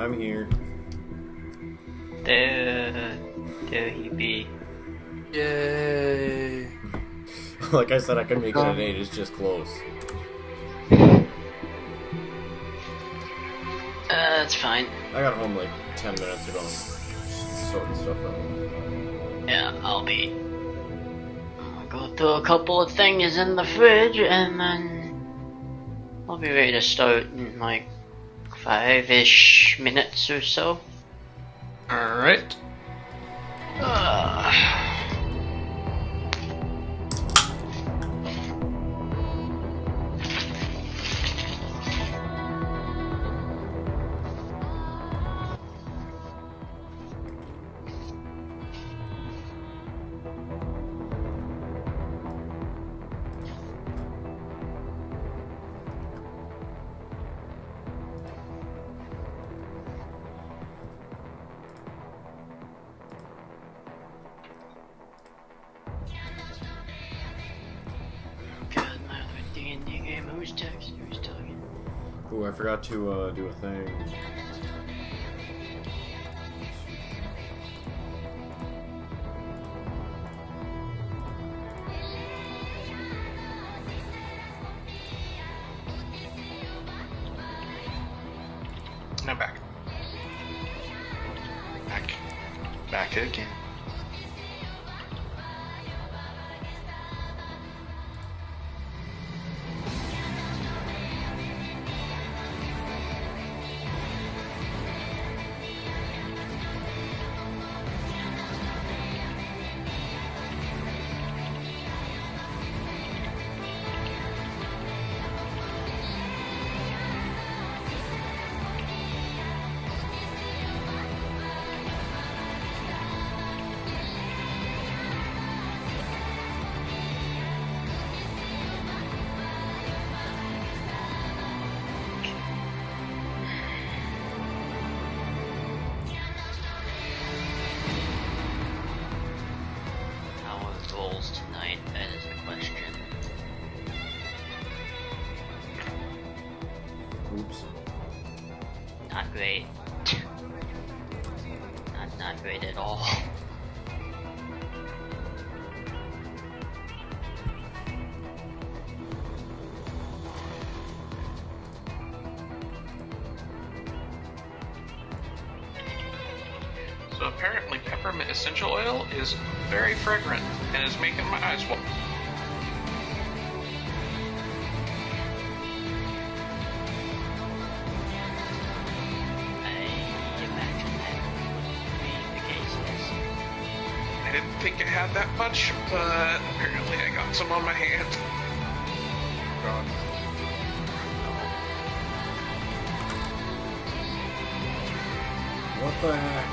I'm here. There he be. Yay! Like I said, I can make it at 8. It's just close. That's fine. I got home like 10 minutes ago. Sorting stuff out. Yeah, I'll go through a couple of things in the fridge, and then I'll be ready to start in like 5-ish minutes or so. Alright. God, my other D&D game. Who's texting? Who's talking? Ooh, I forgot to do a thing. I'm back. Back again. How are the goals tonight? That is the question. Oops. Not great. Not great at all. So apparently peppermint essential oil is very fragrant and is making my eyes water. I imagine that would be the case, yes. I didn't think I had that much, but apparently I got some on my hand. God. What the heck?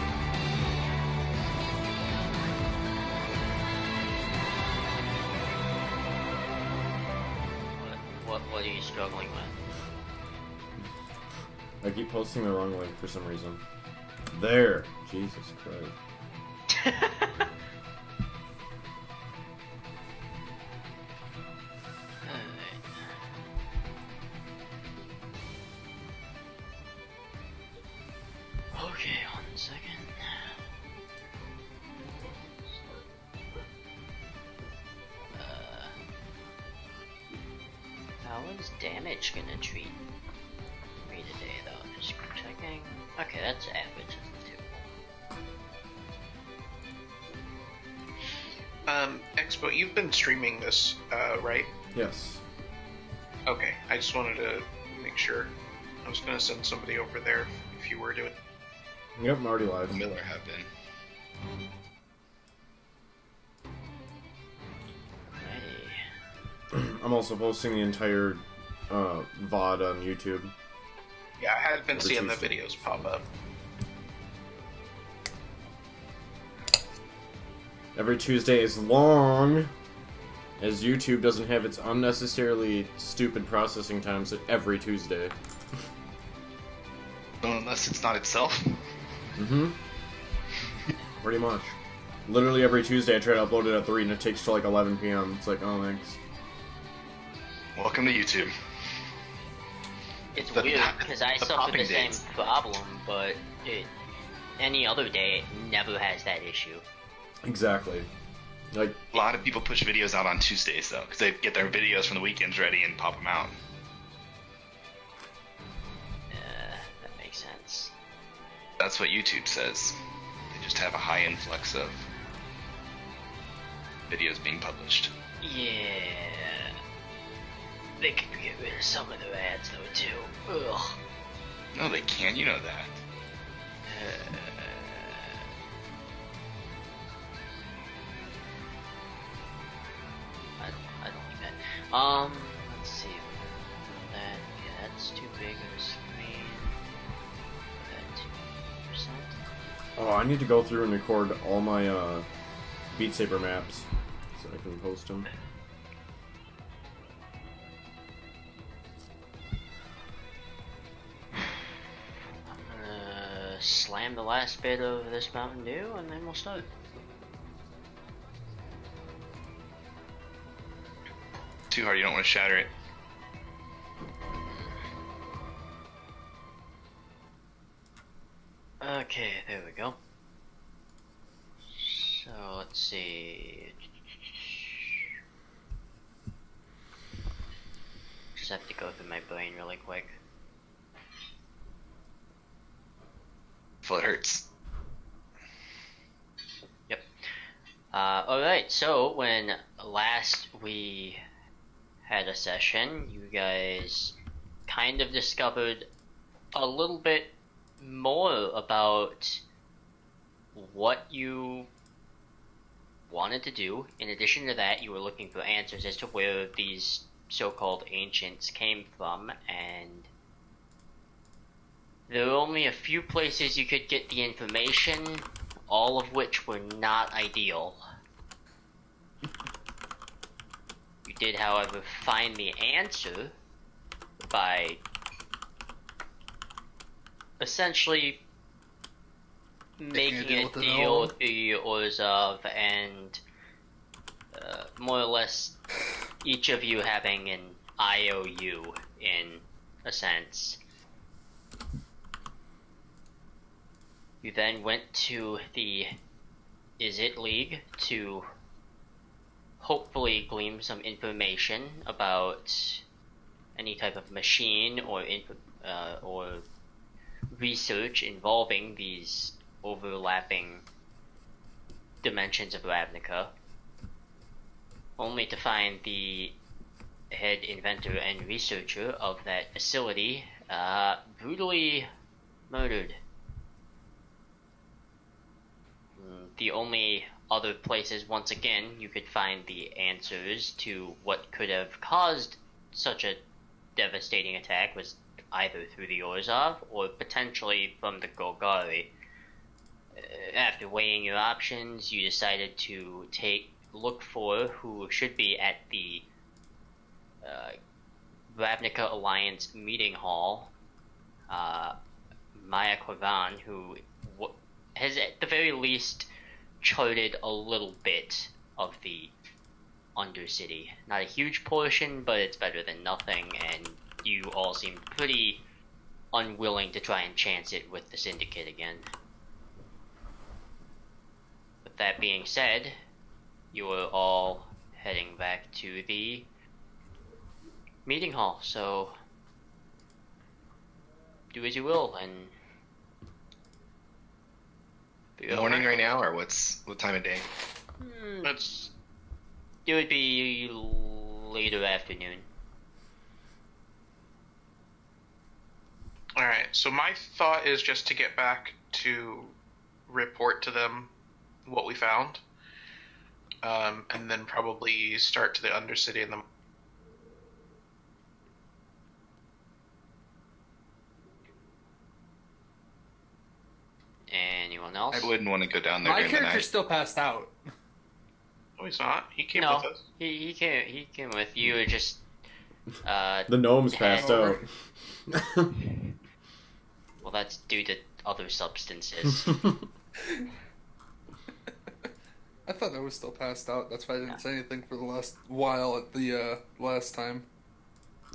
What are you struggling with? I keep posting the wrong link for some reason. There! Jesus Christ. Alright. Okay, 1 second. How is damage gonna treat me today though? Just checking. Okay, that's average, isn't it? Expo, you've been streaming this, right? Yes. Okay, I just wanted to make sure. I was gonna send somebody over there if you were doing. Yep, I'm already live. Miller have been. Alrighty. I'm also posting the entire VOD on YouTube. Yeah, I had been Every seeing the Tuesday. videos pop up. Every Tuesday, as long as YouTube doesn't have its unnecessarily stupid processing times at every Tuesday. Unless it's not itself. Mm-hmm. Pretty much. Literally every Tuesday I try to upload it at 3 and it takes till like 11 p.m. It's like, oh, thanks. Welcome to YouTube. It's But weird because I the suffer the popping same days. problem, but any other day it never has that issue. Exactly. Like, A lot of people push videos out on Tuesdays though, because they get their videos from the weekends ready and pop them out. That makes sense. That's what YouTube says. They just have a high influx of videos being published. Yeah. They could get rid of some of their ads though too. Ugh. No, they can. You know that. I don't like that. Let's see. That yeah, that's too big of a screen. That 2%. oh, I need to go through and record all my Beat Saber maps so I can post them. I'm gonna slam the last bit of this Mountain Dew and then we'll start. Too hard. You don't want to shatter it. Okay, there we go. So let's see. Just have to go through my brain really quick. Well, it hurts. Yep. Alright, so when last we had a session, you guys kind of discovered a little bit more about what you wanted to do. In addition to that, you were looking for answers as to where these so-called ancients came from, and there were only a few places you could get the information, all of which were not ideal. You did, however, find the answer by essentially making a deal with the Orzhov and more or less each of you having an IOU in a sense. You then went to the Is-It League to hopefully glean some information about any type of machine or research involving these overlapping dimensions of Ravnica, only to find the head inventor and researcher of that facility brutally murdered. The only other places, once again, you could find the answers to what could have caused such a devastating attack was either through the Orzhov or potentially from the Golgari. After weighing your options, you decided to look for who should be at the Ravnica Alliance meeting hall, Maya Korvan, who has at the very least charted a little bit of the Undercity. Not a huge portion, but it's better than nothing, and you all seem pretty unwilling to try and chance it with the Syndicate again. With that being said, you are all heading back to the meeting hall, so do as you will, and Morning right now, or what time of day? It would be later afternoon. Alright, so my thought is just to get back to report to them what we found. And then probably start to the Undercity in the... Anyone else? I wouldn't want to go down there My during the character's night. still passed out. No, he's not. He came No, with us. he came with you. Just The gnome's passed out. well, that's due to other substances. I thought I was still passed out. That's why I didn't say anything for the last while at the last time.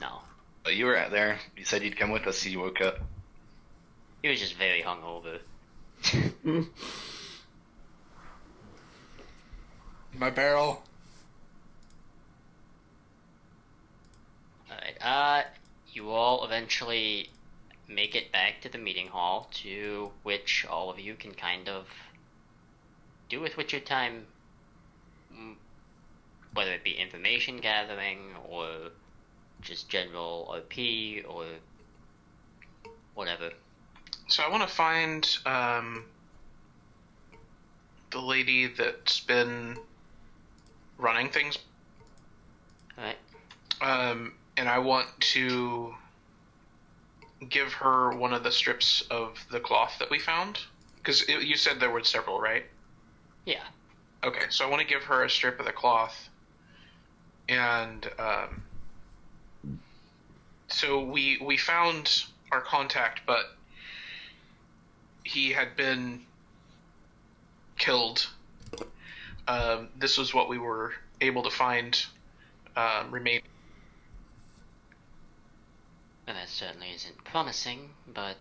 No, But you were out there. You said you'd come with us, so you woke up. He was just very hungover. My barrel. Alright, you all eventually make it back to the meeting hall, to which all of you can kind of do with your time, whether it be information gathering, or just general OP, or whatever. So I want to find the lady that's been running things. Alright. And I want to give her one of the strips of the cloth that we found. Because you said there were several, right? Yeah. Okay, so I want to give her a strip of the cloth. And so we found our contact, but he had been killed. This was what we were able to find remaining. And that certainly isn't promising, but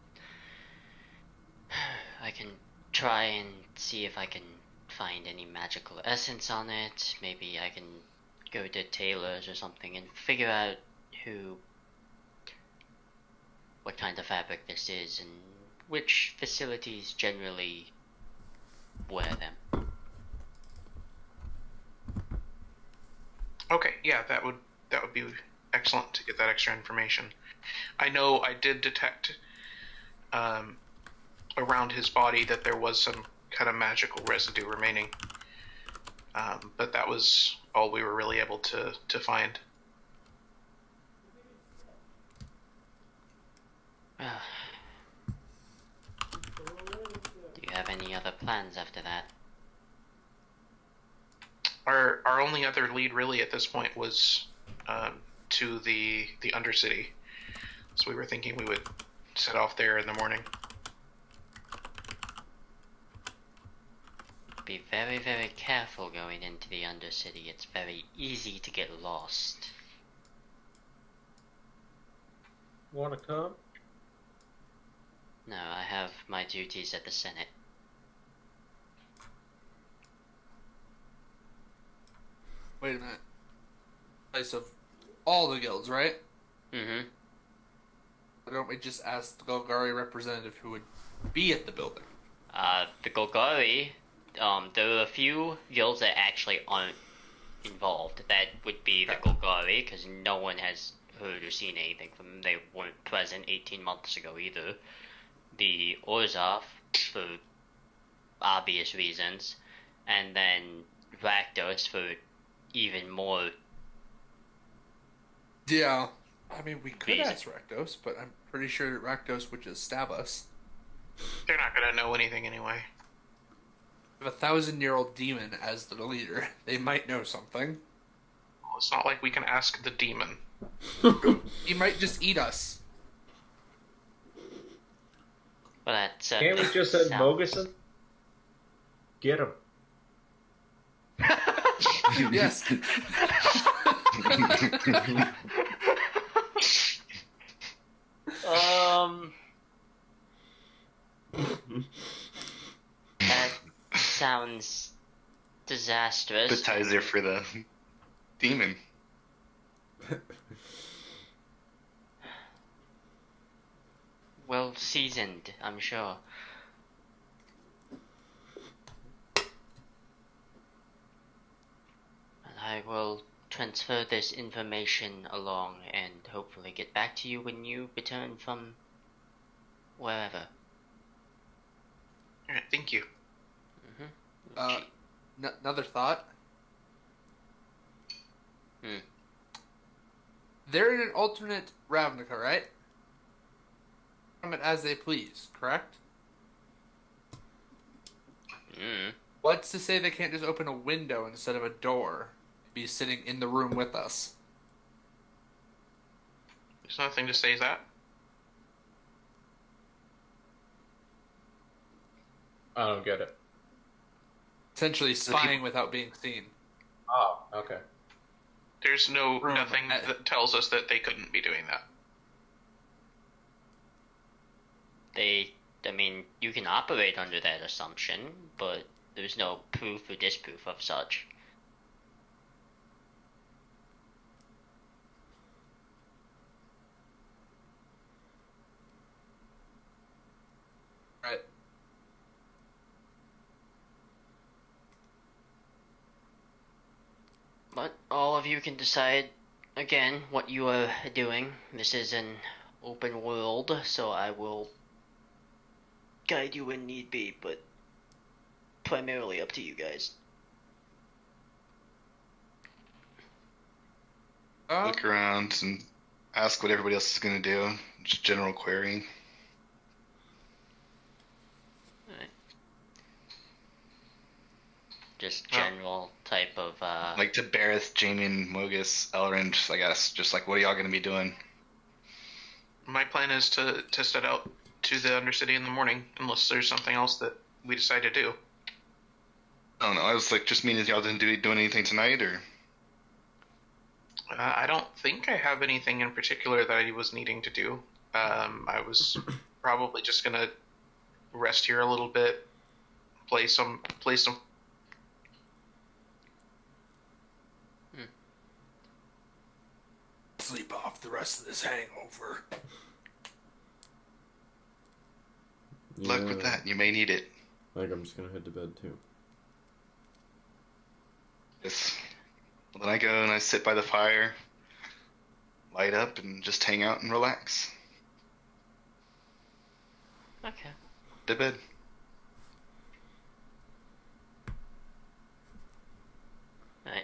I can try and see if I can find any magical essence on it. Maybe I can go to tailors or something and figure out what kind of fabric this is and which facilities generally wear them. Okay, yeah, that would be excellent to get that extra information. I know I did detect around his body that there was some kind of magical residue remaining, but that was all we were really able to find. Do you have any other plans after that? Our only other lead really at this point was to the Undercity. So we were thinking we would set off there in the morning. Be very, very careful going into the Undercity. It's very easy to get lost. Wanna come? No, I have my duties at the Senate. Wait a minute. Place of all the guilds, right? Mm-hmm. Why don't we just ask the Golgari representative who would be at the building? The Golgari, there are a few guilds that actually aren't involved. That would be the Golgari, because no one has heard or seen anything from them. They weren't present 18 months ago either. The Orzhov, for obvious reasons, and then Rakdos for even more. Yeah. I mean, we could Reason. ask Rakdos, but I'm pretty sure Rakdos would just stab us. They're not going to know anything anyway. With a 1,000-year-old demon as the leader, they might know something. Well, it's not like we can ask the demon. He might just eat us. Well, that's Can't we just send Moguson? Get him. Yes. That sounds disastrous. Appetizer for the demon. Well seasoned, I'm sure. I will transfer this information along and hopefully get back to you when you return from wherever. Alright, thank you. Another thought. Hmm. They're in an alternate Ravnica, right? From it as they please, correct? Hmm. What's to say they can't just open a window instead of a door? Be sitting in the room with us. There's nothing to say that. I don't get it. Essentially spying without being seen. Oh, okay. There's nothing Room. that tells us that they couldn't be doing that. I mean, you can operate under that assumption, but there's no proof or disproof of such. Right. But all of you can decide, again, what you are doing. This is an open world, so I will guide you when need be, but primarily up to you guys. Look around and ask what everybody else is going to do. Just general querying. Just general type of, Like to Bareth, Jamie, and Mogus, Elrond, I guess. Just like, what are y'all going to be doing? My plan is to set out to the Undercity in the morning, unless there's something else that we decide to do. I don't know. I was like, just meaning y'all didn't doing anything tonight, or? I don't think I have anything in particular that I was needing to do. I was probably just gonna rest here a little bit, play some. Sleep off the rest of this hangover. Luck with that. You may need it. Like, I'm just gonna head to bed too. Yes. Well, then I go and I sit by the fire, light up, and just hang out and relax. okay. To bed. Right.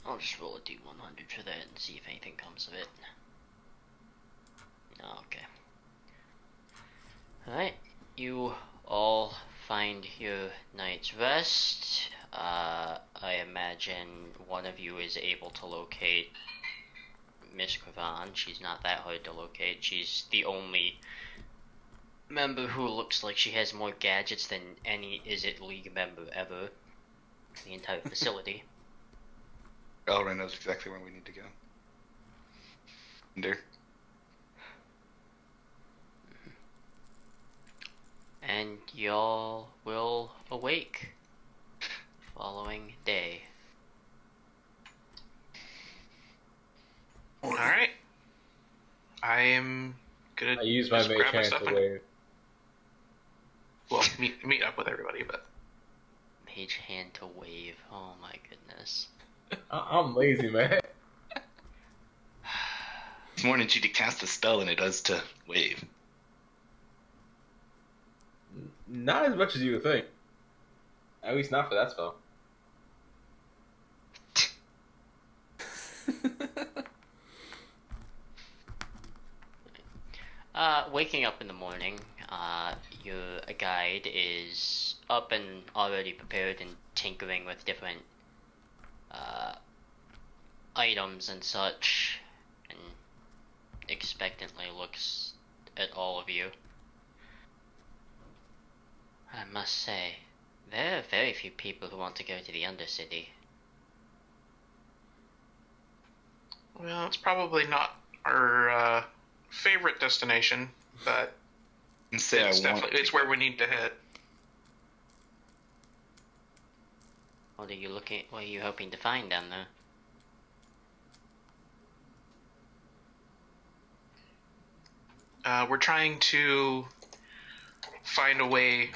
I'll just roll a d100 for that and see if anything comes of it. Okay. Alright, you all find your night's rest. I imagine one of you is able to locate Miss Cravan. She's not that hard to locate. She's the only member who looks like she has more gadgets than any Is-It League member ever in the entire facility. Elrond knows exactly where we need to go. There. And y'all will awake following day. Alright. I am gonna I use my just mage grab my hand stuff to and, wave. well, meet up with everybody, but Mage hand to wave. Oh my goodness. I'm lazy, man. It's more energy to cast a spell than it does to wave. Not as much as you would think. At least not for that spell. Waking up in the morning, your guide is up and already prepared and tinkering with different items and such, and expectantly looks at all of you. I must say, there are very few people who want to go to the Undercity. well, it's probably not our favorite destination, but And say it's where we need to head. What are you hoping to find down there? We're trying to find a way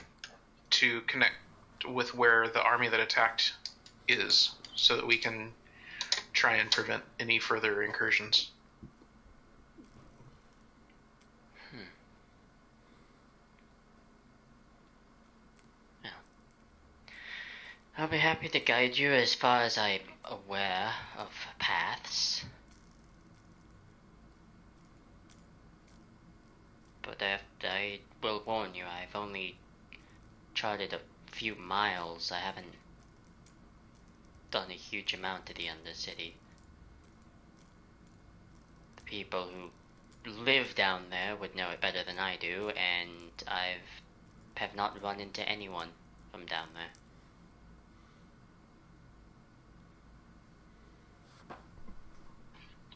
to connect with where the army that attacked is, so that we can try and prevent any further incursions. Yeah. I'll be happy to guide you as far as I'm aware of paths. But I will warn you, I've only charted a few miles. I haven't done a huge amount to the Undercity. The people who live down there would know it better than I do, and have not run into anyone from down there.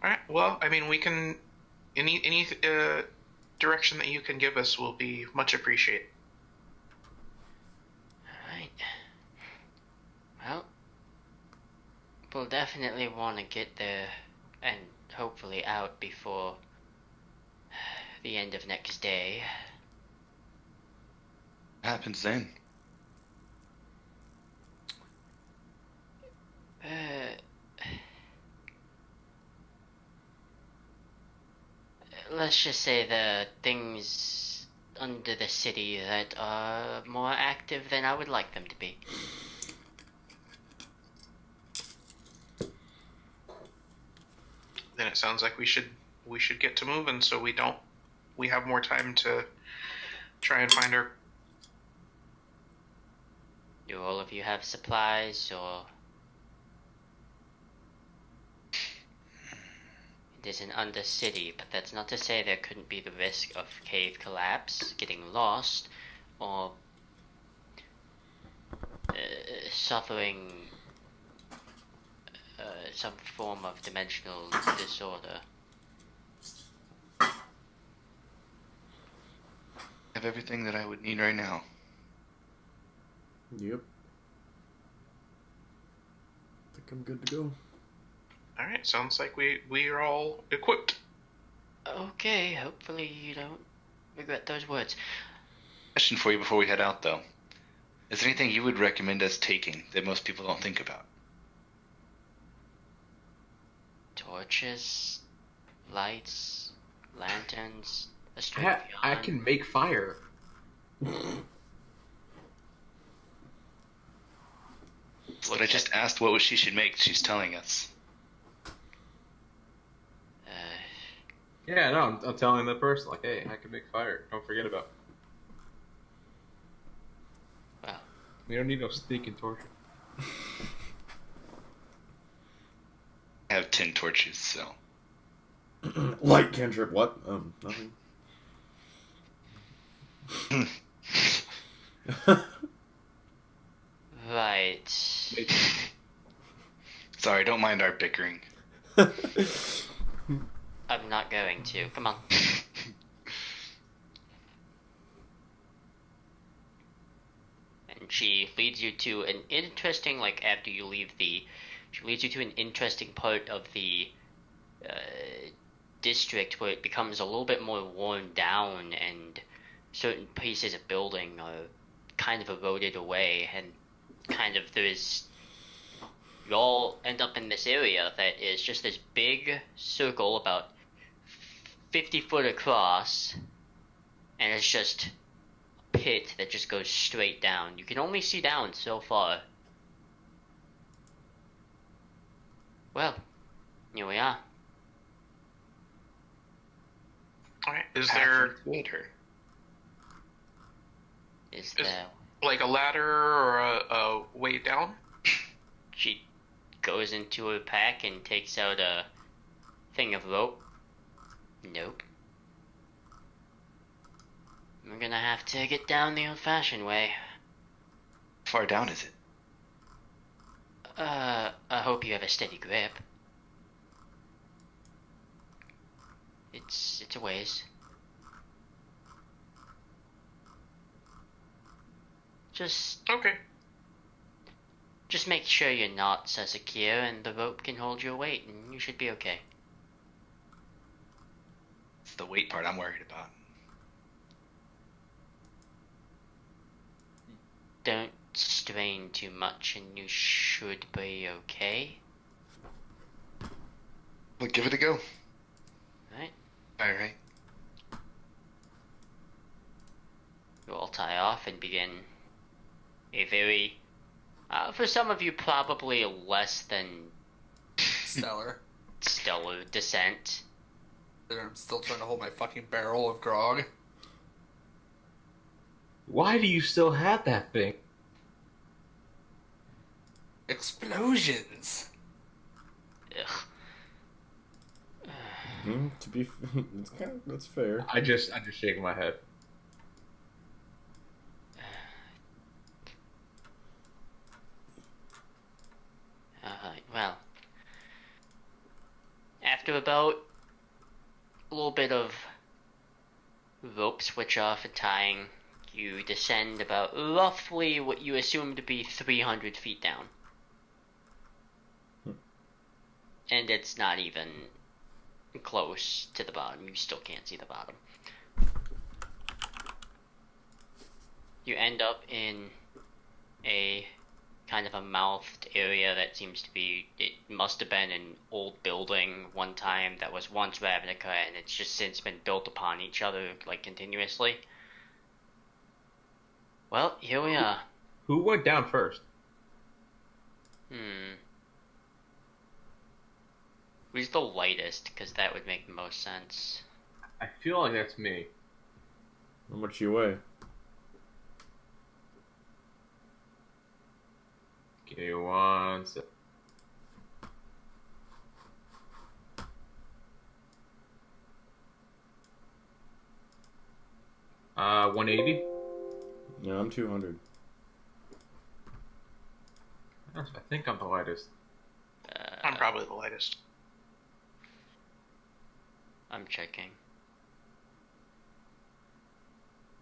All right. Well, I mean, we can any direction that you can give us will be much appreciated. Alright. Well, we'll definitely want to get there and hopefully out before the end of next day. What happens then? Let's just say the things under the city that are more active than I would like them to be. Then it sounds like we should get to moving so we have more time to try and find our. Do all of you have supplies, or it is an undercity, but that's not to say there couldn't be the risk of cave collapse, getting lost, or suffering some form of dimensional disorder. I have everything that I would need right now. Yep. I think I'm good to go. All right. Sounds like we are all equipped. Okay, hopefully you don't regret those words. Question for you before we head out, though. Is there anything you would recommend us taking that most people don't think about? Torches, lights, lanterns, a string of I yarn. can make fire. But I just asked what she should make. She's telling us. Yeah, no, I'm telling the person, like, hey, I can make fire. Don't forget about it. Well, We don't need no stinking torch. I have 10 torches, so. Light cantrip, what? Nothing. right. Sorry, don't mind our bickering. I'm not going to. Come on. And she leads you to an interesting, like, after you leave the... She leads you to an interesting part of the district where it becomes a little bit more worn down and certain pieces of building are kind of eroded away, and kind of there's... You all end up in this area that is just this big circle about 50 foot across, and it's just a pit that just goes straight down. You can only see down so far. Well, here we are. All right. Is Path there lead her. Is there... like a ladder or a way down? She goes into her pack and takes out a thing of rope. Nope. We're gonna have to get down the old-fashioned way. How far down is it? I hope you have a steady grip. It's a ways. Just Okay. make sure your knots are secure and the rope can hold your weight, and you should be okay. It's the weight part I'm worried about. Don't strain too much and you should be okay. Well, give it a go. Right? Alright. You all tie off and begin a very, for some of you probably less than Stellar. stellar descent. I'm still trying to hold my fucking barrel of grog. Why do you still have that thing? Explosions. Ugh. To be, that's fair. I just shake my head. Well, after about a little bit of rope switch off and tying, you descend about roughly what you assume to be 300 feet down. And it's not even close to the bottom. You still can't see the bottom. You end up in a kind of a mouthed area that seems to be, it must have been an old building one time that was once Ravnica, and it's just since been built upon each other, like, continuously. Well, here we are. Who went down first? Who's the lightest? Because that would make the most sense. I feel like that's me. How much you weigh? Give me 1 sec. Uh, 180? No, I'm 200. I think I'm the lightest. I'm probably the lightest. I'm checking.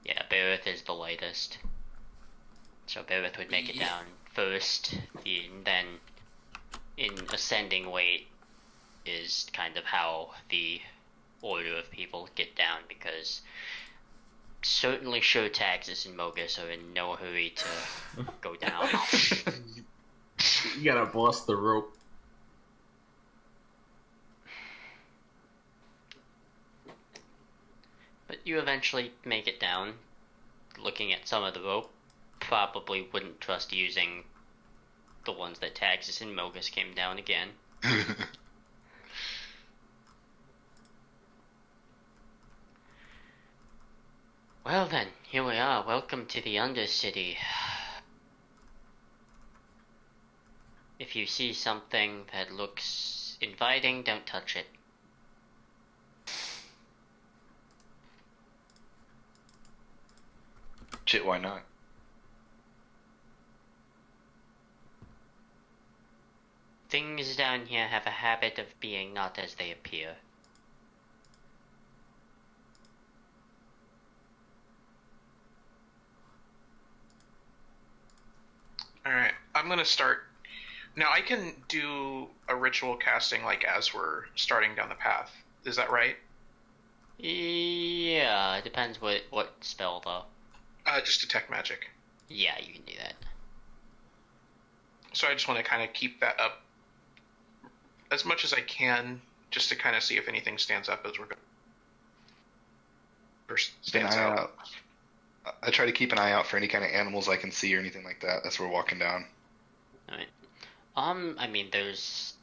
Yeah, Barrett is the lightest. So Barrett would make it down first, and then in ascending weight is kind of how the order of people get down, because certainly sure Taxus and Mogus are in no hurry to go down. You gotta bust the rope. But you eventually make it down. Looking at some of the rope, probably wouldn't trust using the ones that Taxus and Mogus came down again. Well then, here we are. Welcome to the Undercity. If you see something that looks inviting, don't touch it. Shit, why not? Things down here have a habit of being not as they appear. Alright, I'm gonna start. Now, I can do a ritual casting, like, as we're starting down the path. Is that right? Yeah, it depends what spell, though. Just detect magic. Yeah, you can do that. So I just want to kind of keep that up as much as I can, just to kind of see if anything stands up as we're going. Or stands Keep an eye out. out. I try to keep an eye out for any kind of animals I can see or anything like that as we're walking down. Alright. I mean, there's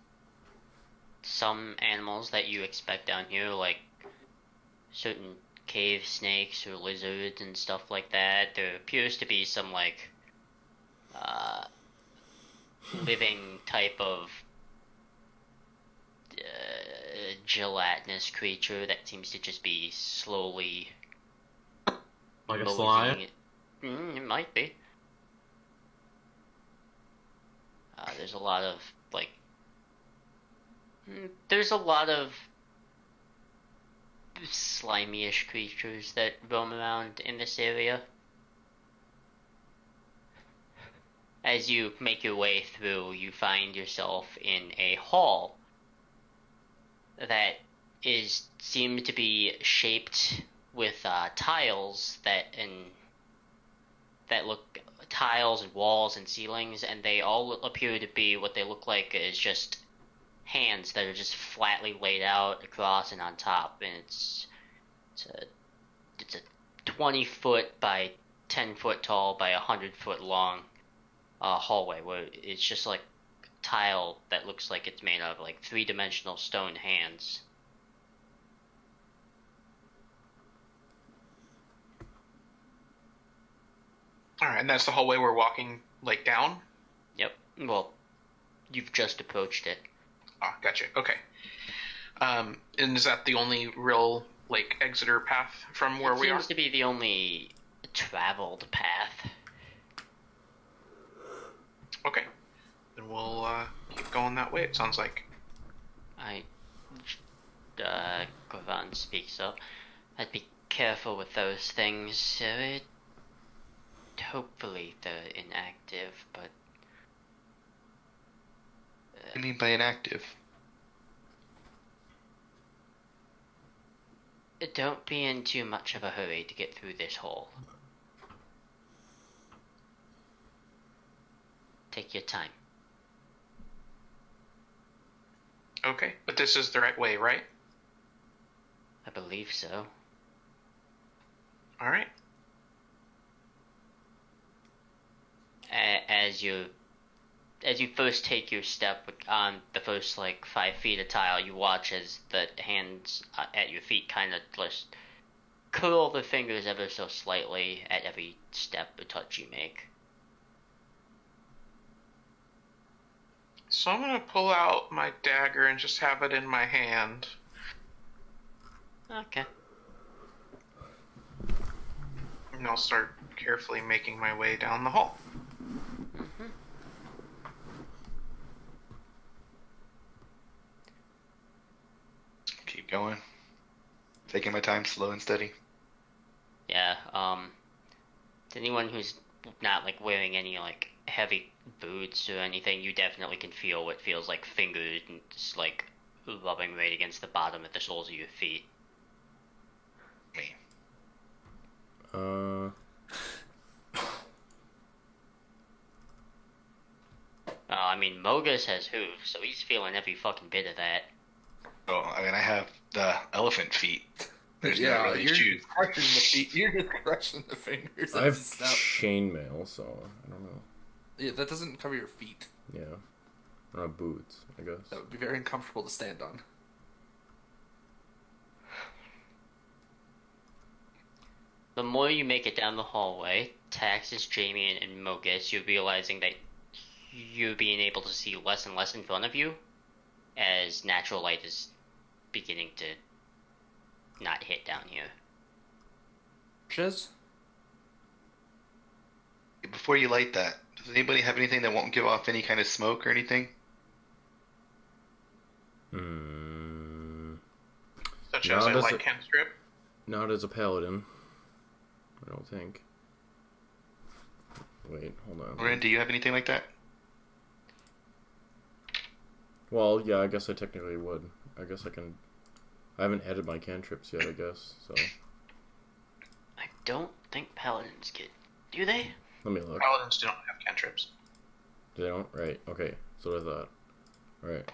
some animals that you expect down here, like certain cave snakes or lizards and stuff like that. There appears to be some, like, living type of gelatinous creature that seems to just be slowly Like a moving. slime? It might be. There's a lot of, like, there's a lot of slimy-ish creatures that roam around in this area. As you make your way through, you find yourself in a hall that seems to be shaped with tiles that look tiles and walls and ceilings, and they all appear to be what they look like is just hands that are just flatly laid out across and on top, and it's a 20-foot by 10-foot tall by 100-foot long hallway where it's just like tile that looks like it's made of like 3-dimensional stone hands. Alright, and that's the hallway we're walking, like, down? Yep. Well, you've just approached it. Ah, gotcha. Okay. And is that the only real, like, exeter path from where we are? Seems to be the only traveled path. Okay. Then we'll keep going that way, it sounds like. Ravon speaks up. I'd be careful with those things. Hopefully they're inactive, but... What do you mean by inactive? Don't be in too much of a hurry to get through this hole. Take your time. Okay, but this is the right way, right? I believe so. All right. As you first take your step on the first like 5 feet of tile, you watch as the hands at your feet kind of just curl the fingers ever so slightly at every step or touch you make. So I'm gonna pull out my dagger and just have it in my hand. Okay. And I'll start carefully making my way down the hall. Mm-hmm. Keep going. Taking my time, slow and steady. Yeah, to anyone who's not like wearing any like heavy boots or anything, you definitely can feel what feels like fingers and just like rubbing right against the bottom of the soles of your feet. Me. I mean, Mogus has hooves, so he's feeling every fucking bit of that. Oh, I mean, I have the elephant feet. There's not really you're shoes. crushing the feet. You're just crushing the fingers. I have That's just not- chainmail, so I don't know. Yeah, that doesn't cover your feet. Yeah. I don't have boots, I guess. That would be very uncomfortable to stand on. The more you make it down the hallway, Taxis, Jamie, and Mogus, you're realizing that you're being able to see less and less in front of you as natural light is beginning to not hit down here. Shiz? Before you light that, does anybody have anything that won't give off any kind of smoke or anything? Such No, as a that's light cantrip. Not as a paladin. I don't think. Wait, hold on. Oren, do you have anything like that? Well, yeah, I guess I technically would. I guess I can... I haven't added my cantrips yet, I guess, so... I don't think paladins get... Do they? Let me look. Paladins do not have cantrips. They don't? Right, okay. That's what I thought. Alright.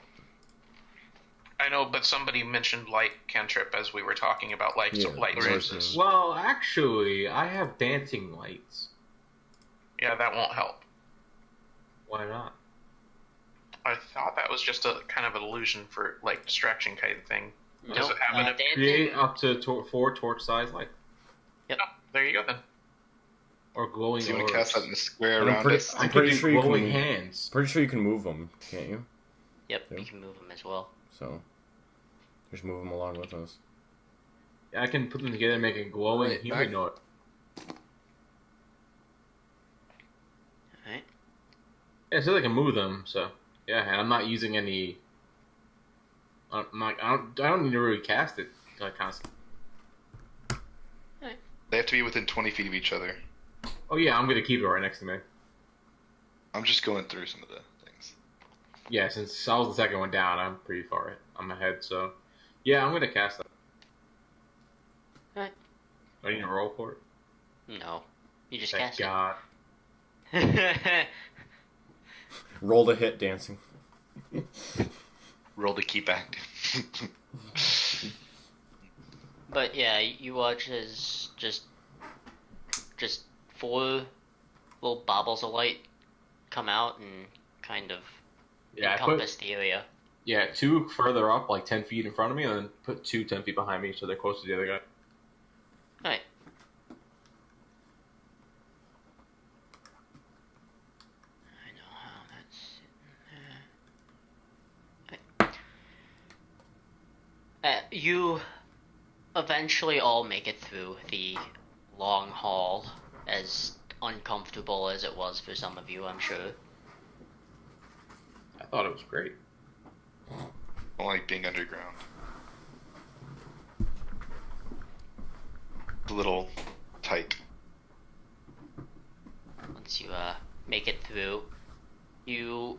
I know, but somebody mentioned light cantrip as we were talking about light Yeah, light right. sources. Well, actually, I have dancing lights. Yeah, that won't help. Why not? I thought that was just a kind of an illusion for like distraction kind of thing. Does Nope, it have an? Create up to 4 torch-sized lights. Oh, there you go then. Or glowing So you want to orbs. cast that in the square And around us? I'm I pretty could do sure you glowing can... hands. Pretty sure you can move them, can't you? Yep, Yeah. you can move them as well. So... Just move them along with us. I can put them together and make a glowing Wait, humanoid. Alright. Yeah, so I can move them. So yeah, and I'm not using any. I don't need to really cast it constantly. They have to be within 20 feet of each other. Oh yeah, I'm gonna keep it right next to me. I'm just going through some of the things. Yeah, since I was the second one down, I'm pretty far. I'm ahead. So yeah, I'm gonna cast that. Alright. Do I need to roll for it? No. You just Thank cast God. it. Roll to hit dancing. Roll to keep active. But yeah, you watch as just 4 little baubles of light come out and kind of Yeah, encompass the area. 2 further up, like 10 feet in front of me, and then put 2 10 feet behind me, so they're close to the other guy. Alright. I know how that's sitting there. You eventually all make it through the long hall, as uncomfortable as it was for some of you, I'm sure. I thought it was great. I like being underground. a little tight. Once you make it through, you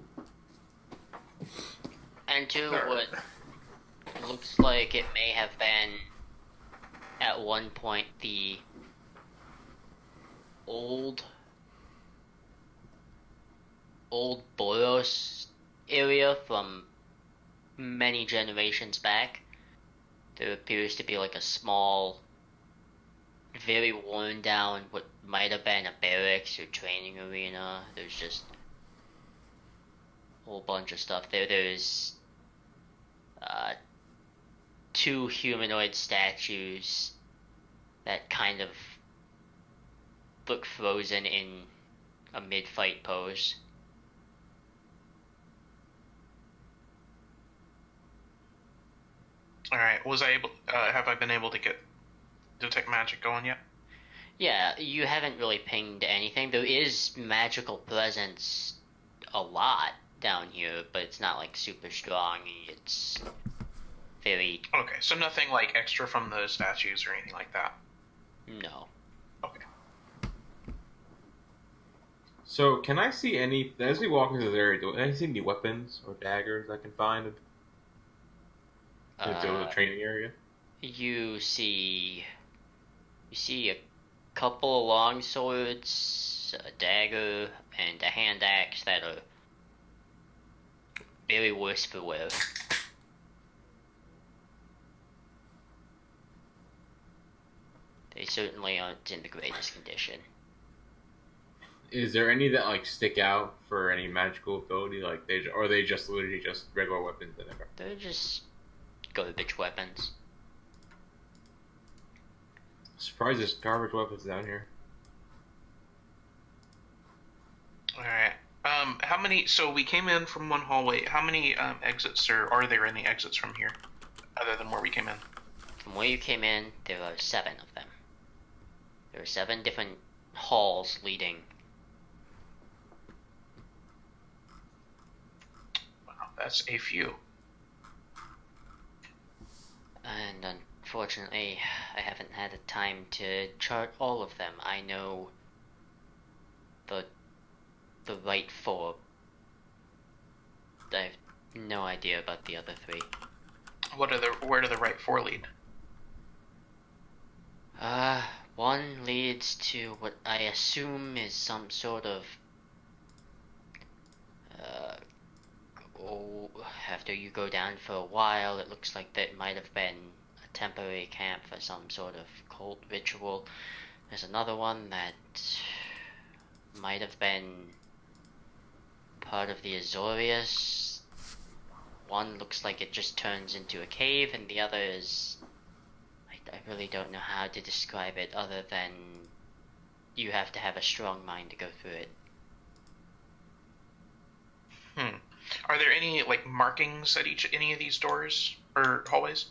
enter what looks like it may have been at one point the old Boros area from many generations back. There appears to be like a small, very worn down, what might have been a barracks or training arena. There's just a whole bunch of stuff there. There's two humanoid statues that kind of look frozen in a mid-fight pose. All right. Have I been able to get detect magic going yet? Yeah, you haven't really pinged anything. There is magical presence a lot down here, but it's not like super strong. It's very... Okay, so nothing like extra from the statues or anything like that? No. Okay. So, can I see any, as we walk into this area, do I see any weapons or daggers I can find in the training area? You see a couple of long swords, a dagger, and a hand axe that are very worse for wear. They certainly aren't in the greatest condition. Is there any that like stick out for any magical ability? Like or are they just literally just regular weapons that ever? They're just garbage weapons. Surprised there's garbage weapons down here. All right. How many? So we came in from one hallway. How many exits are there any exits from here, other than where we came in? From where you came in, there are 7 of them. There are 7 different halls leading. Wow, that's a few. And unfortunately, I haven't had the time to chart all of them. I know the right 4. I have no idea about the other 3. Where do the right 4 lead? One leads to what I assume is some sort of after you go down for a while, it looks like that might have been a temporary camp for some sort of cult ritual. There's another one that might have been part of the Azorius. One looks like it just turns into a cave, and the other is... I really don't know how to describe it other than you have to have a strong mind to go through it. Are there any like markings at any of these doors or hallways?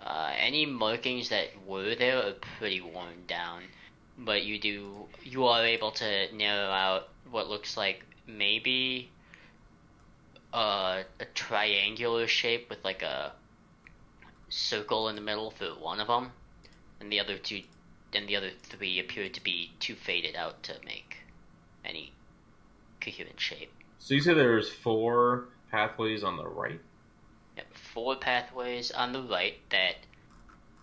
Any markings that were there are pretty worn down, but you are able to narrow out what looks like maybe a triangular shape with like a circle in the middle for one of them, and the other 3 appear to be too faded out to make any coherent shape. So you said there was 4 pathways on the right? Yep, 4 pathways on the right that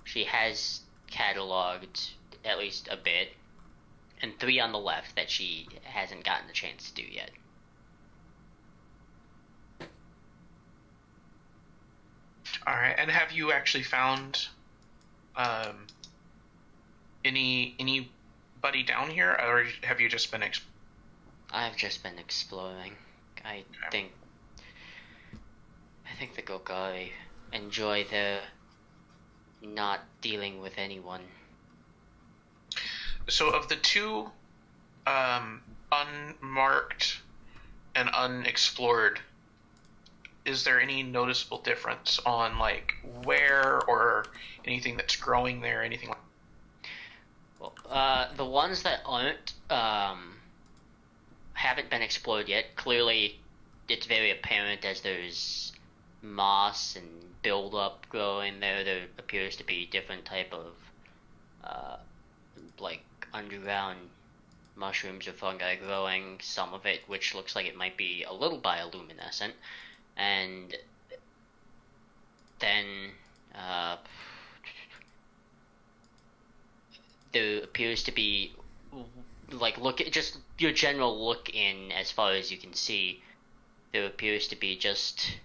she has cataloged at least a bit, and 3 on the left that she hasn't gotten the chance to do yet. All right, and have you actually found anybody down here, or have you just been? I've just been exploring. I think the Golgari enjoy their not dealing with anyone. So of the 2 unmarked and unexplored, is there any noticeable difference on like where or anything that's growing there, anything like? Well, the ones that aren't haven't been explored yet. Clearly, it's very apparent as there's moss and buildup growing there. There appears to be different type of like underground mushrooms or fungi growing, some of it which looks like it might be a little bioluminescent, and then there appears to be, like, look at just your general look in as far as you can see, there appears to be just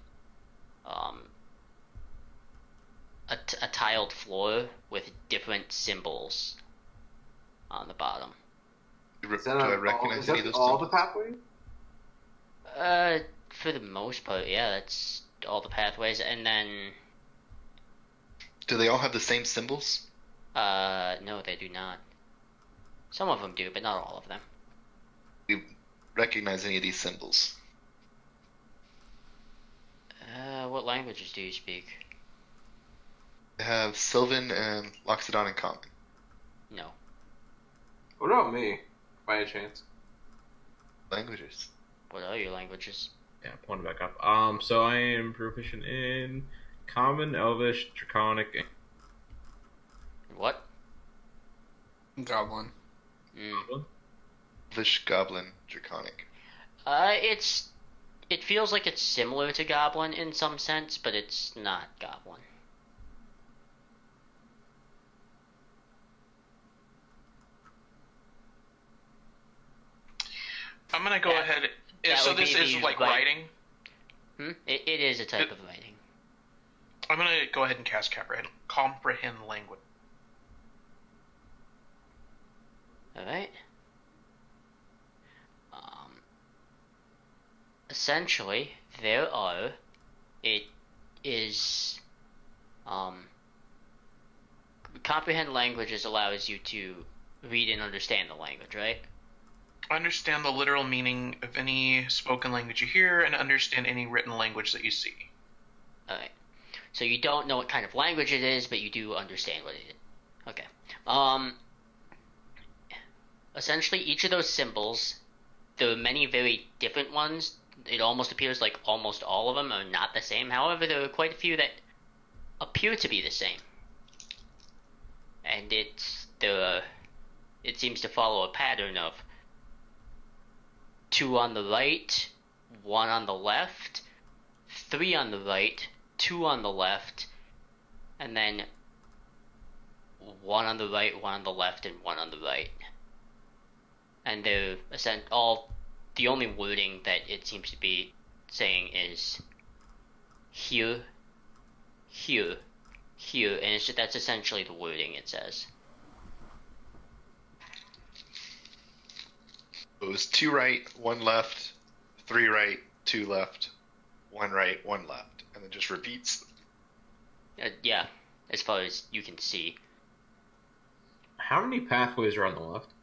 a tiled floor with different symbols on the bottom. Do I recognize any of those all symbols? the pathways? For the most part, yeah, that's all the pathways, and then Do they all have the same symbols? no, they do not. Some of them do, but not all of them. Do you recognize any of these symbols? What languages do you speak? They have Sylvan and Loxodon in common. No. What about me, by a chance? Languages. What are your languages? Yeah, pulling it back up. So I am proficient in Common, Elvish, Draconic. What? Goblin. Elvish, Goblin, Draconic. It feels like it's similar to Goblin in some sense, but it's not Goblin. I'm gonna go ahead. that So would this be is the like right- writing. It is a type of writing. I'm gonna go ahead and cast comprehend language. Alright. Essentially, it is, comprehend languages allows you to read and understand the language, right? Understand the literal meaning of any spoken language you hear, and understand any written language that you see. Alright. So you don't know what kind of language it is, but you do understand what it is. Okay. Essentially, each of those symbols, there are many very different ones. It almost appears like almost all of them are not the same. However, there are quite a few that appear to be the same. And it seems to follow a pattern of 2 on the right, 1 on the left, 3 on the right, 2 on the left, and then 1 on the right, 1 on the left, and 1 on the right. And they're all the only wording that it seems to be saying is here, here, here, and that's essentially the wording it says. It was 2 right, 1 left, 3 right, 2 left, 1 right, 1 left, and then just repeats. Yeah, as far as you can see. How many pathways are on the left?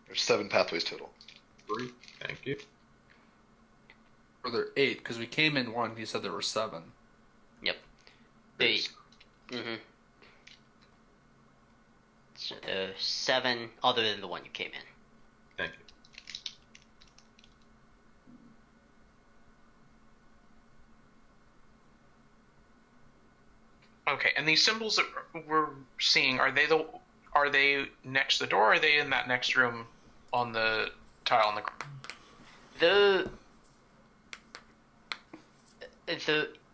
There's 7 pathways total. 3. Thank you. Or there are 8, because we came in 1, he said there were 7. Yep. So there are 7 other than the one you came in. Thank you. Okay, and these symbols that we're seeing, are they next to the door, or are they in that next room on the tile on the The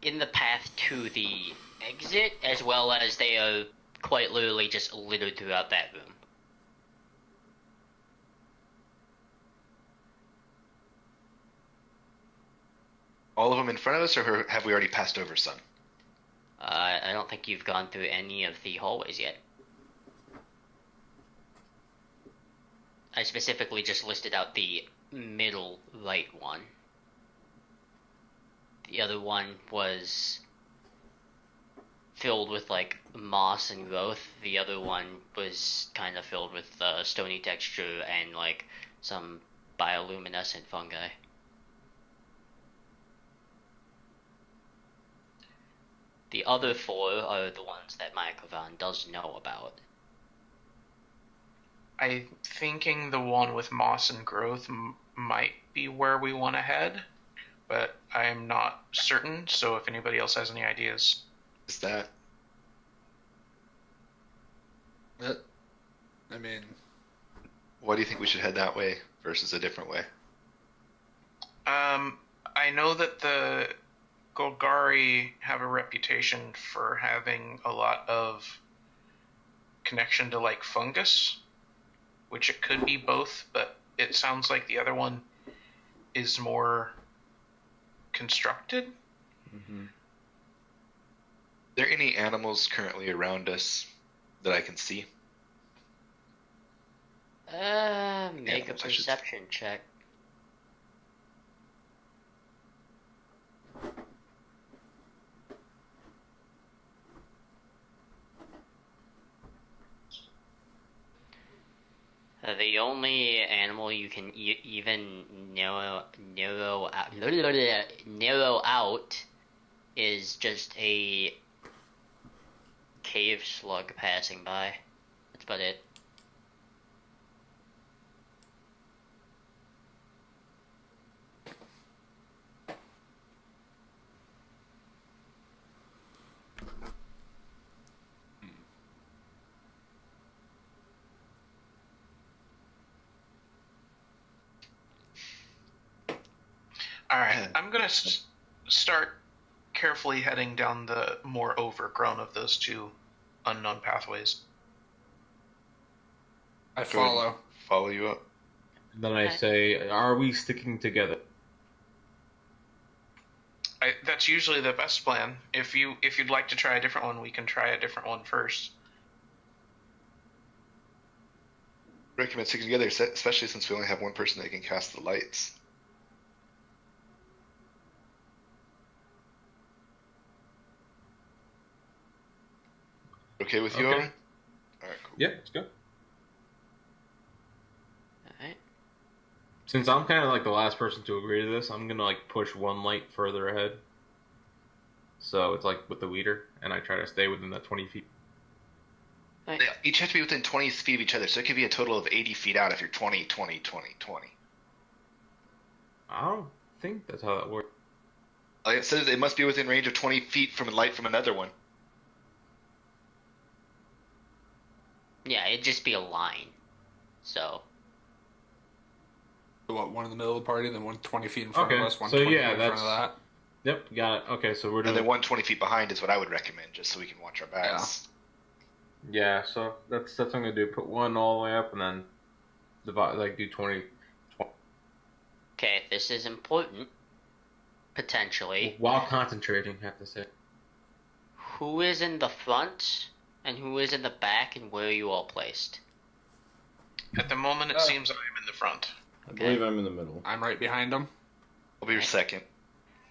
in the path to the exit, as well as they are quite literally just littered throughout that room. All of them in front of us, or have we already passed over some? I don't think you've gone through any of the hallways yet. I specifically just listed out the middle right one. The other one was filled with, like, moss and growth. The other one was kind of filled with stony texture and, like, some bioluminescent fungi. The other 4 are the ones that Microvan does know about. I'm thinking the one with moss and growth might be where we want to head, but I'm not certain, so if anybody else has any ideas. Is that I mean, Why do you think we should head that way versus a different way? I know that the Golgari have a reputation for having a lot of connection to like fungus, which it could be both, but it sounds like the other one is more constructed. Mm-hmm. Are there any animals currently around us that I can see? Make a Animals, I should say. perception check. The only animal you can even narrow out is just a cave slug passing by. That's about it. All right, I'm gonna start carefully heading down the more overgrown of those two unknown pathways. I Go ahead follow. and follow you up. Then I say, are we sticking together? That's usually the best plan. If you'd like to try a different one, we can try a different one first. Recommend sticking together, especially since we only have one person that can cast the lights. Okay with you, Okay. Owen? Alright, cool. Yeah, let's go. Alright. Since I'm kind of like the last person to agree to this, I'm gonna like push one light further ahead. So it's like with the leader, and I try to stay within that 20 feet. Right. They each have to be within 20 feet of each other, so it could be a total of 80 feet out if you're 20, 20, 20, 20. I don't think that's how that works. Like it says, it must be within range of 20 feet from a light from another one. Yeah, it'd just be a line. So, So what, one in the middle of the party, then one 20 feet in front Okay, of us, one so 20 yeah, feet in front that's- of that. Yep, got it. Okay, so we're And doing. then 120 feet behind is what I would recommend, just so we can watch our backs. Yeah, so that's what I'm gonna do. Put one all the way up, and then divide, like do 20. okay, this is important. Potentially. While concentrating, I have to say. Who is in the front and who is in the back, and where are you all placed? At the moment, it seems I'm in the front. I believe I'm in the middle. I'm right behind him. I'll be your second.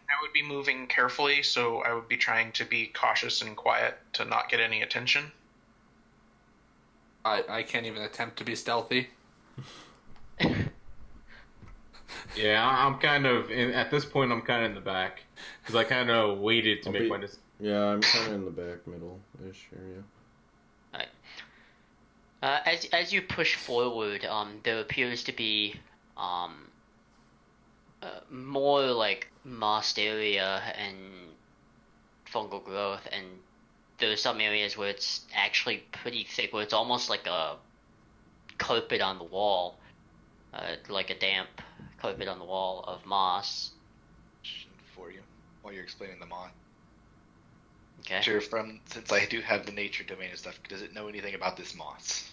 I would be moving carefully, so I would be trying to be cautious and quiet to not get any attention. I can't even attempt to be stealthy. Yeah, I'm kind of at this point. I'm kind of in the back because I kind of waited to I'll make be- my decision. Yeah, I'm kind of in the back middle-ish area. As you push forward, there appears to be more like mossed area and fungal growth, and there are some areas where it's actually pretty thick, where it's almost like a carpet on the wall, like a damp carpet on the wall of moss. For you, while you're explaining the mod. Okay. Sure, since I do have the nature domain and stuff, does it know anything about this moss?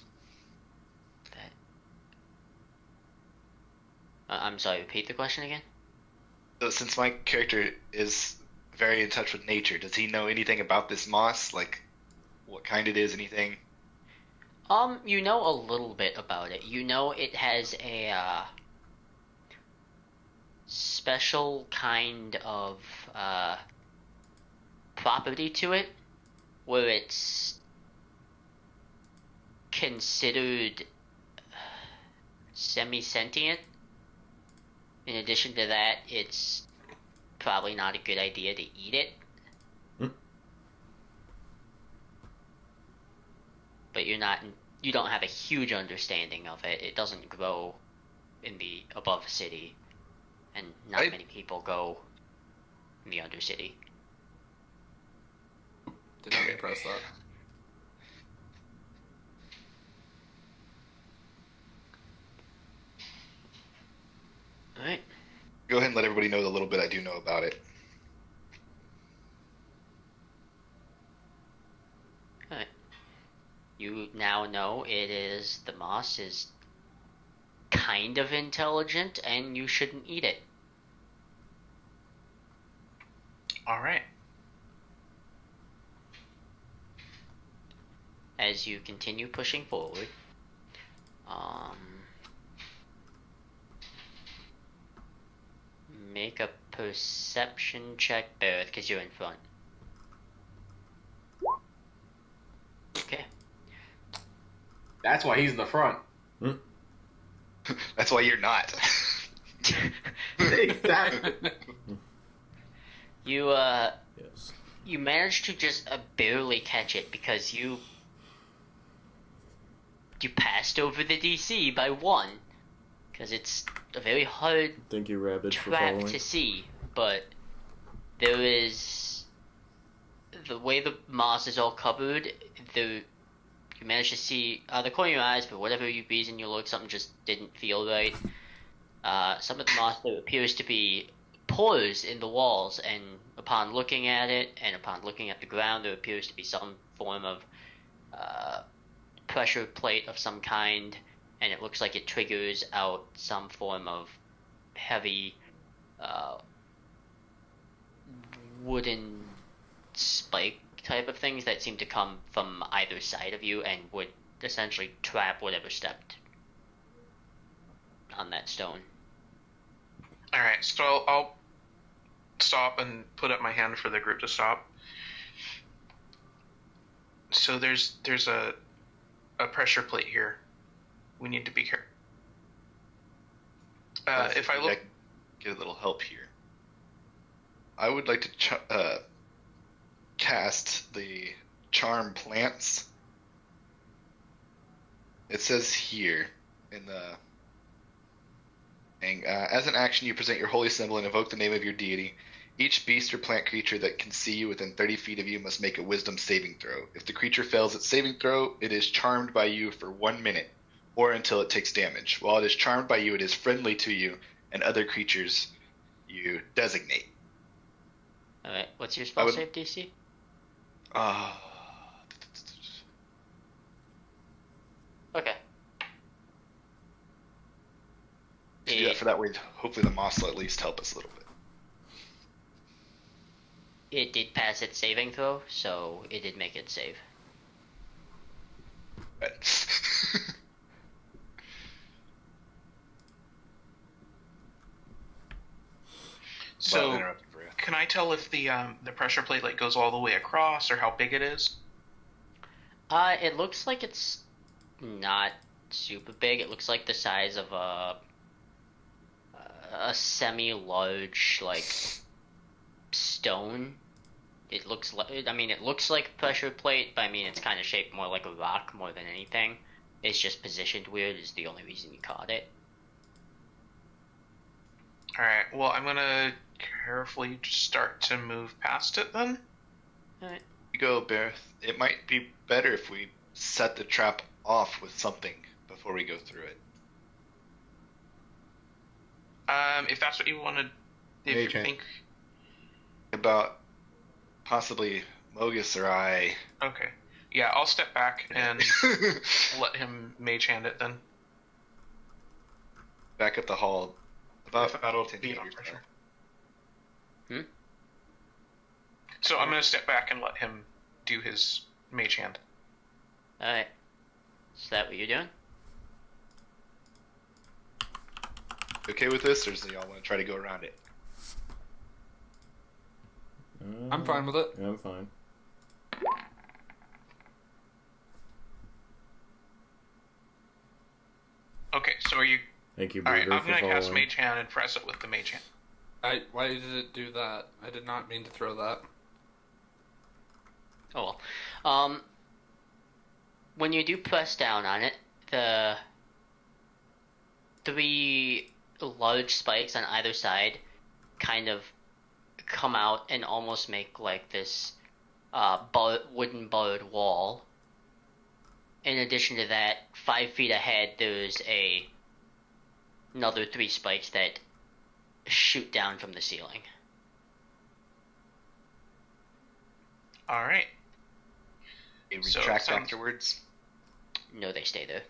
I'm sorry, repeat the question again? So since my character is very in touch with nature, does he know anything about this moss? Like, what kind it is, anything? You know a little bit about it. You know it has a special kind of property to it, where it's considered semi-sentient. In addition to that, it's probably not a good idea to eat it. But you don't have a huge understanding of it. It doesn't grow in the above city, and not many people go in the undercity. Did not impress that. go ahead and let everybody know the little bit I do know about it. Alright. You now know the moss is kind of intelligent and you shouldn't eat it. All right. As you continue pushing forward, make a perception check, Barrett, because you're in front. Okay. That's why he's in the front. That's why you're not. Exactly. You Yes. you managed to just barely catch it because you passed over the DC by 1, because it's a very hard Thank you, Rabbit, for trap following. to see, but there is the way the moss is all covered. You managed to see the corner of your eyes, for whatever reason you looked, something just didn't feel right. Some of the moss, there appears to be pores in the walls, and upon looking at it and upon looking at the ground, there appears to be some form of pressure plate of some kind, and it looks like it triggers out some form of heavy wooden spike type of things that seem to come from either side of you and would essentially trap whatever stepped on that stone. All right. So I'll stop and put up my hand for the group to stop. So there's a pressure plate here. We need to be careful. If I look, get a little help here. I would like to cast the charm plants. It says here in the thing, as an action, you present your holy symbol and invoke the name of your deity. Each beast or plant creature that can see you within 30 feet of you must make a wisdom saving throw. If the creature fails its saving throw, it is charmed by you for 1 minute, or until it takes damage. While it is charmed by you, it is friendly to you and other creatures you designate. Alright, what's your spell save DC? Okay. Do that for that way. Hopefully the moss will at least help us a little bit. It did pass its saving throw, so it did make it save. Right. so Well, interrupting for you. can I tell if the pressure plate like goes all the way across or how big it is? It looks like it's not super big. It looks like the size of a semi-large, like, stone. It looks like, it looks like a pressure plate, but it's kind of shaped more like a rock more than anything. It's just positioned weird is the only reason you caught it. Alright, well, I'm gonna carefully start to move past it then. Alright. You go, Bareth. It might be better if we set the trap off with something before we go through it. If that's what you wanted, if Mage you hand. think... About possibly Mogus or I. Okay. Yeah, I'll step back and let him mage hand it then. Back up the hall. About If that'll 10 be feet on or so. pressure. So I'm gonna step back and let him do his mage hand. Alright. Is that what you're doing? Okay with this, or do y'all want to try to go around it? I'm fine with it. Yeah, I'm fine. Okay, so are you... Thank you, Alright, Bruder, I'm for gonna cast following. mage hand and press it with the mage hand. Why did it do that? I did not mean to throw that. Oh well. When you do press down on it, the 3 large spikes on either side kind of come out and almost make like this wooden barred wall. In addition to that, 5 feet ahead, there's another 3 spikes that shoot down from the ceiling. Alright. They So, retract sounds- afterwards. No, they stay there.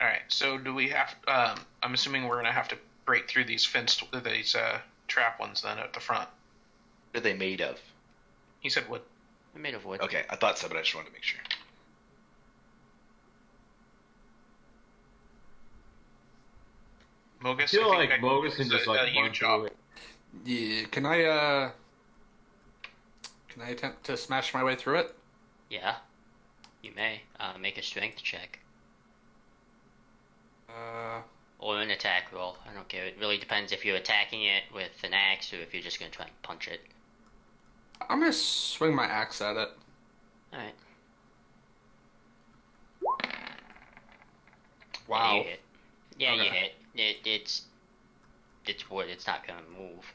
Alright, so do we have... I'm assuming we're going to have to break through these trap ones then at the front. What are they made of? He said wood. They're made of wood. Okay, I thought so, but I just wanted to make sure. Mogus, I feel think like Mogus can just like you punch job. through it. Yeah, can I attempt to smash my way through it? Yeah, you may. Make a strength check. Or an attack roll. I don't care. It really depends if you're attacking it with an axe or if you're just going to try and punch it. I'm gonna swing my axe at it. Alright. Wow. You hit. Yeah, you Okay. hit. It's wood. It's not going to move.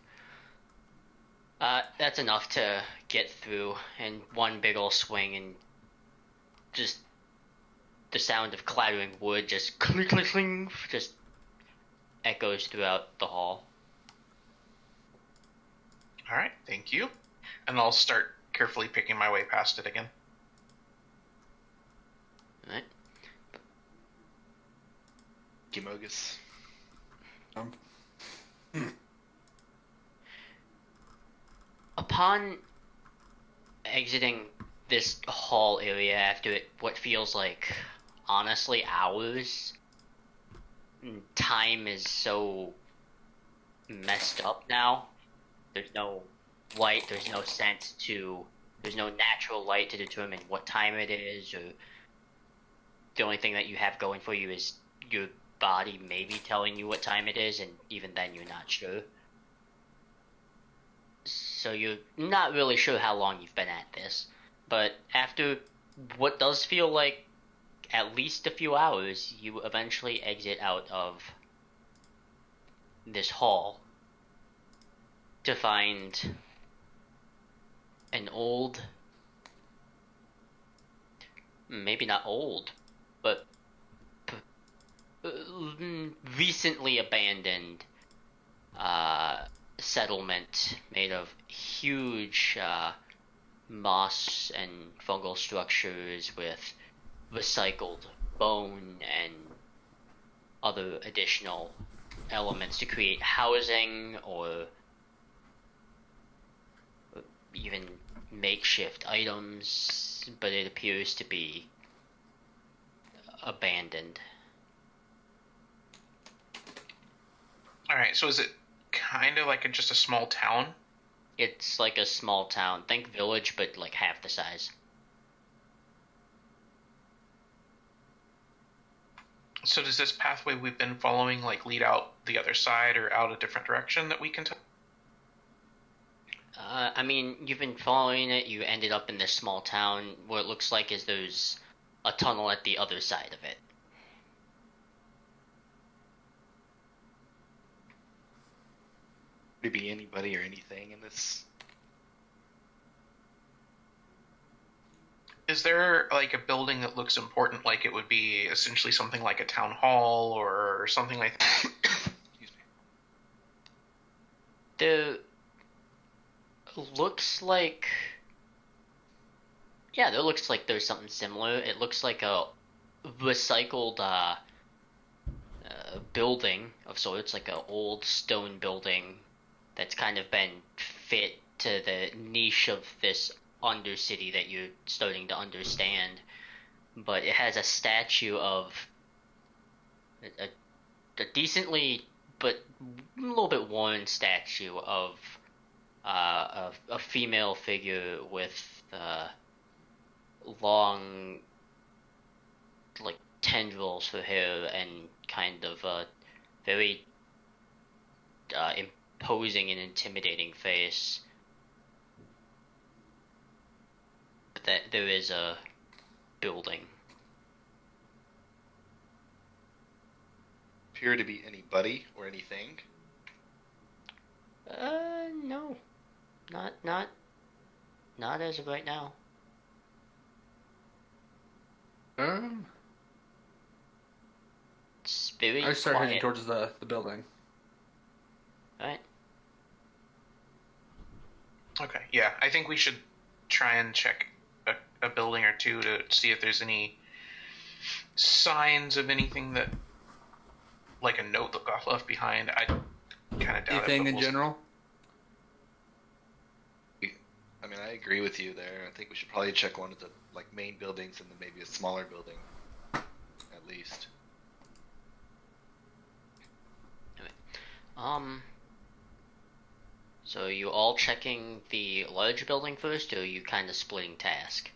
That's enough to get through in one big ol' swing, and just the sound of clattering wood just clink, clink, clink, just echoes throughout the hall. Alright, thank you. And I'll start carefully picking my way past it again. Alright. Gimogus. Upon exiting this hall area after what feels like, honestly, hours, time is so messed up now. There's no light, there's no natural light to determine what time it is, or the only thing that you have going for you is your body maybe telling you what time it is, and even then you're not sure. So you're not really sure how long you've been at this. But after what does feel like at least a few hours, you eventually exit out of this hall to find an old, maybe not old, but recently abandoned settlement made of huge moss and fungal structures with recycled bone and other additional elements to create housing or even makeshift items, but it appears to be abandoned. Alright, so is it kind of like just a small town? It's like a small town. Think village, but like half the size. So does this pathway we've been following like lead out the other side or out a different direction that we can tell? I mean, you've been following it, you ended up in this small town. What it looks like is there's a tunnel at the other side of it. Could it be anybody or anything in this? Is there like a building that looks important, like it would be essentially something like a town hall or something like that? Excuse me. There looks like... Yeah, there looks like there's something similar. It looks like a recycled building of sorts, like an old stone building that's kind of been fit to the niche of this undercity that you're starting to understand. But it has a statue of a decently but a little bit worn statue of a female figure with long like tendrils for hair and kind of a very imposing and intimidating face. But that there is a building. Appear to be anybody or anything. No. Not as of right now. It's very I start quiet. heading towards the building. Alright. Okay, yeah, I think we should try and check a building or two to see if there's any signs of anything that, like a note that got left behind. I kind of doubt Anything it. in general? I mean, I agree with you there. I think we should probably check one of the like main buildings and then maybe a smaller building, at least. So are you all checking the large building first, or are you kind of splitting task?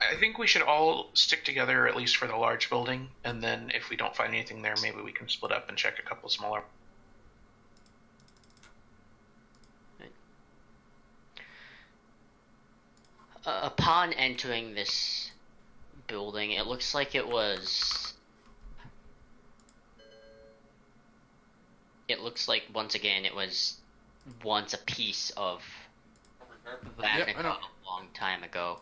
I think we should all stick together at least for the large building, and then if we don't find anything there, maybe we can split up and check a couple smaller. Upon entering this building, it looks like it was... It looks like, once again, it was once a piece of Ravnica I know. a long time ago.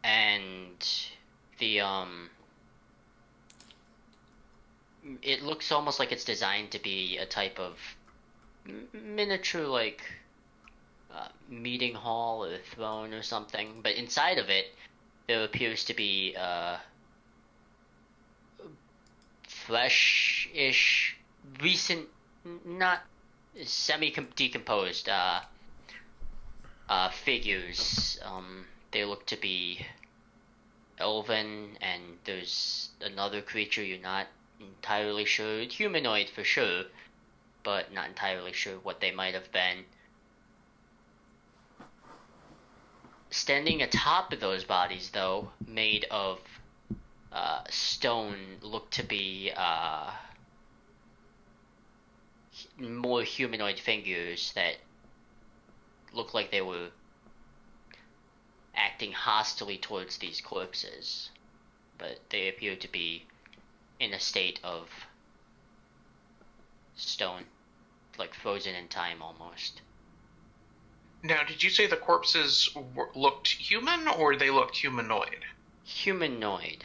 And the, it looks almost like it's designed to be a type of miniature, like, meeting hall or throne or something, but inside of it, there appears to be, fresh-ish, recent, not semi-decomposed, figures. They look to be elven, and there's another creature you're not entirely sure, humanoid for sure, but not entirely sure what they might have been. Standing atop of those bodies, though, made of stone, look to be more humanoid figures that look like they were acting hostilely towards these corpses, but they appear to be in a state of stone, like frozen in time almost. Now, did you say the corpses looked human, or they looked humanoid? Humanoid.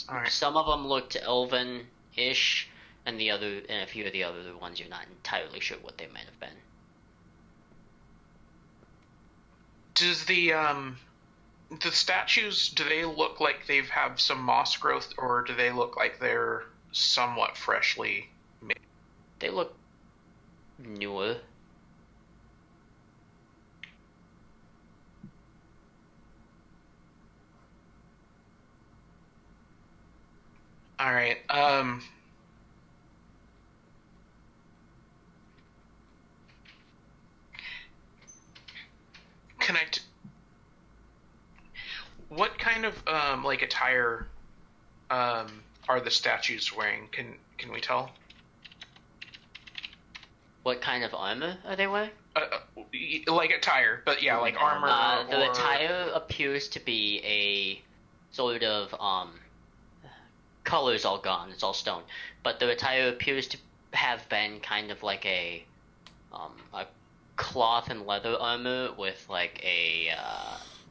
Alright. Some of them looked elven-ish, and a few of the other ones you're not entirely sure what they might have been. Does the statues, do they look like they've have some moss growth, or do they look like they're somewhat freshly made? They look newer. All right. What kind of like attire are the statues wearing? Can we tell? What kind of armor are they wearing? Like attire, but yeah, like armor. The attire appears to be a sort of color's all gone, it's all stone, but the attire appears to have been kind of like a cloth and leather armor with like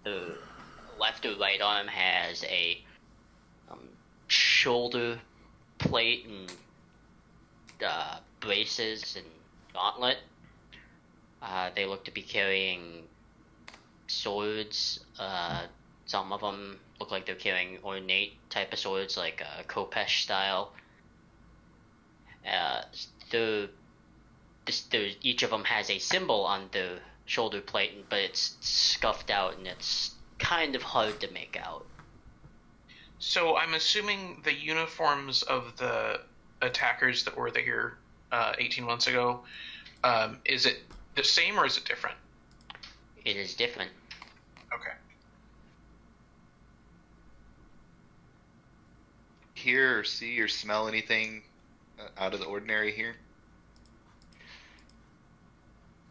the left or right arm has a shoulder plate and braces and gauntlet. They look to be carrying swords. Some of them look like they're carrying ornate type of swords, like Kopesh style. Each of them has a symbol on the shoulder plate, but it's scuffed out and it's kind of hard to make out. So I'm assuming the uniforms of the attackers that were here 18 months ago, is it the same or is it different? It is different. Okay. Hear or see or smell anything out of the ordinary here?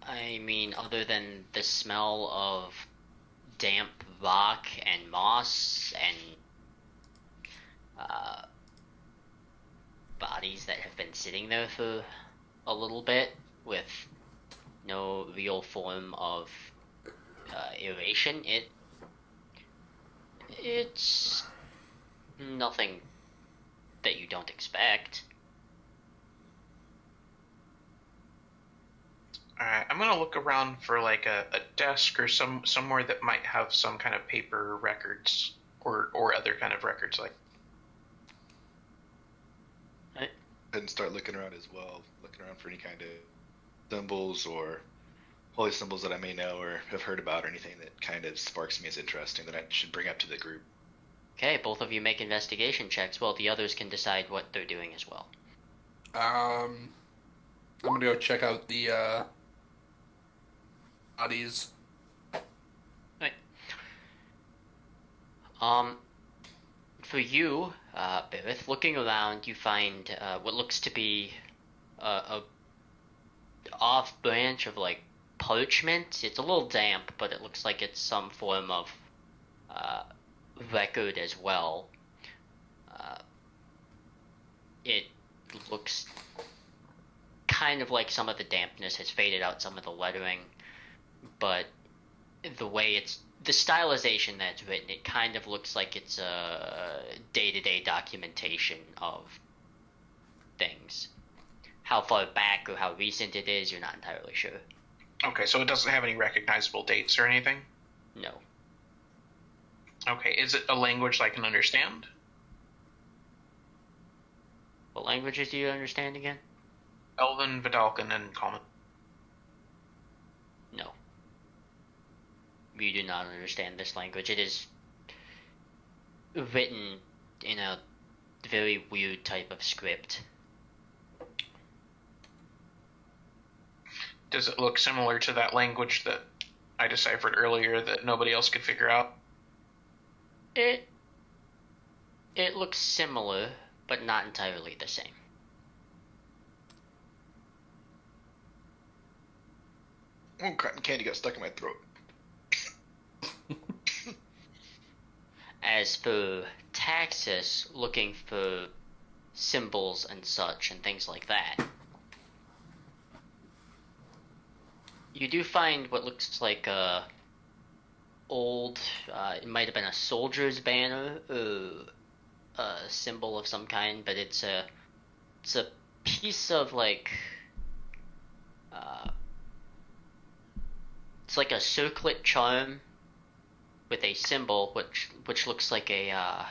I mean, other than the smell of damp rock and moss and bodies that have been sitting there for a little bit with no real form of aeration, it's nothing that you don't expect. Alright, I'm gonna look around for like a desk or somewhere that might have some kind of paper records or other kind of records like. And start looking around as well, looking around for any kind of symbols or holy symbols that I may know or have heard about, or anything that kind of sparks me as interesting that I should bring up to the group. Okay, both of you make investigation checks. Well, the others can decide what they're doing as well. I'm gonna go check out the bodies. Right. For you, Bivith, looking around, you find what looks to be a off branch of like parchment. It's a little damp, but it looks like it's some form of record as well. It looks kind of like some of the dampness has faded out some of the lettering, but the way the stylization that's written, it kind of looks like it's a day-to-day documentation of things. How far back or how recent it is, you're not entirely sure. Okay, so it doesn't have any recognizable dates or anything? No. Okay, is it a language I can understand? What languages do you understand again? Elven, Vidalcan, and Common. No. You do not understand this language. It is written in a very weird type of script. Does it look similar to that language that I deciphered earlier that nobody else could figure out? It looks similar, but not entirely the same. Oh, cotton candy got stuck in my throat. As for Taxis, looking for symbols and such and things like that, you do find what looks like a old, it might have been a soldier's banner, a symbol of some kind, but it's a piece of like, it's like a circlet charm with a symbol which looks like a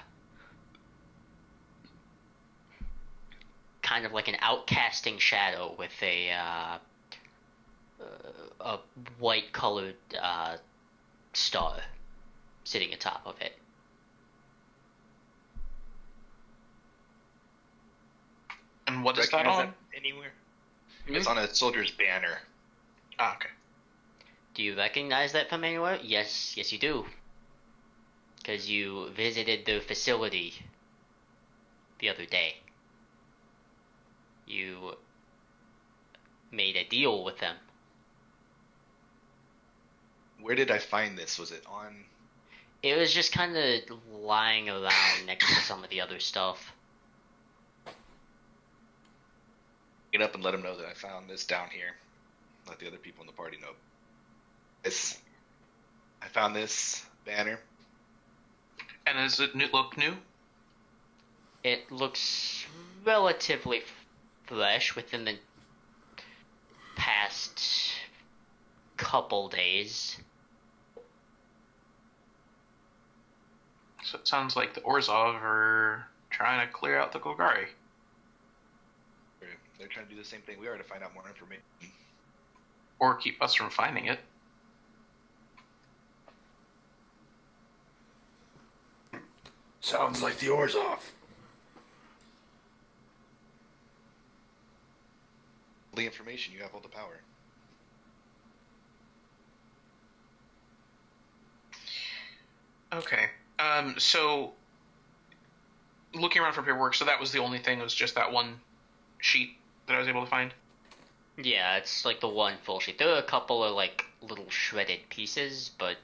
kind of like an outcasting shadow with a white colored star sitting atop of it. And what is that Recognize on? Anywhere? It's on a soldier's banner. Ah, okay. Do you recognize that from anywhere? Yes, you do. Because you visited their facility the other day. You made a deal with them. Where did I find this? Was it on? It was just kind of lying around next to some of the other stuff. Get up and let them know that I found this down here. Let the other people in the party know. I found this banner. And does it look new? It looks relatively fresh within the past couple days. So it sounds like the Orzhov are trying to clear out the Golgari. They're trying to do the same thing we are to find out more information. Or keep us from finding it. Sounds like the Orzhov. The information, you have all the power. Okay. So looking around for paperwork, so that was the only thing, it was just that one sheet that I was able to find? Yeah, it's like the one full sheet. There are a couple of like little shredded pieces, but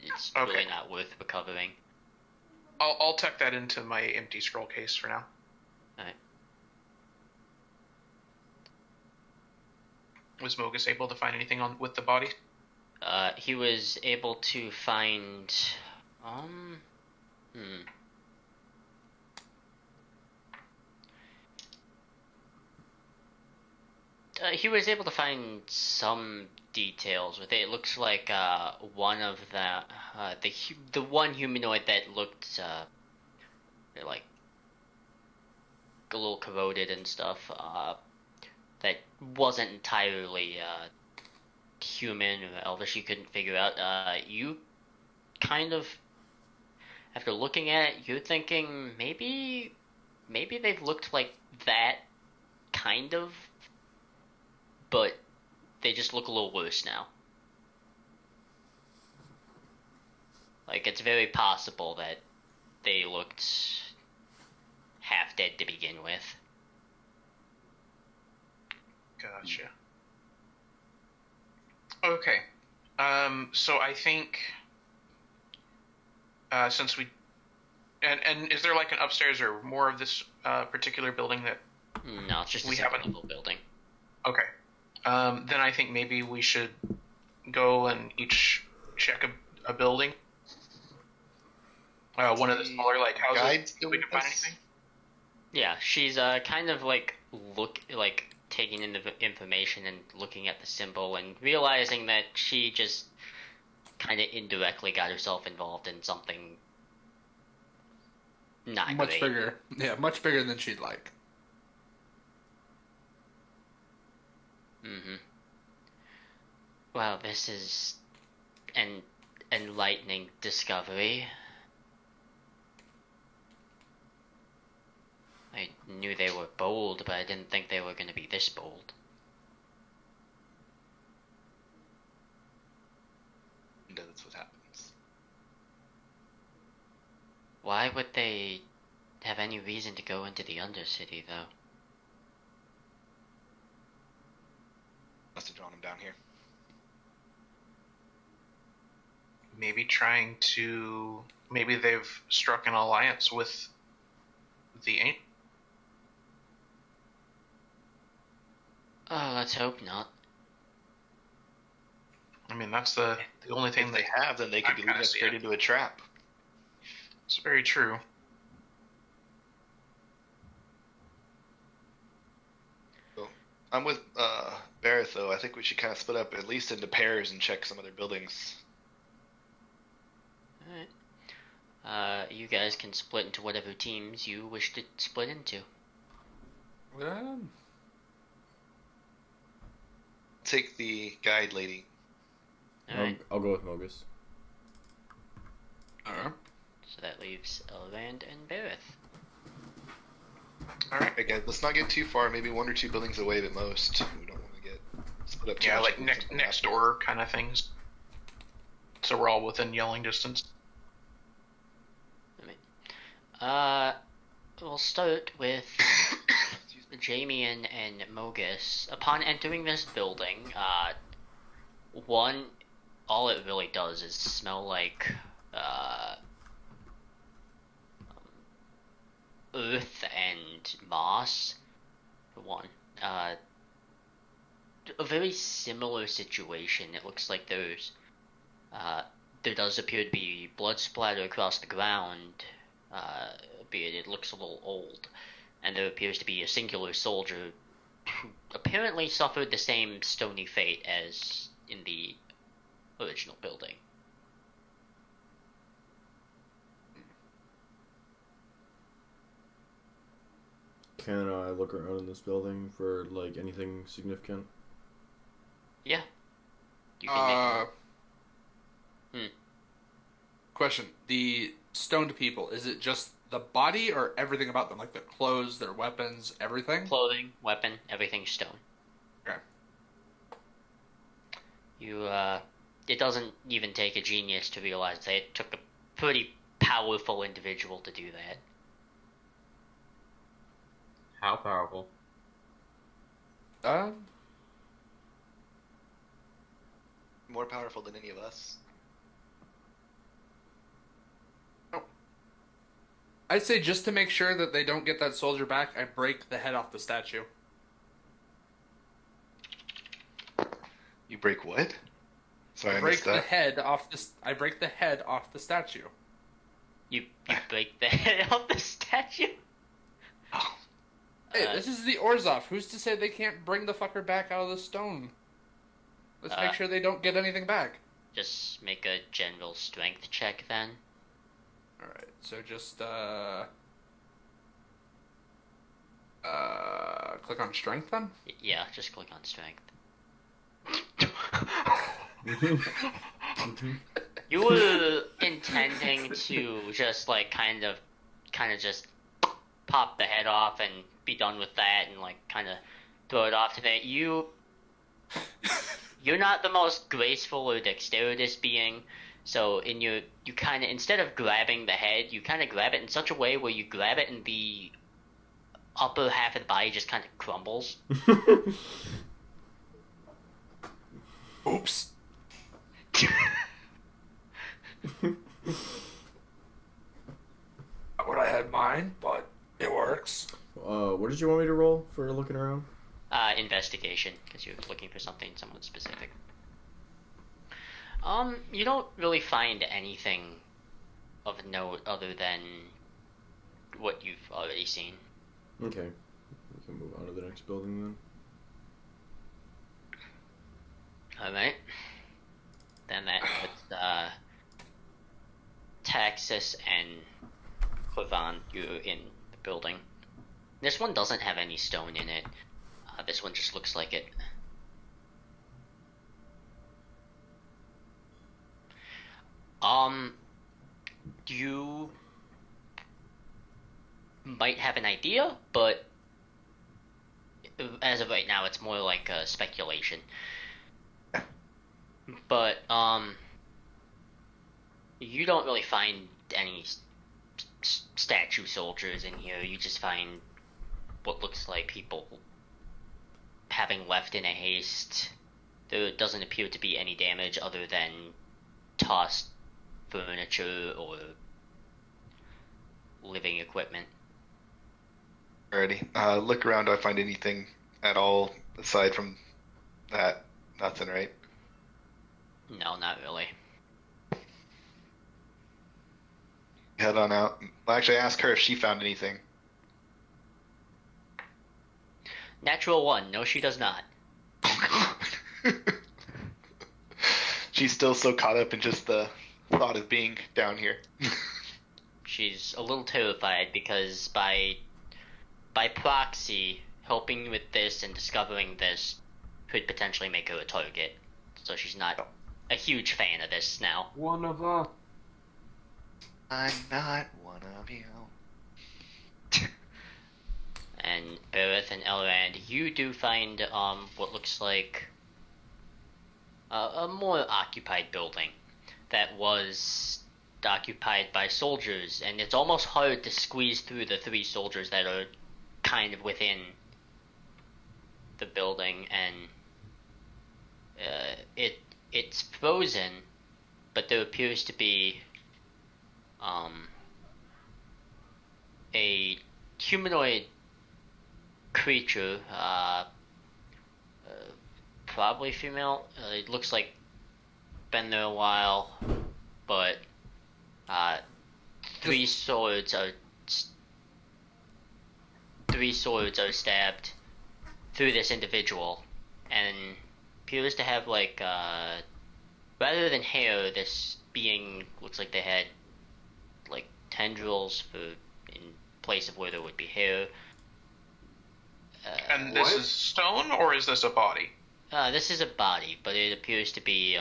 it's Okay. really not worth recovering. I'll tuck that into my empty scroll case for now. Alright. Was Mogus able to find anything on with the body? He was able to find, he was able to find some details with it. It looks like one of the one humanoid that looked like a little corroded and stuff. That wasn't entirely human or elvish. You couldn't figure out. You kind of, after looking at it, you're thinking maybe they've looked like that, kind of, but they just look a little worse now. Like, it's very possible that they looked half dead to begin with. Gotcha. Okay. So I think since we and is there like an upstairs or more of this particular building that No, it's just a we second haven't? level building. Okay. Then I think maybe we should go and each check a building. One of the smaller like houses. Guide If still we with can find us? anything. Yeah, she's kind of like taking in the information and looking at the symbol and realizing that she just kind of indirectly got herself involved in something not Much great. bigger. Yeah, much bigger than she'd like. Mm-hmm. Well, this is an enlightening discovery. I knew they were bold, but I didn't think they were going to be this bold. That's what happens. Why would they have any reason to go into the Undercity, though? Must have drawn him down here. Maybe they've struck an alliance with the Ancient. Oh, let's hope not. I mean, that's the only thing If they have, then they could be kinda leading us see straight it. into a trap. It's very true. So, I'm with Barrett, though. I think we should kind of split up at least into pairs and check some other buildings. Alright. You guys can split into whatever teams you wish to split into. Take the guide lady. Alright, I'll go with Mogus. Alright. so that leaves Elrond and Bareth. All right. Okay, guys, let's not get too far. Maybe one or two buildings away at most. We don't want to get split up too Yeah, much. like next door kind of things. So we're all within yelling distance. We'll start with Jamie and Mogus. Upon entering this building, all it really does is smell like earth and moss, for one. A very similar situation. It looks like there does appear to be blood splatter across the ground, albeit it looks a little old, and there appears to be a singular soldier who apparently suffered the same stony fate as in the original building. Can I look around in this building for like anything significant? Yeah. You can Question: the stoned people, is it just the body or everything about them, like their clothes, their weapons, everything? clothing, weapon, everything stone. Okay. It doesn't even take a genius to realize that it took a pretty powerful individual to do that. How powerful? More powerful than any of us. I'd say just to make sure that they don't get that soldier back, I break the head off the statue. You break what? Sorry, I break missed the that. head off this. I break the head off the statue. You break the head off the statue? Oh. Hey, this is the Orzhov. Who's to say they can't bring the fucker back out of the stone? Let's make sure they don't get anything back. Just make a general strength check then. Alright, so just, click on strength then? Yeah, just click on strength. You were intending to just like kind of just pop the head off and be done with that and like kind of throw it off to that. You're not the most graceful or dexterous being, so you kind of, instead of grabbing the head, you kind of grab it in such a way where you grab it and the upper half of the body just kind of crumbles. Oops. Not what I had in mind, but it works. What did you want me to roll for looking around? Investigation, because you're looking for something somewhat specific. You don't really find anything of note other than what you've already seen. Okay. We can move on to the next building then. Alright. Then that puts, Texas and Clevan, you're in the building. This one doesn't have any stone in it. This one just looks like it. You might have an idea, but as of right now, it's more like a speculation. But, you don't really find any statue soldiers in here. You just find what looks like people having left in a haste. There doesn't appear to be any damage other than tossed furniture or living equipment. Alrighty. Look around. Do I find anything at all aside from that? Nothing, right? No, not really. Head on out. Well, actually, ask her if she found anything. Natural 1. No, she does not. She's still so caught up in just the thought of being down here. She's a little terrified because by proxy, helping with this and discovering this could potentially make her a target. So she's not a huge fan of this now. One of us. I'm not one of you. And Bereth and Elrond, you do find what looks like a more occupied building that was occupied by soldiers, and it's almost hard to squeeze through the 3 soldiers that are kind of within the building, and it's frozen, but there appears to be a humanoid creature, probably female. It looks like been there a while, but 3 swords are stabbed through this individual, and appears to have like rather than hair, this being looks like they had like tendrils in place of where there would be hair. And this is stone, or is this a body? This is a body, but it appears to be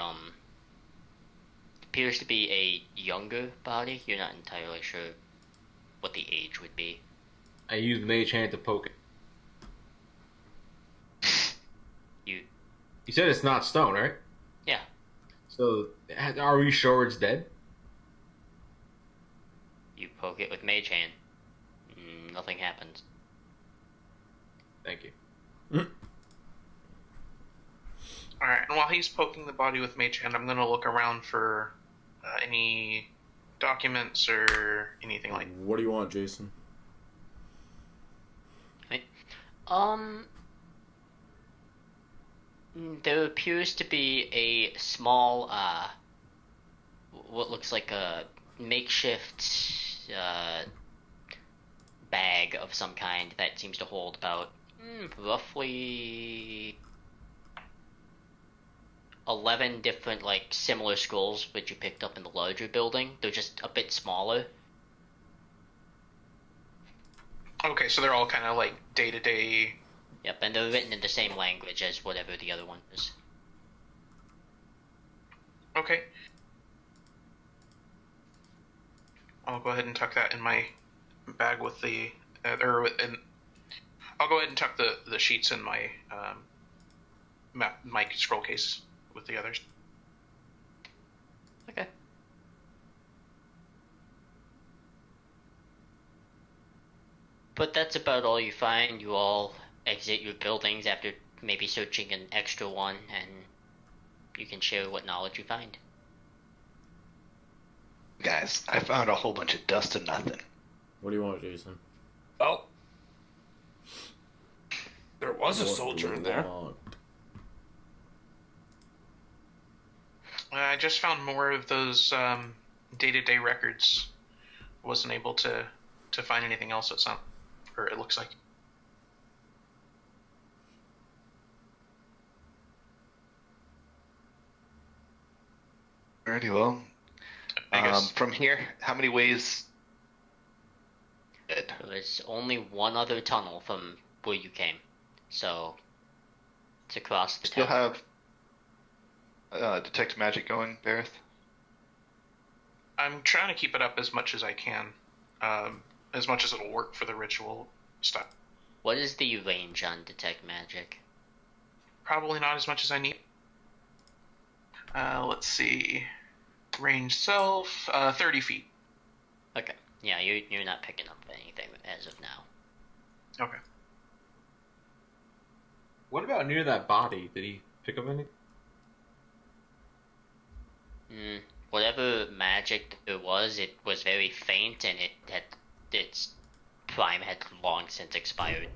a younger body. You're not entirely sure what the age would be. I used Mage Hand to poke it. You said it's not stone, right? Yeah. So, are we sure it's dead? You poke it with Mage Hand. Nothing happens. Thank you. Alright, and while he's poking the body with Mage Hand, I'm going to look around for any documents or anything like that. What do you want, Jason? Right. There appears to be a small, what looks like a makeshift bag of some kind that seems to hold about roughly 11 different, like, similar scrolls which you picked up in the larger building. They're just a bit smaller. Okay, so they're all kind of like day-to-day. Yep, and they're written in the same language as whatever the other one is. Okay. I'll go ahead and tuck that in my bag with the, I'll go ahead and tuck the sheets in my my scroll case with the others. Okay. But that's about all you find. You all exit your buildings after maybe searching an extra one, and you can share what knowledge you find. Guys, I found a whole bunch of dust and nothing. What do you want, Jason? Well, there was a soldier in there. I just found more of those day-to-day records. Wasn't able to find anything else. It looks like. Alrighty, well, I guess. from here, how many ways? There's only one other tunnel from where you came, so it's across the Still town. have detect magic going, Bareth? I'm trying to keep it up as much as I can, as much as it'll work for the ritual stuff. What is the range on detect magic? Probably not as much as I need. Let's see. Range self, 30 feet. Okay, yeah, you're not picking up anything as of now. Okay. What about near that body? Did he pick up anything? Whatever magic it was very faint, and its prime had long since expired.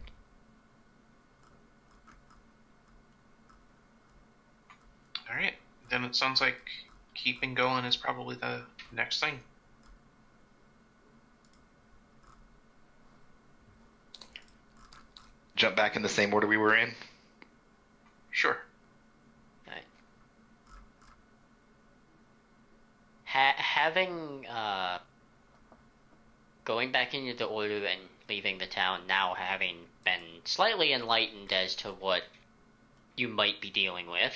All right. Then it sounds like keeping going is probably the next thing. Jump back in the same order we were in? Sure. Right. Having going back into the order and leaving the town now, having been slightly enlightened as to what you might be dealing with,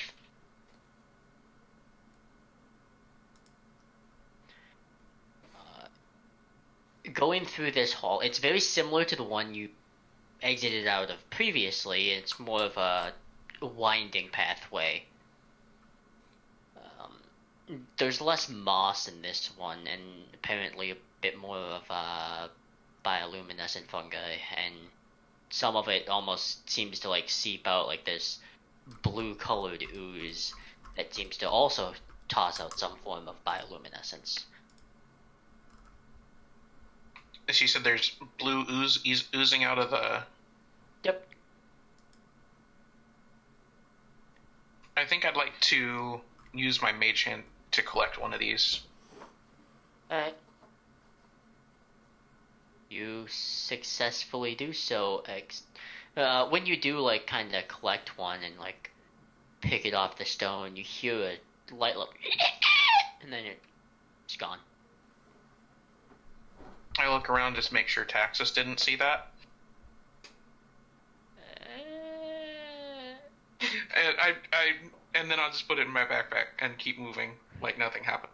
going through this hall, it's very similar to the one you exited out of previously. It's more of a winding pathway. There's less moss in this one, and apparently a bit more of bioluminescent fungi, and some of it almost seems to like seep out like this blue-colored ooze that seems to also toss out some form of bioluminescence. As you said, there's blue oozing out of the... Yep. I think I'd like to use my mage hand to collect one of these. Alright. You successfully do so. When you do, like, kind of collect one and, like, pick it off the stone, you hear a light look, and then it's gone. I look around just to make sure Taxus didn't see that. And then I'll just put it in my backpack and keep moving like nothing happened.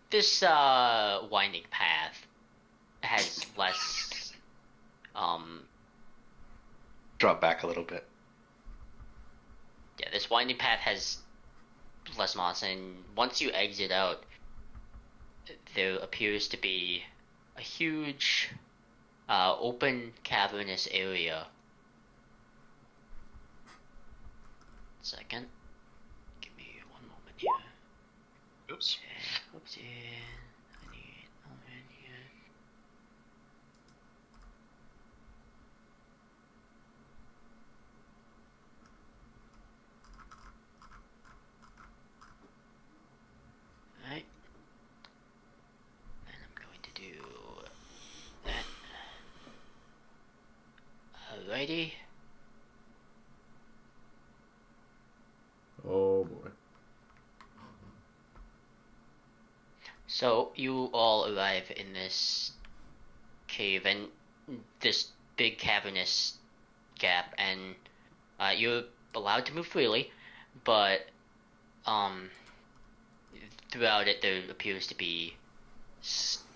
This winding path has less Drop back a little bit. yeah, this winding path has less moss, and once you exit out, there appears to be a huge open cavernous area. Second. Give me one moment here. Oops. Whoopsie. I need element here. Alrighty. Oh boy. So you all arrive in this cave and this big cavernous gap, and you're allowed to move freely, but throughout it there appears to be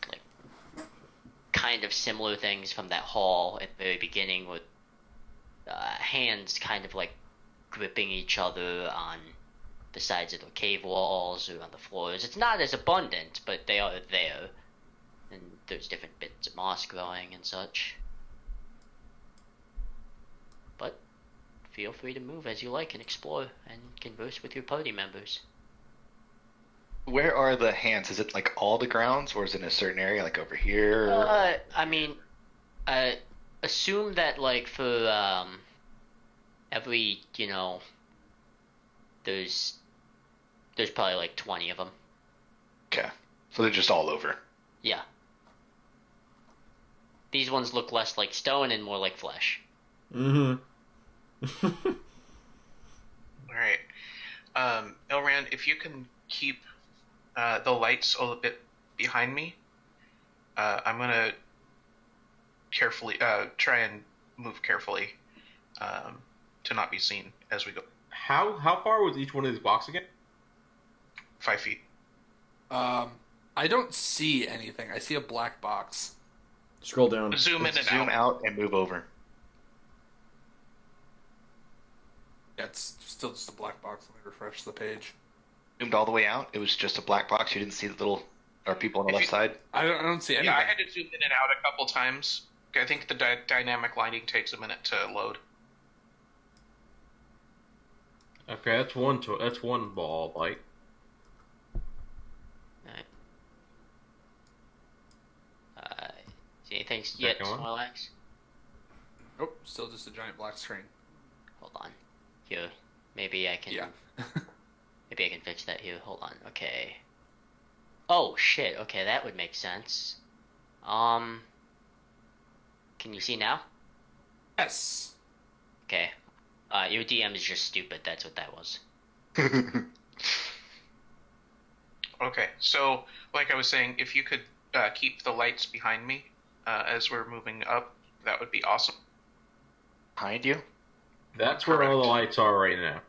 like kind of similar things from that hall at the very beginning, with hands kind of like gripping each other on the sides of the cave walls or on the floors. It's not as abundant, but they are there. And there's different bits of moss growing and such. But feel free to move as you like and explore and converse with your party members. Where are the hands? Is it like all the grounds, or is it in a certain area, like over here? I mean, assume that like for every, there's probably like 20 of them. Okay, so they're just all over. Yeah. These ones look less like stone and more like flesh. Mm-hmm. Alright. Elran, if you can keep the lights a little bit behind me, I'm gonna carefully try and move carefully to not be seen as we go. How far was each one of these blocks again? 5 feet. I don't see anything. I see a black box. Scroll down. Zoom in and Zoom out and move over. Yeah, it's still just a black box. Let me refresh the page. Zoomed all the way out. It was just a black box. You didn't see the little people on the left side. I don't see anything. Yeah, I had to zoom in and out a couple times. I think the dynamic lighting takes a minute to load. Okay, that's one ball of light. Alright. See anything yet, Second one. Snorlax? Nope, still just a giant black screen. Hold on. Here. Maybe I can... Yeah. Maybe I can fix that here. Hold on. Okay. Oh, shit. Okay, that would make sense. Can you see now? Yes. Okay. Your DM is just stupid. That's what that was. Okay, so like I was saying, if you could keep the lights behind me as we're moving up, that would be awesome. Behind you? That's where all the lights are right now.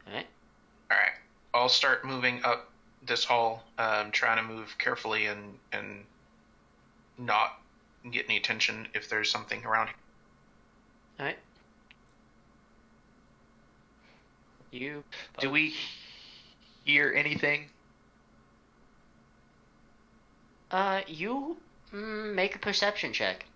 Alright. Alright, I'll start moving up this hall, trying to move carefully and not get any attention if there's something around here. Alright. You... Do we hear anything? You... make a perception check.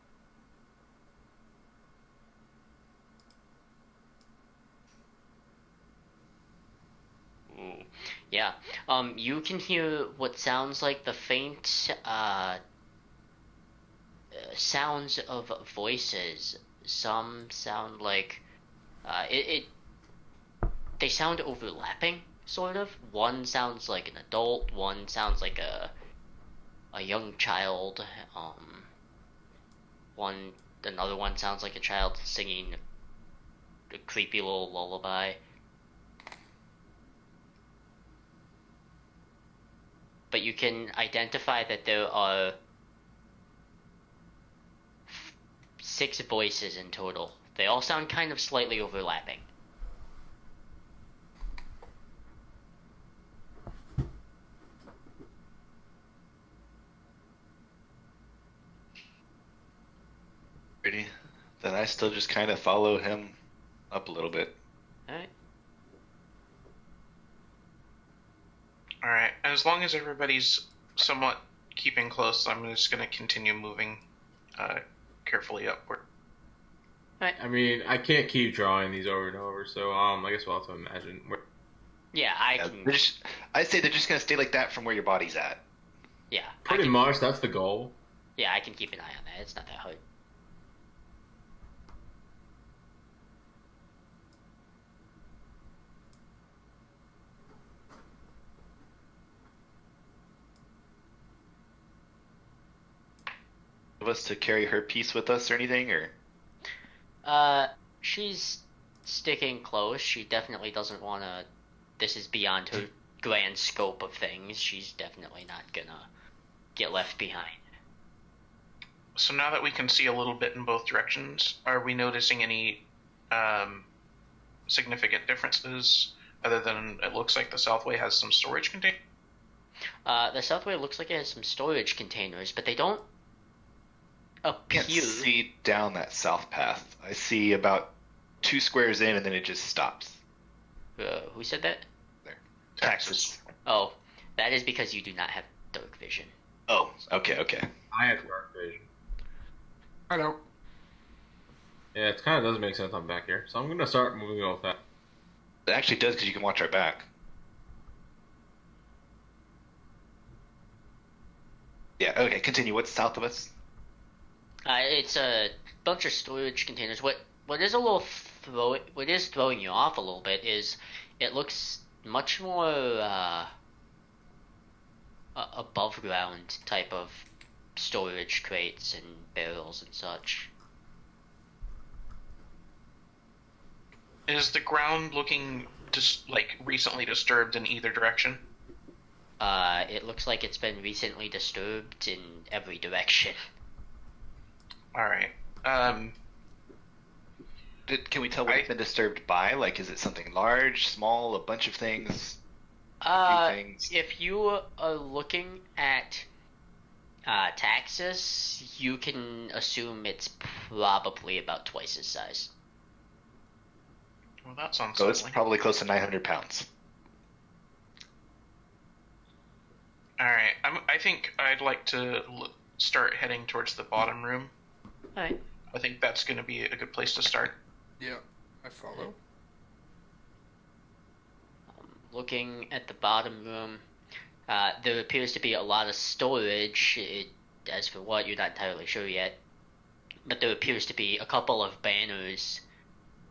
Ooh. Yeah. You can hear what sounds like the faint, sounds of voices. Some sound like, they sound overlapping, sort of. One sounds like an adult, one sounds like a young child, another one sounds like a child singing a creepy little lullaby. But you can identify that there are 6 voices in total. They all sound kind of slightly overlapping. Pretty. Then I still just kind of follow him up a little bit. Alright. Alright, as long as everybody's somewhat keeping close, I'm just going to continue moving carefully upward. I mean, I can't keep drawing these over and over, so I guess we'll have to imagine. Yeah, I'd say they're just gonna stay like that from where your body's at. Yeah. Pretty much, that's the goal. Yeah, I can keep an eye on that. It's not that hard. Of us to carry her piece with us or anything, or She's sticking close. She definitely doesn't want to. This is beyond her grand scope of things. She's definitely not gonna get left behind. So now that we can see a little bit in both directions, are we noticing any significant differences other than it looks like the Southway has some storage containers? The Southway looks like it has some storage containers, but they don't I appear. can't see down that south path. I see about 2 squares in, and then it just stops. Who said that? There. Taxes. Oh, that is because you do not have dark vision. Oh, okay. I have dark vision. I don't. Yeah, it kind of does make sense. I'm back here, so I'm gonna start moving off that. It actually does because you can watch our back. Yeah. Okay. Continue. What's south of us? It's a bunch of storage containers. What is a little what is throwing you off a little bit is it looks much more above ground type of storage crates and barrels and such. Is the ground looking just like recently disturbed in either direction? It looks like it's been recently disturbed in every direction. All right. Can we tell what it's been disturbed by? Like, is it something large, small, a bunch of things? A few things? If you are looking at Taxus, you can assume it's probably about twice his size. Well, that sounds So it's lovely. probably close to 900 pounds. All right. I think I'd like to start heading towards the bottom room. All right. I think that's going to be a good place to start. Yeah, I follow. Looking at the bottom room, there appears to be a lot of storage. As for what, you're not entirely sure yet. But there appears to be a couple of banners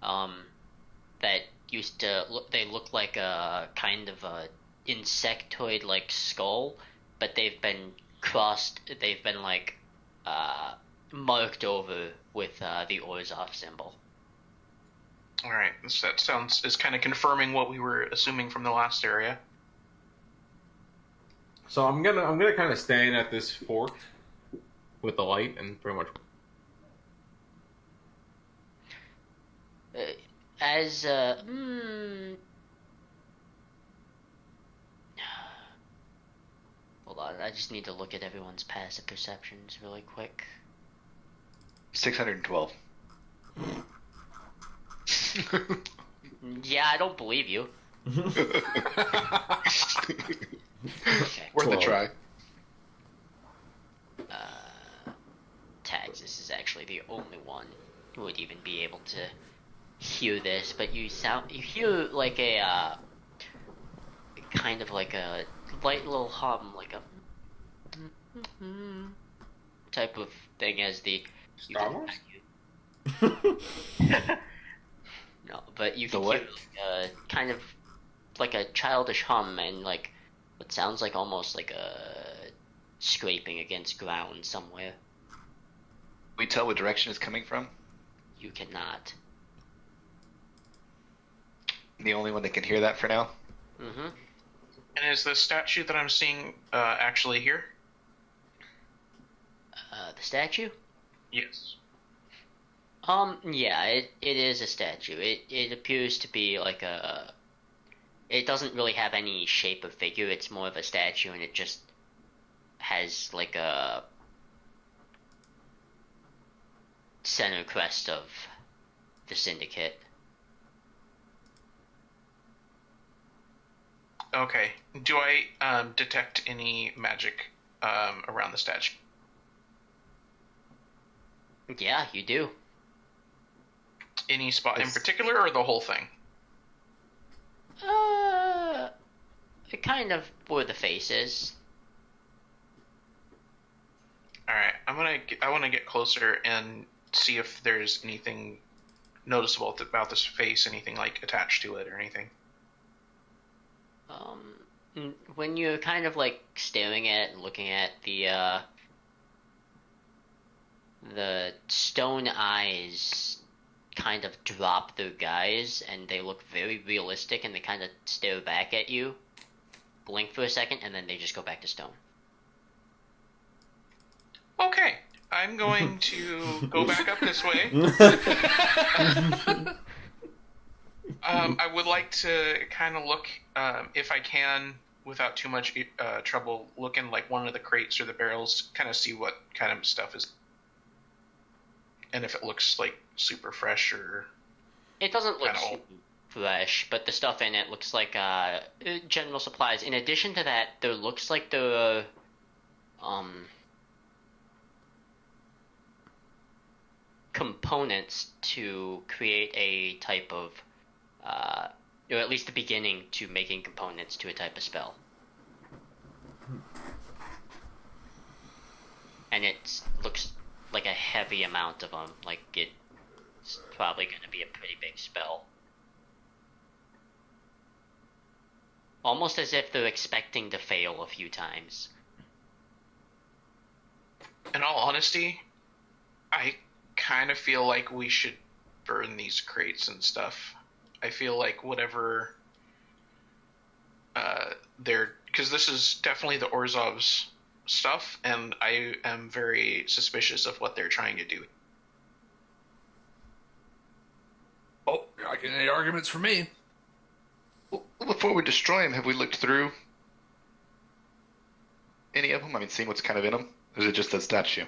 that used to look like a kind of a insectoid-like skull, but they've been marked over with the Orzhov symbol. All right. That is kind of confirming what we were assuming from the last area. So I'm gonna kind of stand at this fork with the light and pretty much. Hold on, I just need to look at everyone's passive perceptions really quick. 612. Yeah, I don't believe you. Okay. Worth a try. Taxus is actually the only one who would even be able to hear this, but you hear like a kind of like a light little hum, like a type of thing as the Star Wars? No, but you The can what? hear kind of like a childish hum and like what sounds like almost like a scraping against ground somewhere. We tell what direction it's coming from? You cannot. The only one that can hear that for now? Mm-hmm. And is the statue that I'm seeing actually here? The statue? Yes. Yeah, it is a statue. It appears to be like a... It doesn't really have any shape of figure, it's more of a statue, and it just has like a center crest of the Syndicate. Okay. Do I detect any magic around the statue? Yeah, you do. Any spot in particular, or the whole thing? Kind of where the face is. All right. I want to get closer and see if there's anything noticeable about this face, anything like attached to it or anything. When you're kind of like staring at it and looking at the stone eyes kind of drop their guys, and they look very realistic, and they kind of stare back at you, blink for a second, and then they just go back to stone. Okay, I'm going to go back up this way. I would like to kind of look, if I can, without too much trouble, look in like one of the crates or the barrels, kind of see what kind of stuff is, and if it looks like super fresh or. It doesn't look Kinda old. super fresh, but the stuff in it looks like general supplies. In addition to that, there looks like there are components to create a type of, or at least the beginning to making components to a type of spell. And it looks like a heavy amount of them, like it's probably going to be a pretty big spell. Almost as if they're expecting to fail a few times. In all honesty, I kind of feel like we should burn these crates and stuff. I feel like whatever because this is definitely the Orzov's stuff, and I am very suspicious of what they're trying to do. Oh, you're not getting any arguments from me. Well, before we destroy them, have we looked through any of them? I mean, seeing what's kind of in them? Or is it just that statue?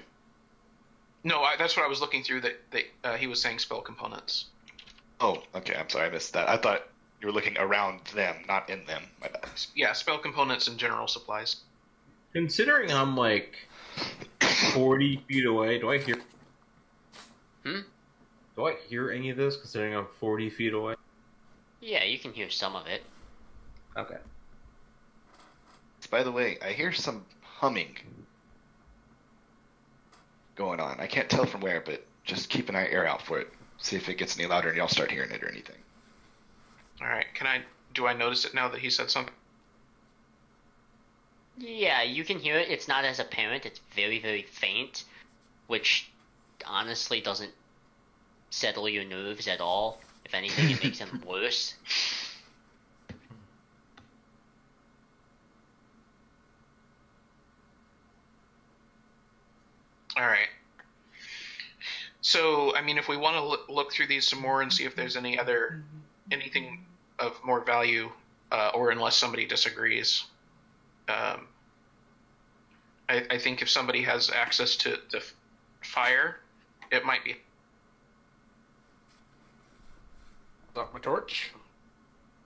No, that's what I was looking through. That he was saying spell components. Oh, okay. I'm sorry, I missed that. I thought you were looking around them, not in them. My bad. Yeah, spell components and general supplies. Considering I'm like 40 feet away, do I hear? Do I hear any of this? Considering I'm 40 feet away. Yeah, you can hear some of it. Okay. By the way, I hear some humming going on. I can't tell from where, but just keep an ear out for it. See if it gets any louder and y'all start hearing it or anything. All right, do I notice it now that he said something? Yeah, you can hear it. It's not as apparent. It's very, very faint, which honestly doesn't settle your nerves at all. If anything, it makes them worse. All right. So, I mean, if we want to look through these some more and see if there's anything of more value, or unless somebody disagrees, I think if somebody has access to fire, it might be. Up my torch.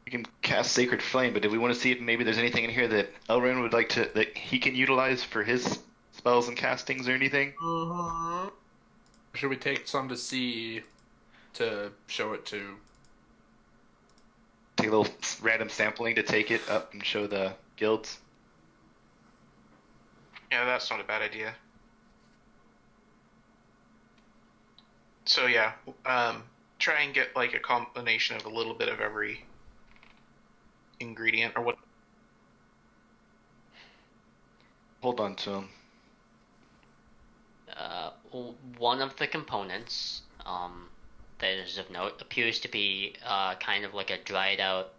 We can cast Sacred Flame, but do we want to see if maybe there's anything in here that Elrin would like to, that he can utilize for his spells and castings or anything? Should we take some to see to show it to? Take a little random sampling to take it up and show the guilds? Yeah, that's not a bad idea. So yeah, try and get like a combination of a little bit of every ingredient or what. Hold on to him. One of the components that is of note appears to be kind of like a dried out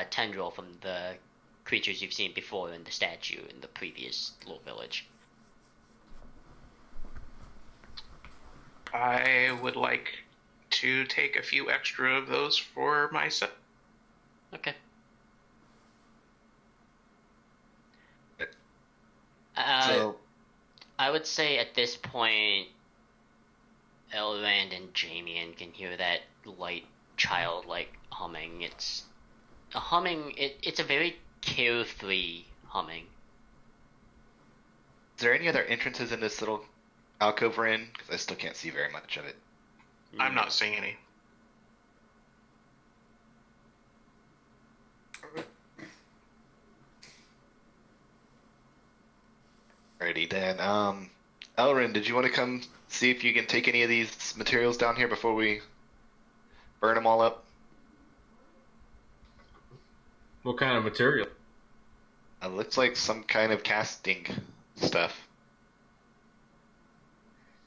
tendril from the creatures you've seen before in the statue in the previous little village. I would like to take a few extra of those for myself. Okay. So, I would say at this point, Elrond and Jamian can hear that light, childlike humming. It's a humming. It's a very carefree humming. is there any other entrances in this little alcove we're in? Because I still can't see very much of it. I'm not seeing any. Alrighty then. Elrin, did you want to come see if you can take any of these materials down here before we burn them all up? What kind of material? Looks like some kind of casting stuff.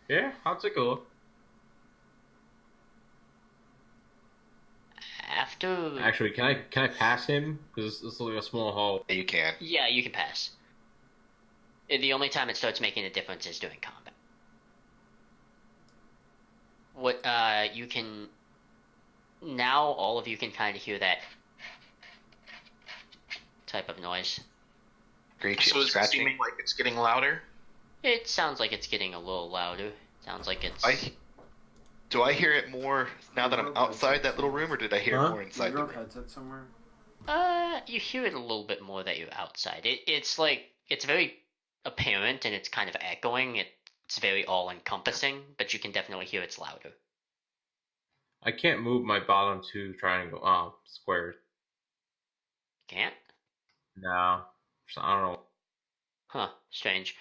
Yeah, I'll take a look. after... Actually, can I pass him? Because it's like a small hall. Yeah, you can. Yeah, you can pass. The only time it starts making a difference is during combat. What, you can... Now all of you can kind of hear that type of noise. Great So is it scratching. seeming like it's getting louder? It sounds like it's getting a little louder. Sounds like it's... Do I hear it more now that I'm outside that little room, or did I hear it more inside the room? headset somewhere? You hear it a little bit more that you're outside. It's like, it's very apparent and it's kind of echoing. It's very all-encompassing, but you can definitely hear it's louder. I can't move my bottom two squares. Can't? No. I don't know. Huh, strange.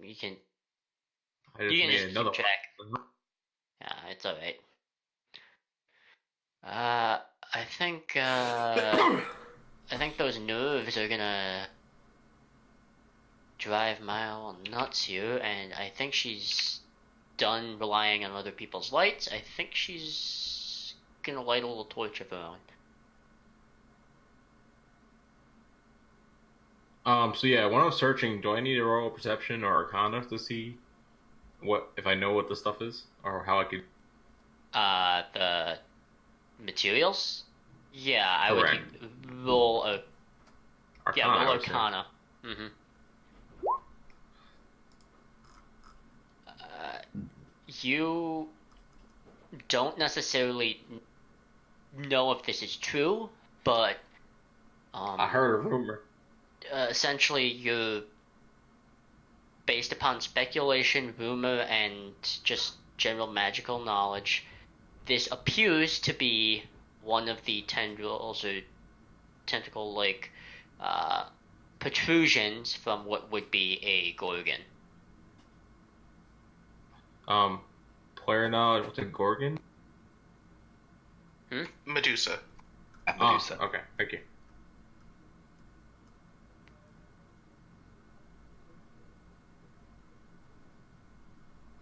You can... I just You can made just another keep track. Yeah, it's alright. I think those nerves are gonna drive Mile nuts here, and I think she's done relying on other people's lights. I think she's gonna light a little torch of her own. So yeah, when I'm searching, do I need a roll perception or arcana to see if I know what the stuff is? Or how I could... The materials? Yeah, I Correct. would roll a... Arcana, Yeah, roll I would say. Arcana. Mm-hmm. You don't necessarily know if this is true, but I heard a rumor. essentially you're based upon speculation, rumor, and just general magical knowledge. This appears to be one of the tendrils or tentacle-like protrusions from what would be a Gorgon. Player knowledge, what's a Gorgon? Medusa. Medusa. Oh, okay, thank you.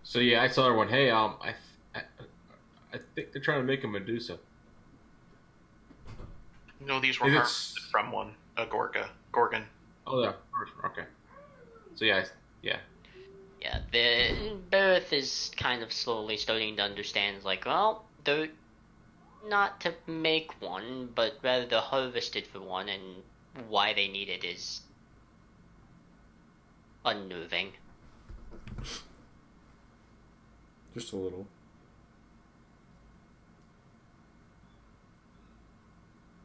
So yeah, I saw her one. Hey, I think they're trying to make a Medusa. No, these were Is it harvested from one. A Gorgon. Oh, yeah, okay. So yeah, yeah. Yeah, the Bereth is kind of slowly starting to understand, like, well, they're not to make one, but rather they're harvested for one, and why they need it is unnerving. Just a little.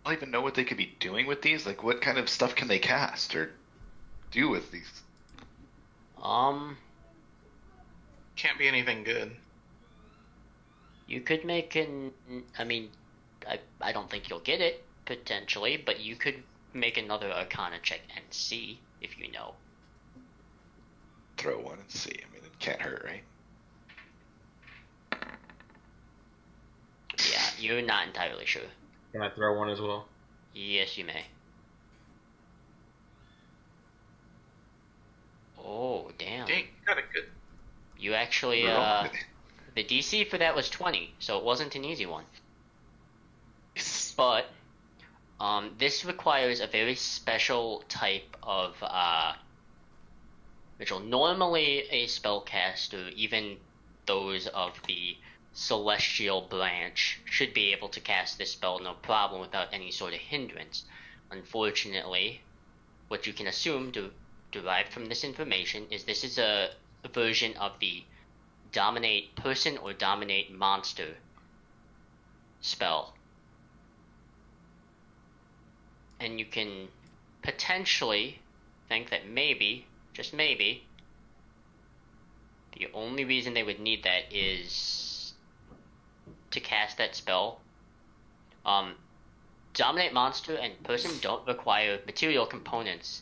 I don't even know what they could be doing with these. Like, what kind of stuff can they cast or do with these? Can't be anything good. You could make I mean, I don't think you'll get it, potentially, but you could make another Arcana check and see if you know. Throw one and see. I mean, it can't hurt, right? Yeah, you're not entirely sure. Can I throw one as well? Yes, you may. Oh, damn. Dang, got a good. You actually, the DC for that was 20, so it wasn't an easy one. But, this requires a very special type of, ritual. Normally, a spellcaster, even those of the Celestial branch, should be able to cast this spell no problem without any sort of hindrance. Unfortunately, what you can assume derived from this information is this is a version of the dominate person or dominate monster spell. And you can potentially think that maybe, just maybe, the only reason they would need that is to cast that spell. Dominate monster and person don't require material components,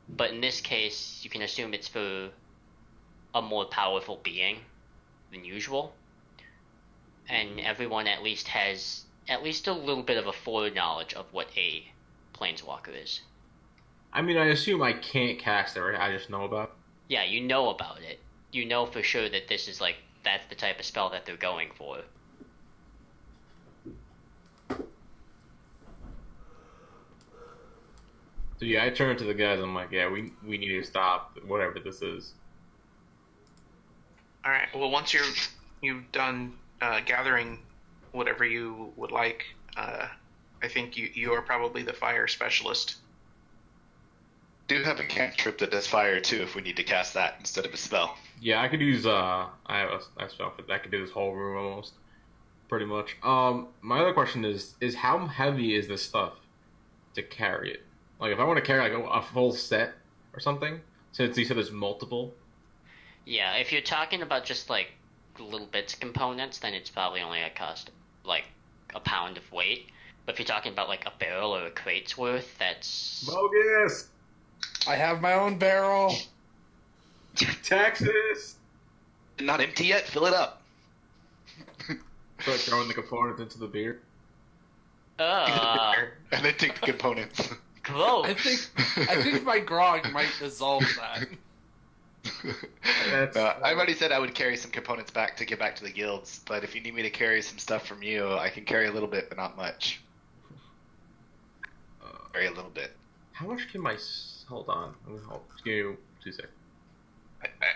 but in this case, you can assume it's for a more powerful being than usual. And everyone at least has at least a little bit of a foreknowledge of what a planeswalker is. I mean, I assume I can't cast it, right? I just know about it. Yeah, you know about it. You know for sure that this is like, that's the type of spell that they're going for. So yeah, I turn to the guys. I'm like, yeah, we need to stop whatever this is. All right. Well, once you've done gathering whatever you would like, I think you are probably the fire specialist. Do have a cantrip that does fire too if we need to cast that instead of a spell. Yeah, I could use I have a spell for that. I could do this whole room almost, pretty much. My other question is how heavy is this stuff to carry it? Like if I want to carry like a full set or something, since you said there's multiple. Yeah, if you're talking about just like little bits of components, then it's probably only gonna cost like a pound of weight. But if you're talking about like a barrel or a crate's worth, that's Bogus. I have my own barrel. Texas. Not empty yet. Fill it up. So like throwing the components into the beer. And then take the components. Gross. I think my grog might dissolve that. I've already said I would carry some components back to get back to the guilds, but if you need me to carry some stuff from you, I can carry a little bit, but not much. Carry a little bit. How much can my... Hold on. Give me 2 seconds.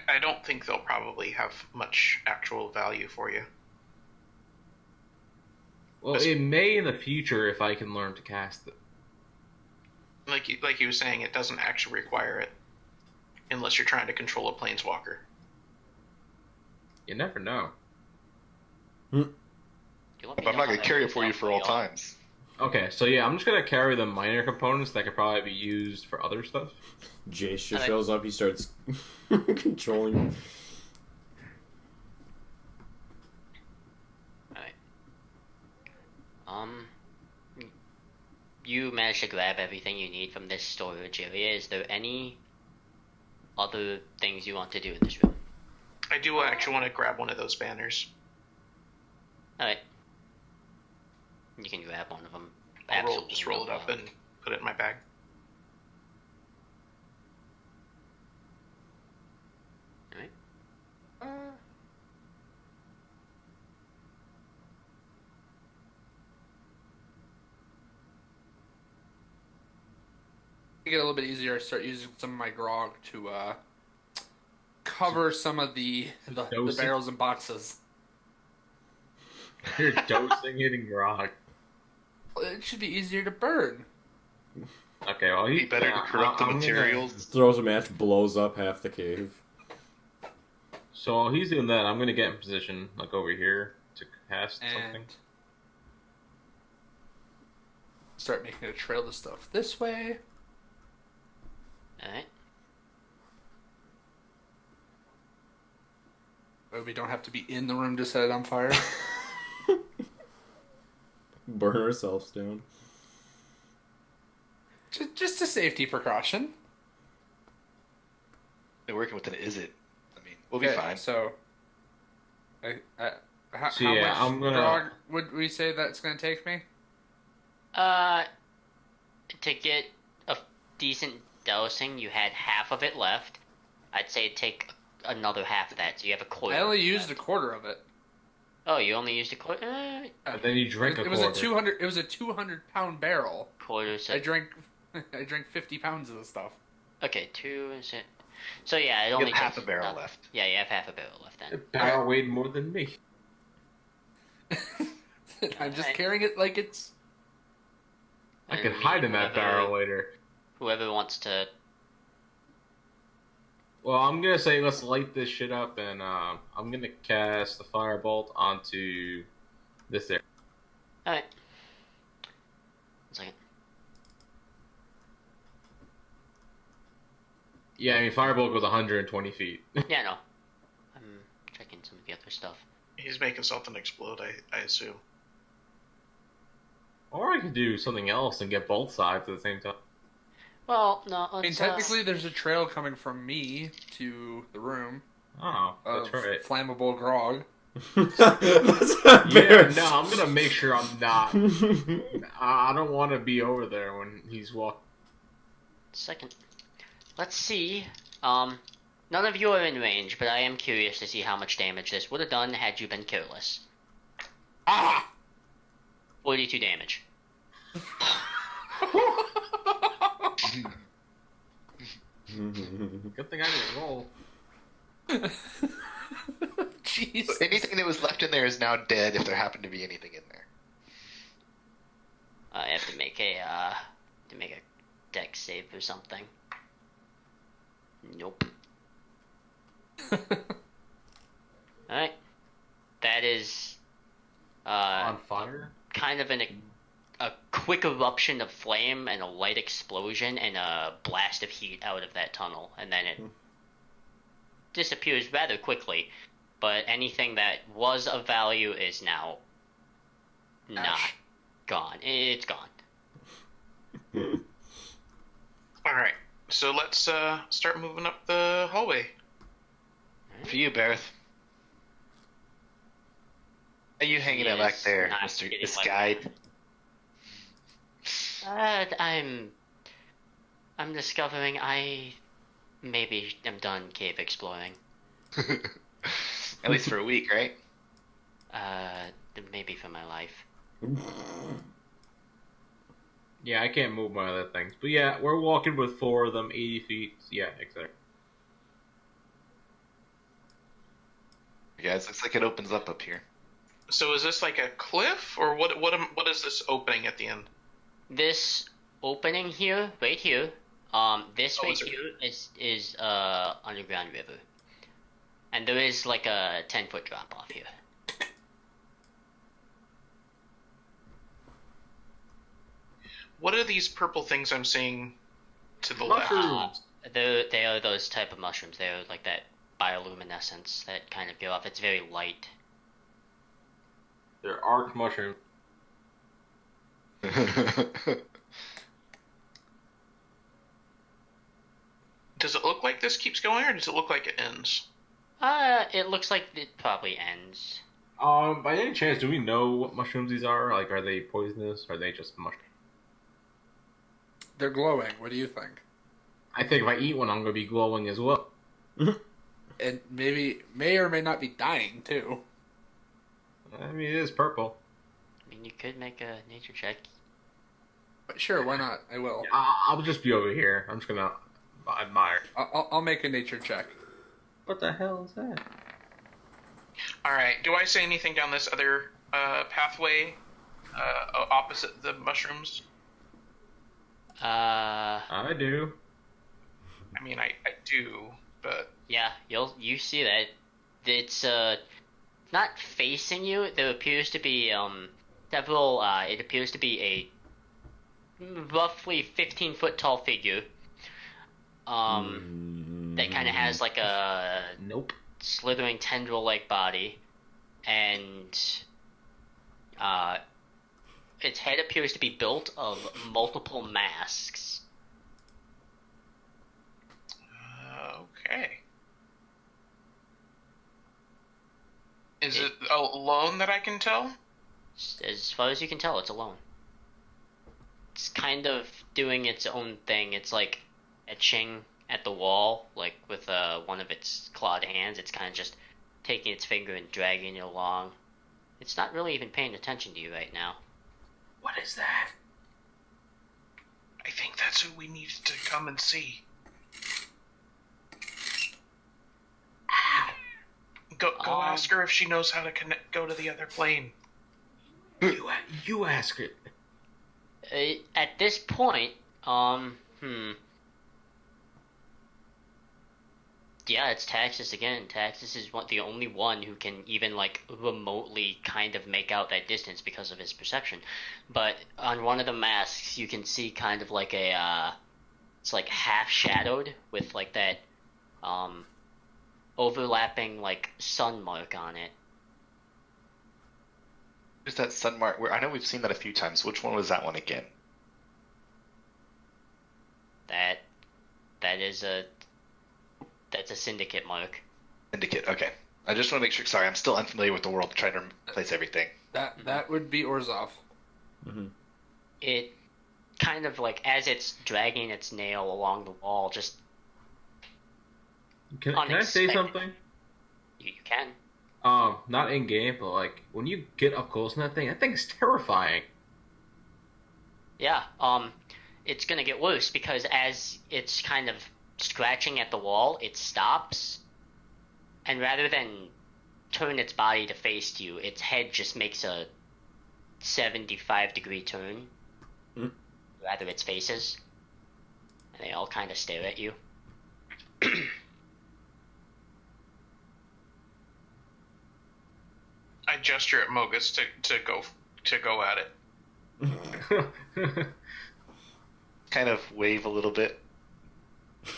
I don't think they'll probably have much actual value for you. Well, it may in the future if I can learn to cast it. Like you were saying, it doesn't actually require it, unless you're trying to control a planeswalker. You never know. But I'm not going to carry it for you for all times. Okay, so yeah, I'm just going to carry the minor components that could probably be used for other stuff. Jace just shows up, he starts controlling. Alright. You managed to grab everything you need from this storage area. Is there any other things you want to do in this room? I do actually want to grab one of those banners. Alright. You can grab one of them. Just roll it up and put it in my bag. Alright. Make it a little bit easier. I start using some of my grog to cover some of the barrels and boxes. You're dosing it in grog. It should be easier to burn. Okay, well, Be better to corrupt the materials. Throws a match, blows up half the cave. So while he's doing that, I'm gonna get in position, like over here, to cast And something. start making a trail of stuff this way. Alright. But we don't have to be in the room to set it on fire. Burn ourselves down. Just a safety precaution. They're working with an is it. I mean, we'll be Okay, fine. So, how So, yeah, much I'm gonna- grog would we say that's going to take me? To get a decent dosing, you had half of it left. I'd say take another half of that, so you have a quarter. I only used left. a quarter of it. Oh, you only used a quarter? And then you drink a It quarter. was a 200. It was a 200-pound barrel. Quarter, so... I drank 50 pounds of the stuff. Okay, 2 is it? So yeah, it You only have half a takes barrel not- left. Yeah, you have half a barrel left then. That barrel weighed more than me. I'm just Alright. carrying it like it's. I And could hide in that whoever- barrel later. Whoever wants to... Well, I'm gonna say let's light this shit up, and I'm gonna cast the firebolt onto this area. Alright. 1 second. Yeah, I mean firebolt goes 120 feet. Yeah, no. I'm checking some of the other stuff. He's making something explode, I assume. Or I could do something else and get both sides at the same time. Well, no, I mean, let's, technically, there's a trail coming from me to the room Oh, of that's right. flammable grog. That's not Yeah, fair. no, I'm gonna make sure I'm not. I don't want to be over there when he's walking. Second. Let's see. None of you are in range, but I am curious to see how much damage this would have done had you been careless. Ah! 42 damage. Good thing I didn't roll. Jeez. So anything that was left in there is now dead if there happened to be anything in there. I have to make a dex save or something. Nope. Alright. That is On fire? kind of a quick eruption of flame and a light explosion and a blast of heat out of that tunnel, and then it disappears rather quickly. But anything that was of value is now not gone. It's gone. Alright, so let's start moving up the hallway. For you, Bareth. Are you hanging out back there, Not Mr. getting This like guide? I'm discovering I maybe am done cave exploring. At least for a week, right? Maybe for my life. Yeah, I can't move my other things. But yeah, we're walking with 4 of them, 80 feet. Yeah, exactly. Guys, looks like it opens up here. So is this like a cliff, or what is this opening at the end? This opening here, right here, this Oh, right is it- here is underground river, and there is like a 10-foot drop off here. What are these purple things I'm seeing to the left? Mushrooms! They are those type of mushrooms. They're like that bioluminescence that kind of give off. It's very light. They're arc mushrooms. Does it look like this keeps going, or does it look like it ends? It looks like it probably ends. By any chance, do we know what mushrooms these are? Like, are they poisonous, or are they just mushrooms? They're glowing. What do you think? I think if I eat one, I'm gonna be glowing as well. And maybe may or may not be dying too. I mean, it is purple. I mean, you could make a nature check. But sure, why not? I will. I'll just be over here. I'm just gonna admire. I'll make a nature check. What the hell is that? Alright, do I say anything down this other pathway opposite the mushrooms? I do. I mean, I do, but... Yeah, you see that. It's not facing you. There appears to be several. It appears to be a roughly 15-foot tall figure. That kind of has like a Nope. slithering tendril-like body, and its head appears to be built of multiple masks. Okay. Is it alone that I can tell? As far as you can tell, it's alone. It's kind of doing its own thing. It's like etching at the wall, like with one of its clawed hands. It's kind of just taking its finger and dragging it along. It's not really even paying attention to you right now. What is that? I think that's who we needed to come and see. Go ask her if she knows how to go to the other plane. You ask it. At this point, yeah, it's Taxis again. Taxis is the only one who can even like remotely kind of make out that distance because of his perception. But on one of the masks, you can see kind of like it's like half shadowed with like that overlapping like sun mark on it. There's that sun mark. I know we've seen that a few times. Which one was that one again? That's a syndicate mark. Syndicate. Okay. I just want to make sure. Sorry, I'm still unfamiliar with the world. Trying to place everything. That would be Orzhov. Mm-hmm. It kind of like as it's dragging its nail along the wall, just Can I say Unexpected. something? you can. Not in game, but like when you get up close to that thing is terrifying. Yeah, it's gonna get worse because as it's kind of scratching at the wall, it stops, and rather than turn its body to face you, its head just makes a 75-degree turn. Rather, its faces. And they all kind of stare at you. I gesture at Mogus to go at it. Kind of wave a little bit.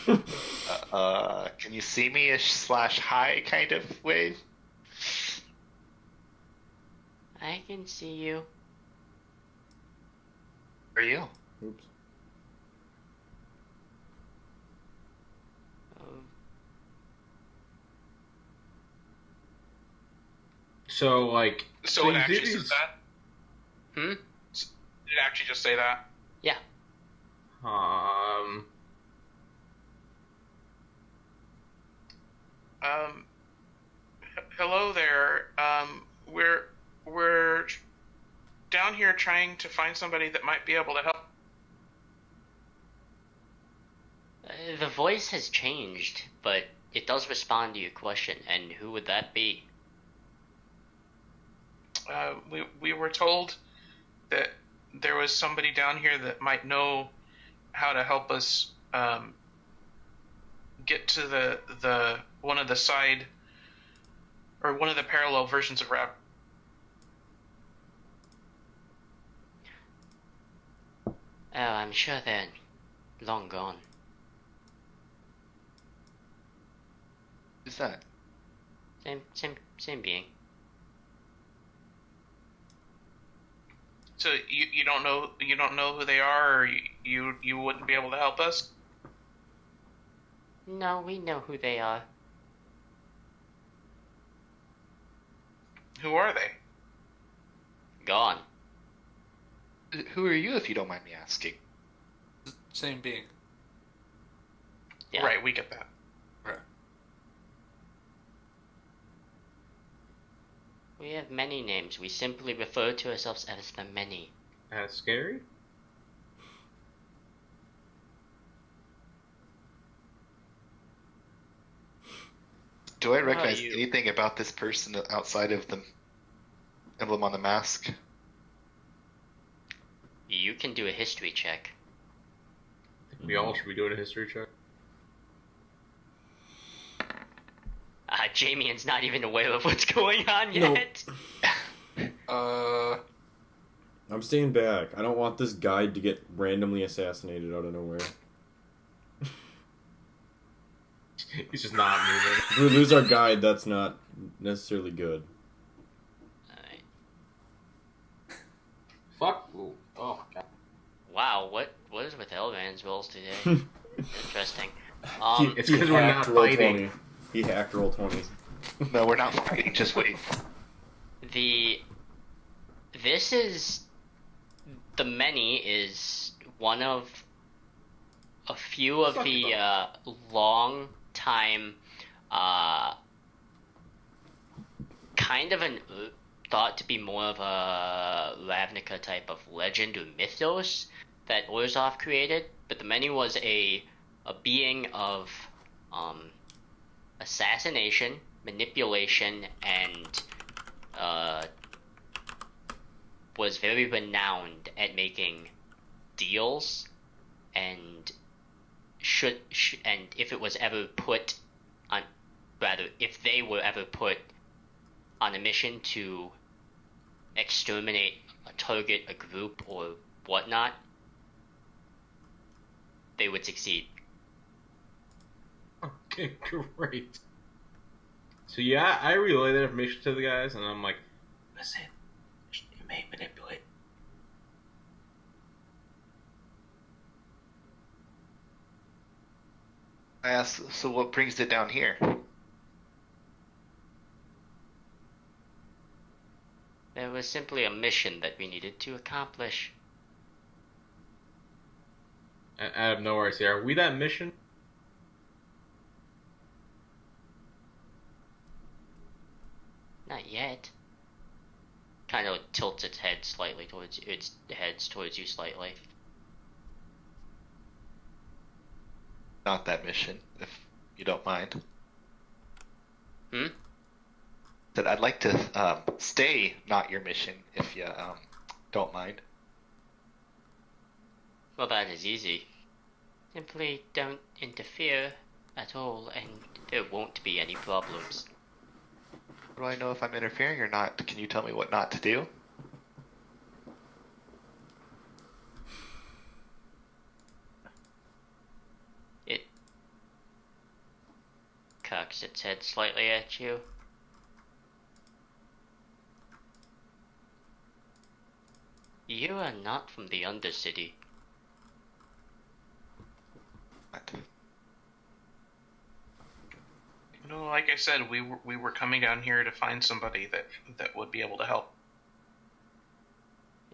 Can you see me-ish / hi kind of wave? I can see you. Where are you? Oops. So like. So it you actually did says these- that? Hmm? Did it actually just say that? Yeah. Hello there. We're down here trying to find somebody that might be able to help. The voice has changed, but it does respond to your question. And who would that be? We were told that there was somebody down here that might know how to help us get to the one of the side or one of the parallel versions of Rav. Oh, I'm sure they're long gone. Who's that? Same being. So you don't know who they are, or you wouldn't be able to help us? No, we know who they are. Who are they? Gone. Who are you, if you don't mind me asking? Same being. Yeah. Right, we get that. Right. We have many names. We simply refer to ourselves as the many. That's scary. Do I recognize you? anything about this person outside of the emblem on the mask? You can do a history check. We all should be doing a history check. Jamien's not even aware of what's going on yet. I'm staying back. I don't want this guide to get randomly assassinated out of nowhere. He's just not moving. If we lose our guide, that's not necessarily good. Alright. Fuck. Ooh. Oh my god. Wow, what is with Elvan's rolls today? Interesting. It's because we're not hacked roll fighting. 20. He hacked roll 20. No, we're not fighting. Just wait. The many is one of a few of the long time kind of an thought to be more of a Ravnica type of legend or mythos that Orzhov created, but the many was a being of assassination, manipulation, and was very renowned at making deals, and and if it was ever put on, rather, if they were ever put on a mission to exterminate a target, a group, or whatnot, they would succeed. Okay, great. So yeah, I relay that information to the guys, and I'm like, listen, you may manipulate. I asked, so what brings it down here? There was simply a mission that we needed to accomplish. Out of nowhere, I say, are we that mission? Not yet. Kind of tilts its head slightly towards its heads towards you slightly. not that mission, if you don't mind. Hmm? That I'd like to stay not your mission, if you don't mind. Well, that is easy. Simply don't interfere at all, and there won't be any problems. How do I know if I'm interfering or not? Can you tell me what not to do? It cocks its head slightly at you. You are not from the Undercity. What? No, like I said, we were coming down here to find somebody that would be able to help.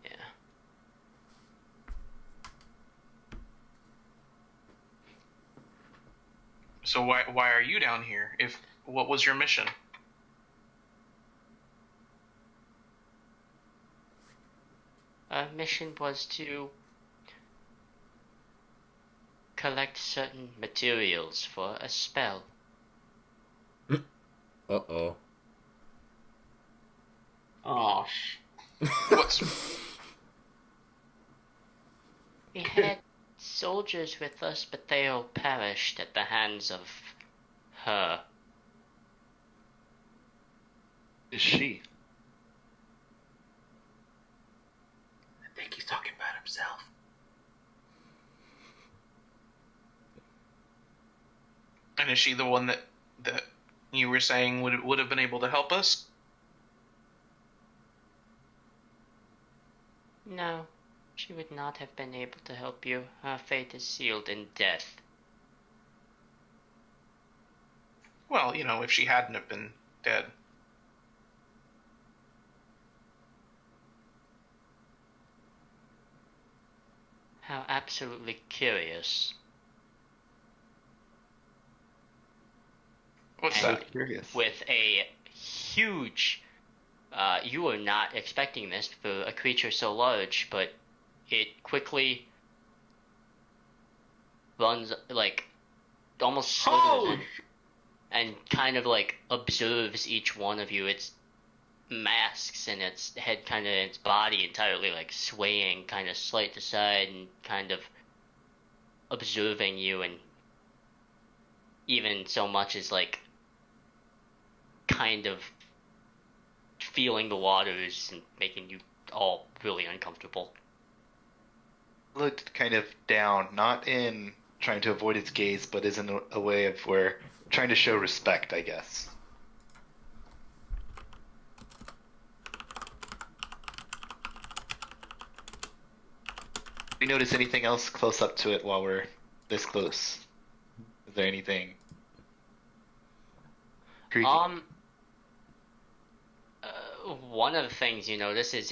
Yeah. So why are you down here? What was your mission? Our mission was to collect certain materials for a spell. Uh-oh. Oh, What's We had soldiers with us, but they all perished at the hands of her. Is she? I think he's talking about himself. and is she the one that you were saying would have been able to help us? No, she would not have been able to help you. Her fate is sealed in death. Well, if she hadn't have been dead. How absolutely curious. What's And that? Curious. With a huge, you were not expecting this for a creature so large, but it quickly runs, like, almost slithers in and kind of, like, observes each one of you. Its masks and its head, kind of, its body entirely, like, swaying kind of slight to side and kind of observing you, and even so much as, like, kind of feeling the waters and making you all really uncomfortable. Looked kind of down, not in trying to avoid its gaze, but is in a way of where trying to show respect, I guess. Do we notice anything else close up to it while we're this close? Is there anything creepy? One of the things you notice is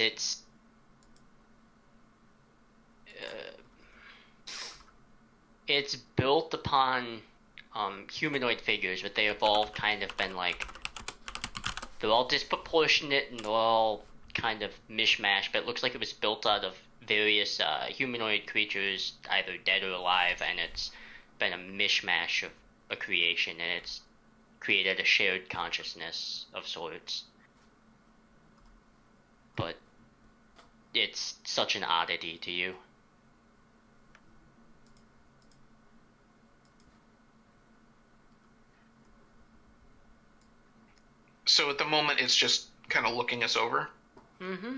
it's built upon humanoid figures, but they have all kind of been like, they're all disproportionate and they're all kind of mishmash, but it looks like it was built out of various humanoid creatures, either dead or alive, and it's been a mishmash of a creation, and it's created a shared consciousness of sorts. But it's such an oddity to you. So at the moment, it's just kind of looking us over. Mm-hmm.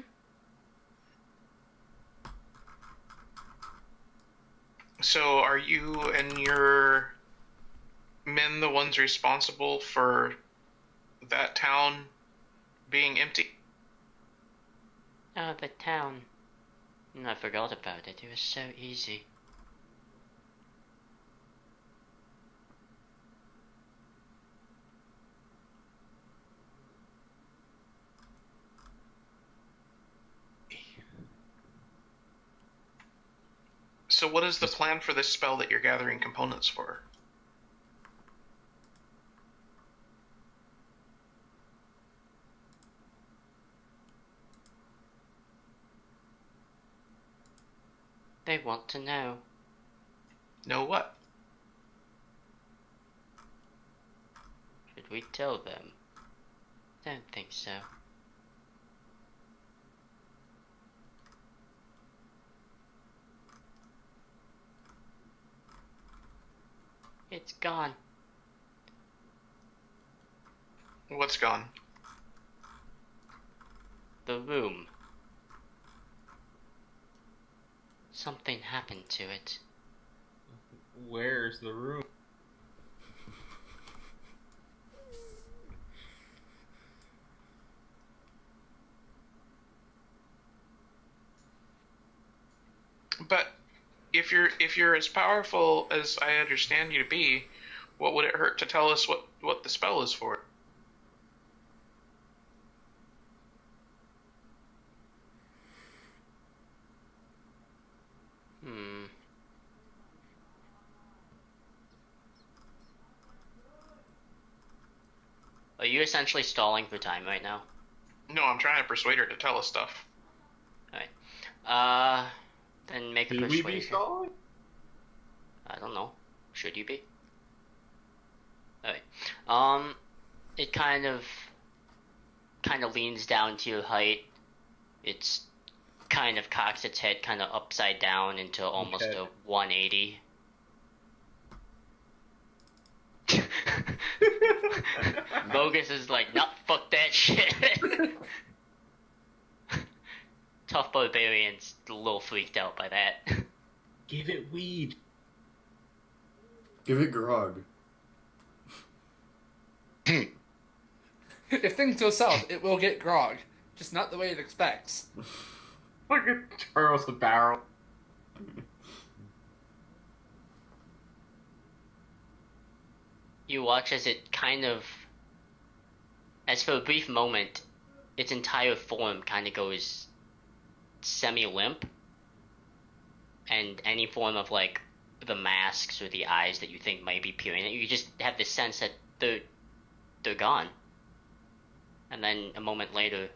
So are you and your men the ones responsible for that town being empty? Oh, the town. I forgot about it. It was so easy. So what is the plan for this spell that you're gathering components for? They want to know. Know what? we tell them? Don't think so. It's gone. What's gone? The room. Something happened to it. Where's the room? But if you're as powerful as I understand you to be, what would it hurt to tell us what the spell is for? Are you essentially stalling for time right now? No, I'm trying to persuade her to tell us stuff. Alright. Then make a Should we persuasion. be stalling? I don't know. Should you be? Alright. It kind of leans down to your height. It's kind of cocks its head kind of upside down into almost Okay. a 180. Bogus is like, nah, fuck that shit. Tough barbarian's a little freaked out by that. Give it weed. Give it grog. If things go south, it will get grog. Just not the way it expects. Look at Charles the Barrel. You watch as it as for a brief moment, its entire form kind of goes semi-limp, and any form of like the masks or the eyes that you think might be peering at you, you just have this sense that they're gone. And then a moment later,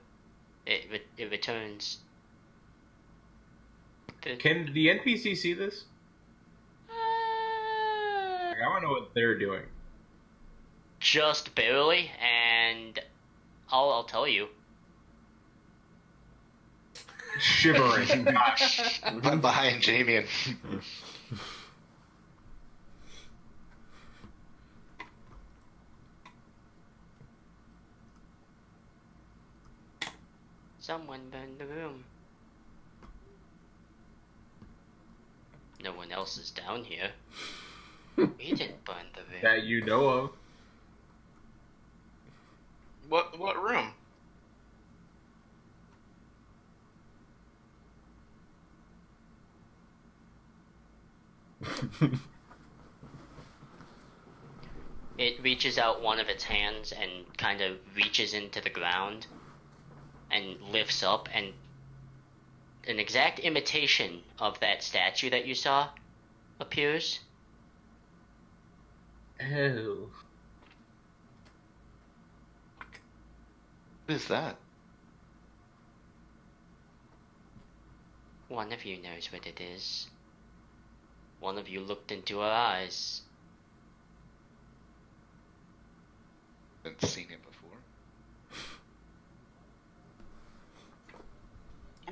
it returns. Can the NPC see this? Like, I want to know what they're doing. Just barely, and I'll tell you. Shivering. Gosh. I'm behind Jamie and Someone burned the room. No one else is down here. We didn't burn the room. That you know of. What room? It reaches out one of its hands and kind of reaches into the ground and lifts up, and an exact imitation of that statue that you saw appears. Oh. what is that? One of you knows what it is. One of you looked into her eyes. Haven't seen it before.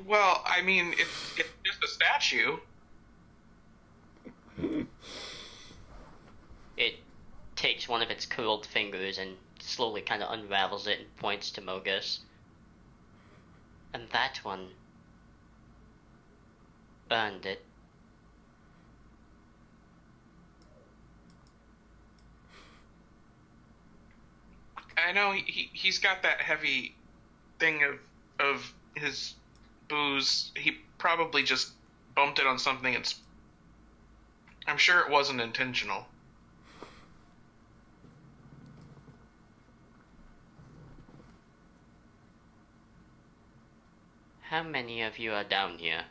Well, I mean, it's just a statue. It takes one of its curled fingers and slowly kind of unravels it and points to Mogus. And that one burned it. I know he's got that heavy thing of his booze. He probably just bumped it on something. I'm sure it wasn't intentional. How many of you are down here?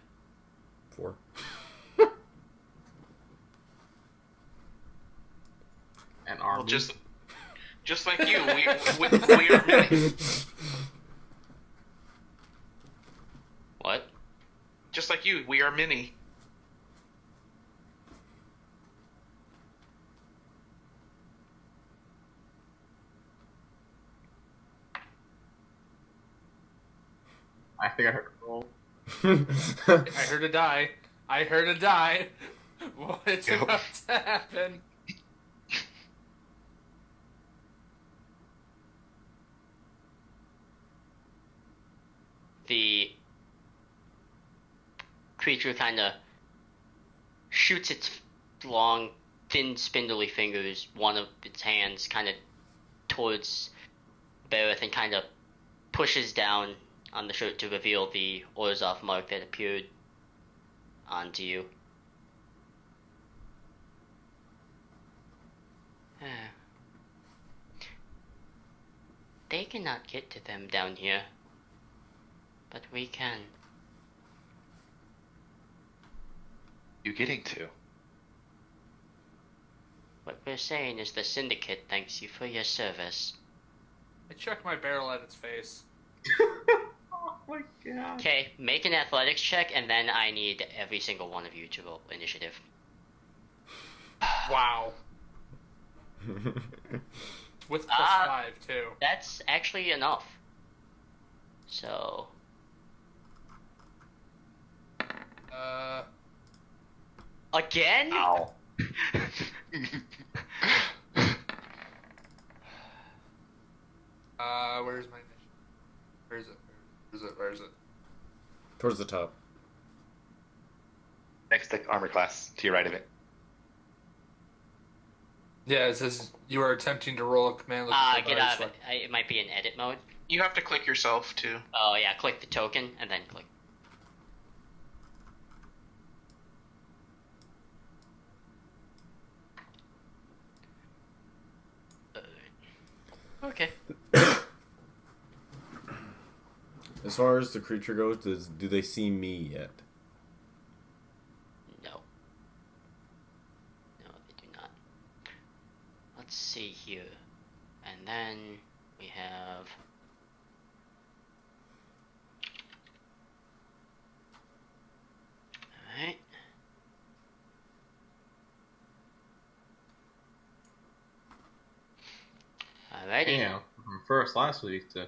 4. An army. Well, just like you, we are many. What? Just like you, we are many. I think I heard a roll. I heard a die. I heard a die. What's Yep. about to happen? The creature kind of shoots its long, thin, spindly fingers, one of its hands, kind of towards Bareth, and kind of pushes down on the shirt to reveal the Orzhov mark that appeared onto you. They cannot get to them down here, but we can. You getting to? What we're saying is the Syndicate thanks you for your service. I chuck my barrel at its face. Oh my god. Okay, make an athletics check, and then I need every single one of you to roll initiative. Wow. With plus 5, too. That's actually enough. So, again? Ow. Where's my initiative? Where is it? Where is it? Towards the top. Next to armor class, to your right of it. Yeah, it says you are attempting to roll a command. Get out of it. It might be in edit mode. You have to click yourself too. Oh yeah, click the token, and then click. Okay. As far as the creature goes, do they see me yet? No. No, they do not. Let's see here. And then we have... Alright. Alrighty. Yeah, from first last week to...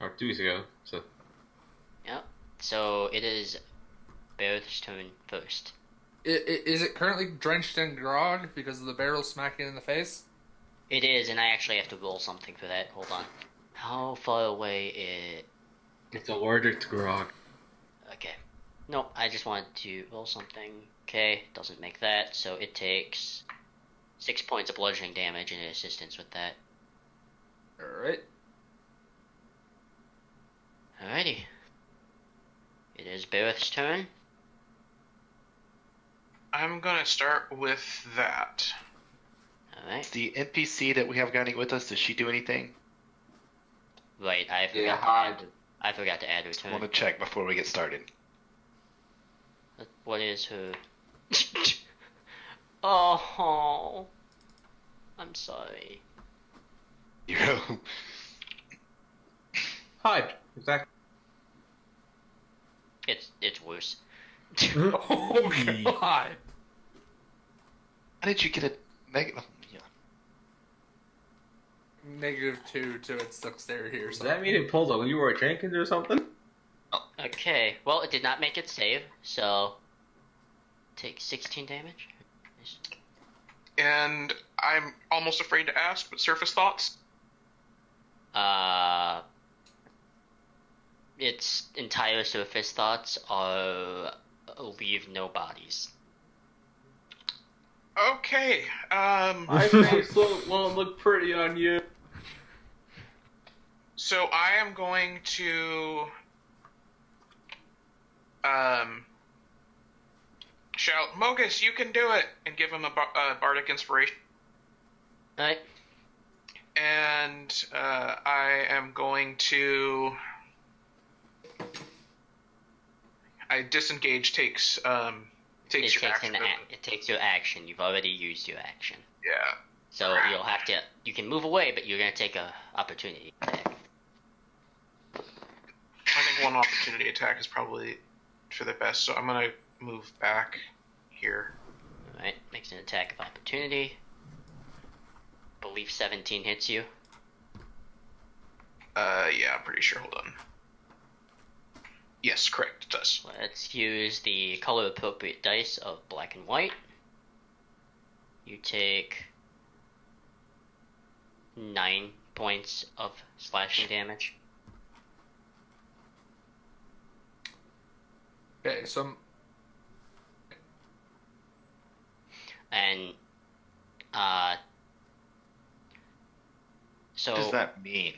Or 2 weeks ago, so... Yep. So it is Bareth's turn first. Is it currently drenched in grog because of the barrel smacking in the face? It is, and I actually have to roll something for that. Hold on. How far away is... It's allergic to grog. Okay. Nope, I just wanted to roll something. Okay, doesn't make that, so it takes 6 points of bludgeoning damage and assistance with that. Alright. Alrighty. It is Bareth's turn. I'm gonna start with that. Alright. The NPC that we have gunning with us, does she do anything? Right, I Yeah, forgot to add her I want to turn. check before we get started. What is her... Oh, I'm sorry. Zero. Hide. Exactly. It's worse. Oh god! How did you get a negative? Yeah. -2 to its dexterity or Does something. that mean it pulls a Leroy Jenkins or something? Okay, well, it did not make it save, so... Take 16 damage. And I'm almost afraid to ask, but surface thoughts? Its entire surface thoughts are leave no bodies. Okay, My face won't look pretty on you. so I am going to shout, Mogus, you can do it, and give him a bardic inspiration. Alright. And I am going to... disengage takes your action. It takes your action. You've already used your action. Yeah. So you'll have to... You can move away, but you're going to take a opportunity attack. I think one opportunity attack is probably for the best, so I'm going to move back here. Alright, makes an attack of opportunity. Believe 17 hits you. Yeah, I'm pretty sure. Hold on. Yes, correct. It does. Let's use the color appropriate dice of black and white. You take 9 points of slashing damage. Okay, so And so What does that mean?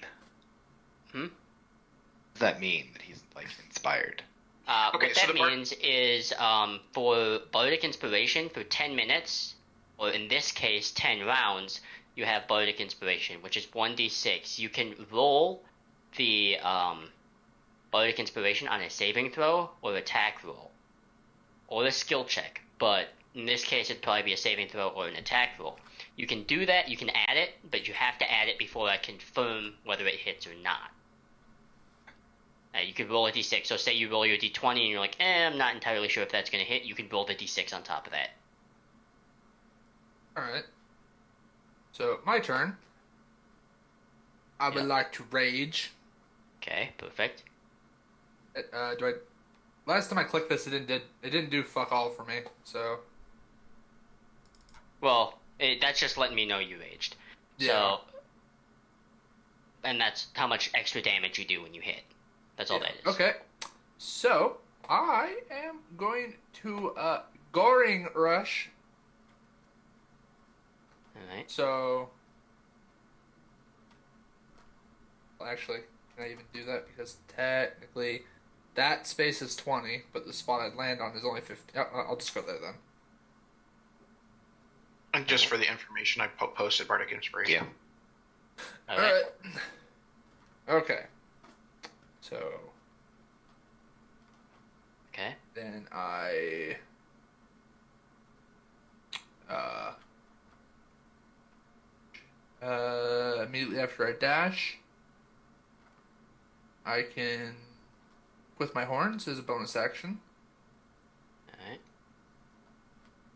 Hmm? What does that mean that he's like inspired? Okay, what so that the part- means is for Bardic Inspiration for 10 minutes, or in this case 10 rounds, you have Bardic Inspiration, which is 1d6. You can roll the Bardic Inspiration on a saving throw or attack roll, or a skill check, but in this case it'd probably be a saving throw or an attack roll. You can do that, you can add it, but you have to add it before I confirm whether it hits or not. You could roll a d6. So say you roll your d20 and you're like, I'm not entirely sure if that's going to hit. You can roll the d6 on top of that. alright. So, my turn. I would Yep. like to rage. Okay, perfect. Last time I clicked this, it didn't do fuck all for me, so... Well, that's just letting me know you raged. Yeah. So, and that's how much extra damage you do when you hit. That's all that is. Okay. So, I am going to, Goring Rush. Alright. So... Well, actually, can I even do that? Because technically, that space is 20, but the spot I'd land on is only 50. I'll just go there then. And just for the information, I posted Bardic Inspiration. Yeah. Alright. Okay. So, Okay. then I... immediately after I dash, I can, with my horns as a bonus action. Alright.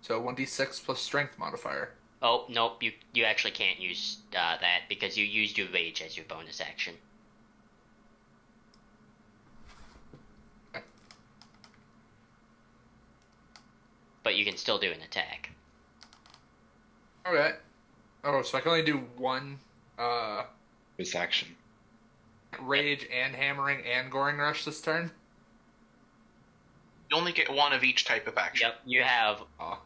So 1d6 plus strength modifier. Oh, nope, you actually can't use that because you used your rage as your bonus action. But you can still do an attack. Okay. Oh, so I can only do one This action. rage and hammering and goring rush this turn? You only get one of each type of action. Yep, you have Oh.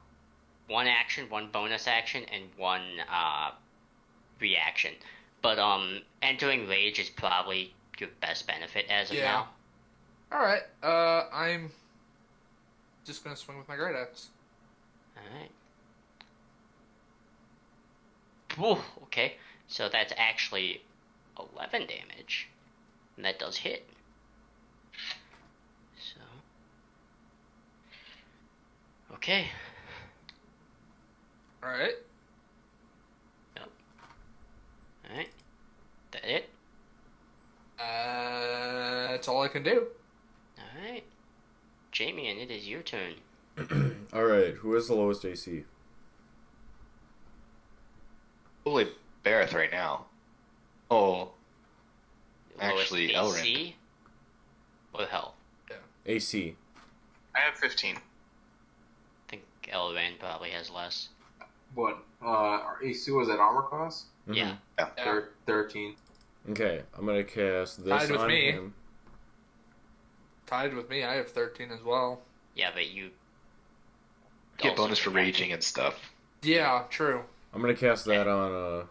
one action, one bonus action, and one reaction. But entering rage is probably your best benefit as of now. Alright, I'm just gonna swing with my great axe. Alright. Whew, okay, so that's actually 11 damage. And that does hit. So. Okay. Alright. Alright. That it? That's all I can do. Alright. Jamie, and it is your turn. Alright, who has the lowest AC? Probably Bareth right now. Oh, Lowest Actually, AC or health? AC. I have 15. I think Elrond probably has less. What? Our AC was at armor class? Mhm. Yeah. Yeah. 13. Okay, I'm gonna cast this Tied with on me. him. Tied with me, I have 13 as well. Yeah, but you get also bonus for can have- raging and stuff. Yeah, true. I'm gonna cast that on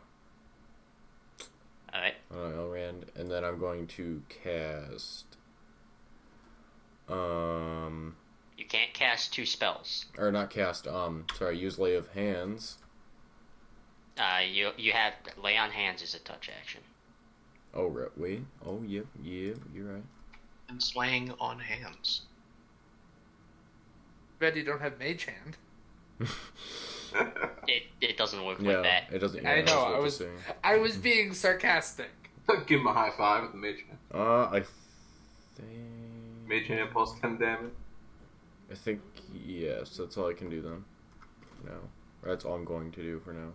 Alright. Elrond, and then I'm going to cast You can't cast two spells. or not cast sorry, use Lay of Hands. You have lay on hands is a touch action. Oh wait. Oh yep, you're right. And slaying on hands. Bet you don't have mage hand. It doesn't work Yeah, like that. it doesn't. I Yeah, know, that's what I was- they're saying. I was being sarcastic. Give him a high five with the mage hand. I Mage hand plus 10 damage. think yes. That's all I can do then. No, that's all I'm going to do for now.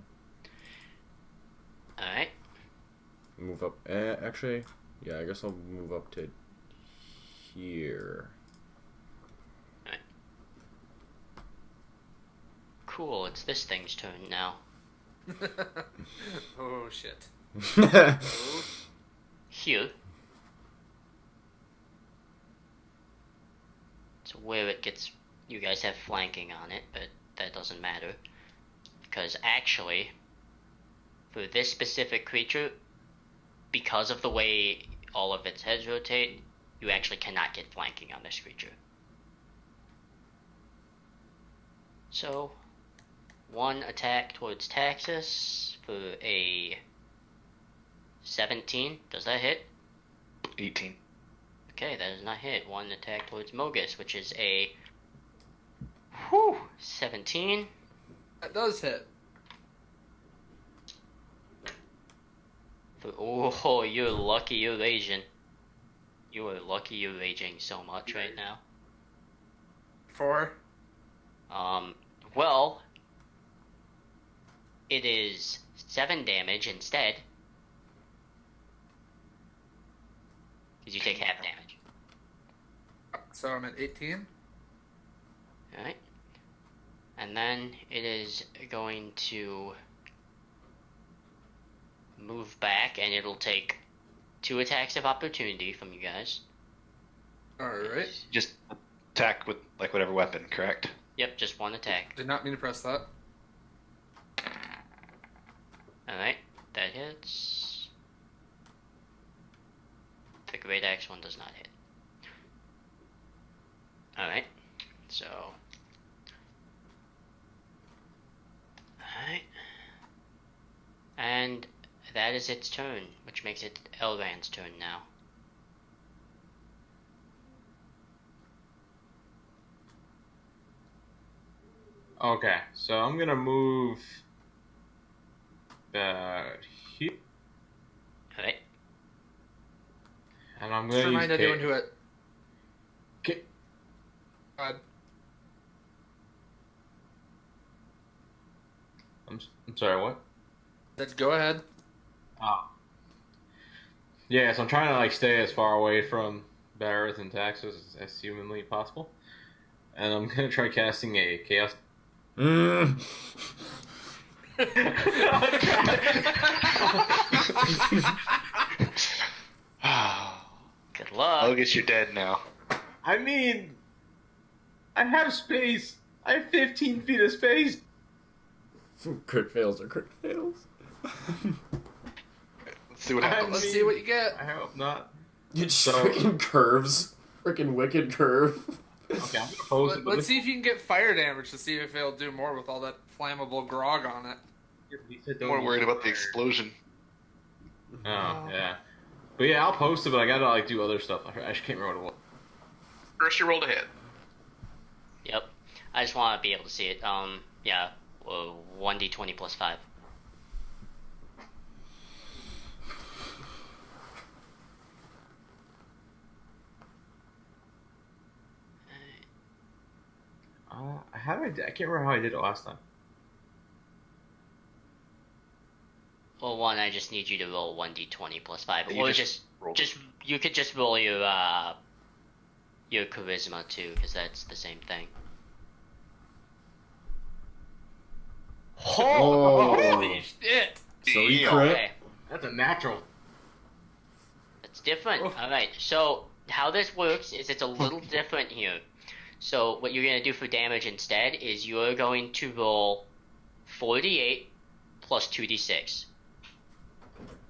Alright. Move up. Actually, yeah. I guess I'll move up to here. cool, it's this thing's turn now. Oh shit. Here. So where it gets... You guys have flanking on it, but that doesn't matter. Because actually, for this specific creature, because of the way all of its heads rotate, you actually cannot get flanking on this creature. So, one attack towards Taxus for a 17. Does that hit? 18. Okay, that does not hit. One attack towards Mogus, which is a 17. That does hit. Oh, you're lucky you're raging. You are lucky you're raging so much right now. 4. Well, it is 7 damage instead. Because you take half damage. So I'm at 18. Alright. And then it is going to move back, and it'll take 2 attacks of opportunity from you guys. Alright. Just attack with like whatever weapon, correct? Yep, just 1 attack. Did not mean to press that. Alright, that hits. The Great Axe one does not hit. Alright, so... Alright. And that is its turn, which makes it Elrand's turn now. Okay, so I'm gonna move here, Alright. and I'm Just gonna remind use anyone who it. Okay. I'm sorry, what? Let's go ahead. Yeah, so I'm trying to like stay as far away from Barrett and Taxus as humanly possible, and I'm gonna try casting a chaos. Good luck. August, you're dead now. I mean, I have space. I have 15 feet of space. Crit fails are crit fails. Let's see what happens. Let's see what you get. I hope not. It just So- freaking curves. Freaking wicked curve. Okay, I'm gonna pose it. Let's see if you can get fire damage to see if it'll do more with all that flammable grog on it. I'm more worried about the explosion. Oh, yeah. But yeah, I'll post it, but I gotta like do other stuff. I just can't remember what it was. First, you rolled a hit. Yep. I just want to be able to see it. Yeah. 1d20 plus 5. How did I do? I can't remember how I did it last time. Well, one, I just need you to roll 1d20 plus 5. You Or just rolled just you could just roll your charisma too, because that's the same thing. Holy shit! So you Yeah. crit. Okay, That's a natural. that's different. Oh. Alright, so how this works is it's a little different here. So what you're going to do for damage instead is you're going to roll 4d8 plus 2d6.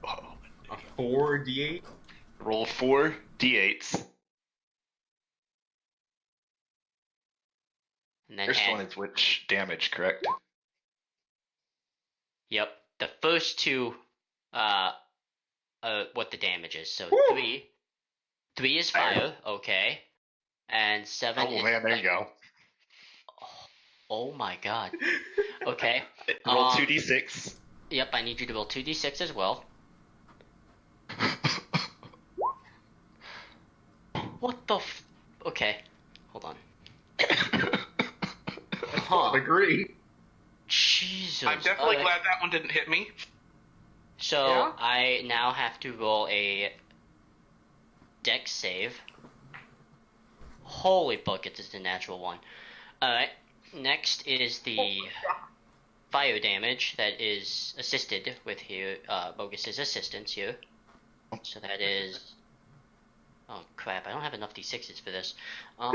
Oh. A 4d8. Roll 4 d8s. And then First add, one is which damage, correct? Yep, the first two, what the damage is. So Woo! 3 is fire, okay, and 7 Oh is... man, there you go. Oh my god. Okay. Roll 2d6. Yep, I need you to roll 2d6 as well. What the Okay, hold on. Huh. Agree. Jesus. I'm definitely Alright. glad that one didn't hit me. So, Yeah? I now have to roll a dex save. Holy buckets, it's a natural one. Alright, Next is the fire damage that is assisted with here, Mogus's assistance here. So that is... Oh crap, I don't have enough d6s for this. Oh,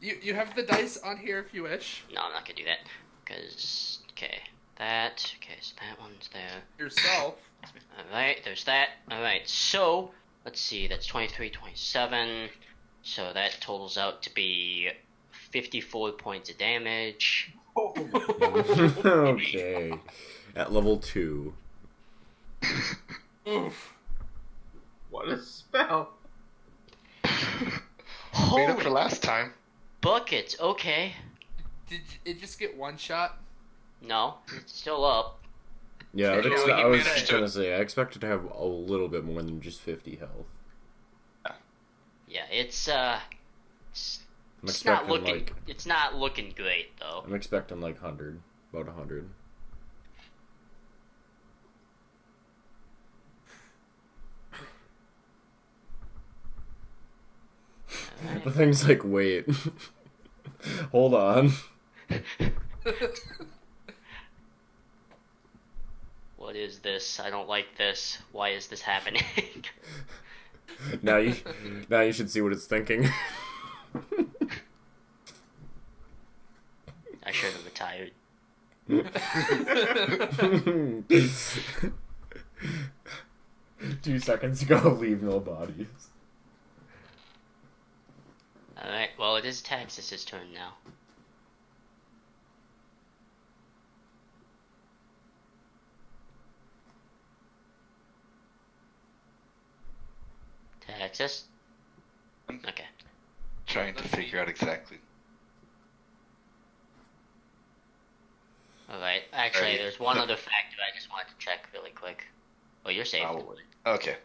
you have the dice on here if you wish. No, I'm not gonna do that. Because, okay, that, okay, so that one's there. Yourself. Alright, there's that. Alright, so, let's see, that's 23, 27. So that totals out to be 54 points of damage. Okay. At level 2. Oof. What a spell! Made up for Holy last time. buckets, okay. Did it just get one shot? No, it's still up. Yeah, You know, I you was managed gonna to- say, I expected to have a little bit more than just 50 health. Yeah, it's I'm it's not expecting looking, like, it's not looking great, though. I'm expecting like 100, about 100. The thing's like, wait. Hold on. What is this? I don't like this. Why is this happening? Now you should see what it's thinking. I should have retired. 2 seconds ago, leave no bodies. Alright, well, it is Taxus's turn now. Taxus? Okay. Trying to figure out exactly. Alright, actually, Alright. there's one other factor I just wanted to check really quick. Oh, you're safe. Oh. Okay.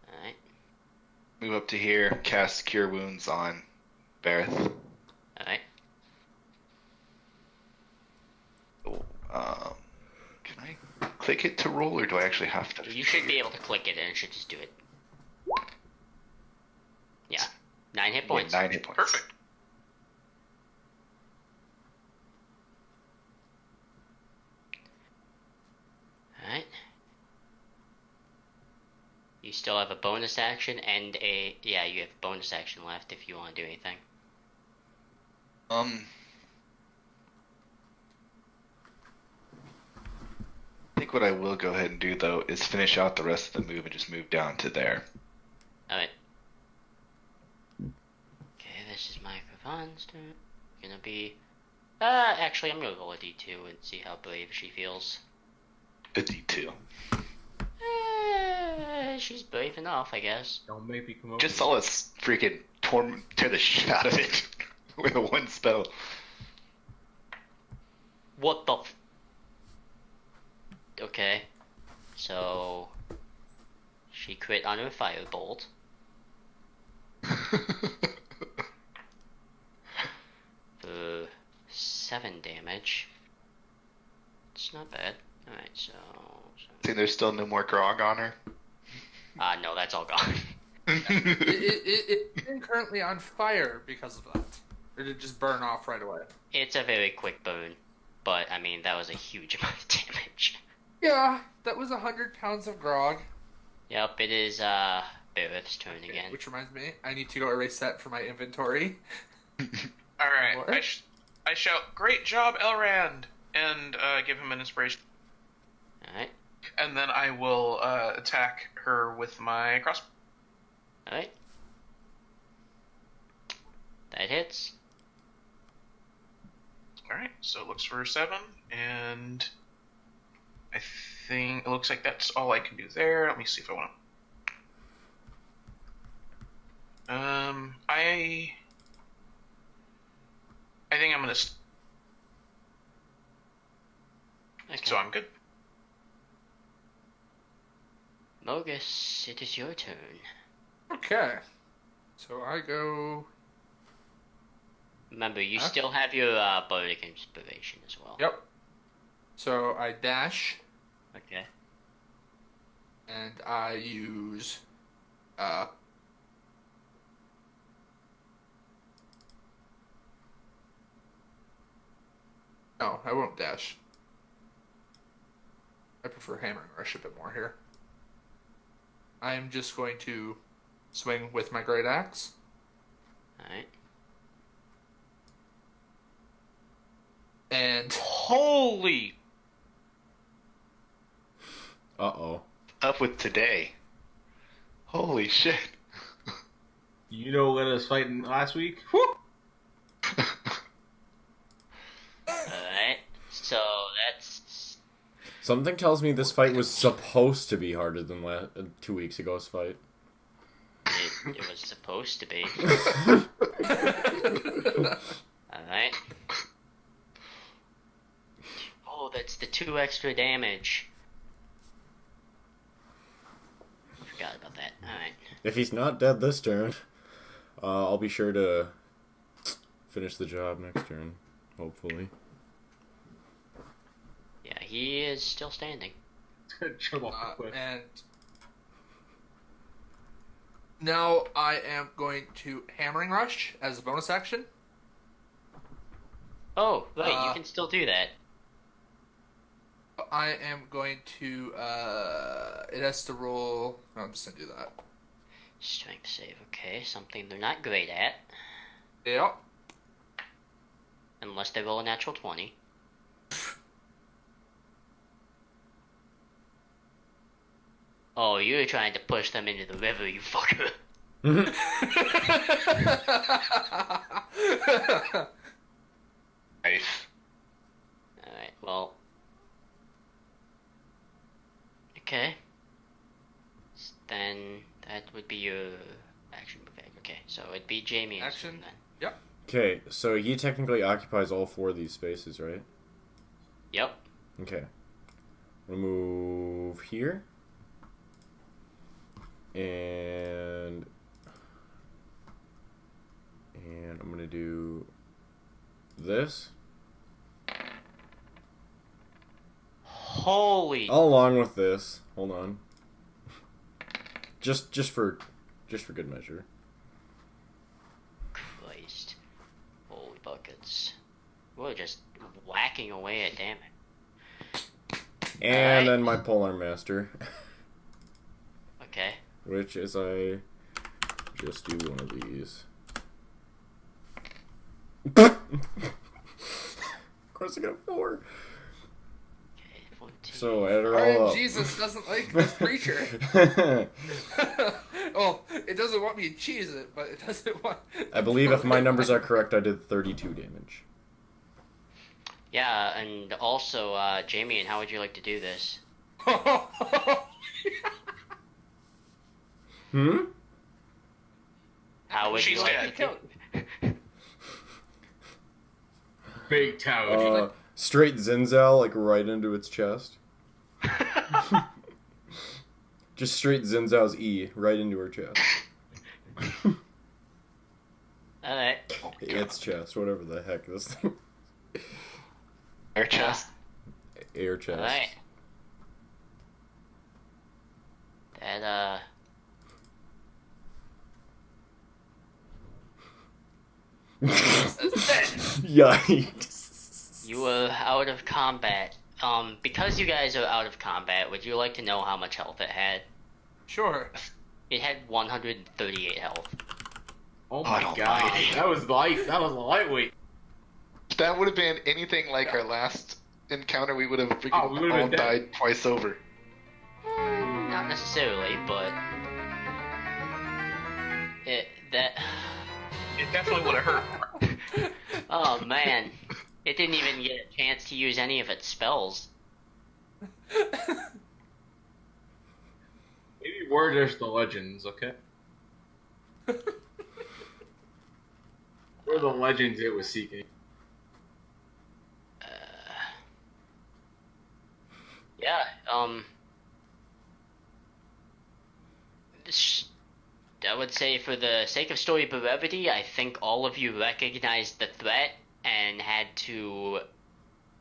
Alright, Move up to here. Cast Cure Wounds on Bareth. alright. Oh, can I click it to roll, or do I actually have to? You should be able to click it and it should just do it. Yeah, 9 hit points. 9 hit points. Perfect. Alright. You still have a bonus action and a... Yeah, you have a bonus action left if you want to do anything. I think what I will go ahead and do though is finish out the rest of the move and just move down to there. Alright. Okay, this is my Provence turn. Gonna be... actually, I'm gonna roll a d2 and see how brave she feels. A D2. She's brave enough, I guess. Don't make me come over. Just saw us freaking tear the shit out of it with a one spell. What the Okay. So... She crit on her firebolt. For 7 damage. It's not bad. Alright, so... See, there's still no more grog on her. no, that's all gone. It's currently on fire because of that. Or did it just burn off right away? It's a very quick burn. But, I mean, that was a huge amount of damage. Yeah, that was 100 pounds of grog. Yep, it is, Bareth's turn again. Which reminds me, I need to go erase that from my inventory. Alright, What? I shout, "Great job, Elrond!" and give him an inspiration. Alright, And then I will attack her with my crossbow. alright. That hits. Alright, so it looks for 7, and I think it looks like that's all I can do there. Let me see if I want to... I think I'm gonna... Okay. So I'm good. Mogus, it is your turn. Okay. So I go... Remember, you Huh? still have your, Bardic Inspiration as well. Yep. So I dash, Okay. and I use No, I won't dash. I prefer hammering rush a bit more here. I'm just going to swing with my great axe. Alright. And Holy! Uh-oh. Up with today. Holy shit. You know, let us fight last week. Whew. Alright. So that's. Something tells me this fight was supposed to be harder than 2 weeks ago's fight. It was supposed to be. Alright. Oh, that's the 2 extra damage. Forgot about that. Alright. If he's not dead this turn, I'll be sure to finish the job next turn, hopefully. Yeah, he is still standing. Jump off the cliff. and now I am going to hammering rush as a bonus action. Oh, right, you can still do that. I am going to. It has to roll. No, I'm just gonna do that. Strength save, okay. Something they're not great at. Yep. Unless they roll a natural 20. Oh, you're trying to push them into the river, you fucker. Nice. Alright, well. Okay. Then that would be your action move. Okay, so it'd be Jamie's Action. then. Yep. Okay, so he technically occupies all 4 of these spaces, right? Yep. Okay. We'll move here. And I'm gonna do this. Holy. Along with this. Hold on. Just for good measure. Christ. Holy buckets. We're just whacking away at damage. And Alright. then my Polar Master. Okay. Which is I just do one of these. Of course I got 4. Okay, 14. So add her all Alright, up. Jesus doesn't like this creature. Well, it doesn't want me to cheese it, but it doesn't want. I believe if my numbers are correct, I did 32 damage. Yeah, and also, Jamie, and how would you like to do this? Hmm? How would She's you like dead. to do it? Big toad. Straight Zinzal, like right into its chest. Just straight Zinzal's E, right into her chest. Alright. Its chest, whatever the heck this thing. Air chest. Air chest. Alright. That, Yikes. you were out of combat. Because you guys are out of combat, would you like to know how much health it had? Sure. It had 138 health. Oh my God god. almighty. That was light. That was lightweight. If that would have been anything like our last encounter, we would have freaking we would have all been dead. died twice over. Not necessarily, but it definitely would have hurt. oh man, it didn't even get a chance to use any of its spells. Maybe we're just the legends, okay? We're the legends it was seeking. Yeah, I would say for the sake of story brevity, I think all of you recognized the threat and had to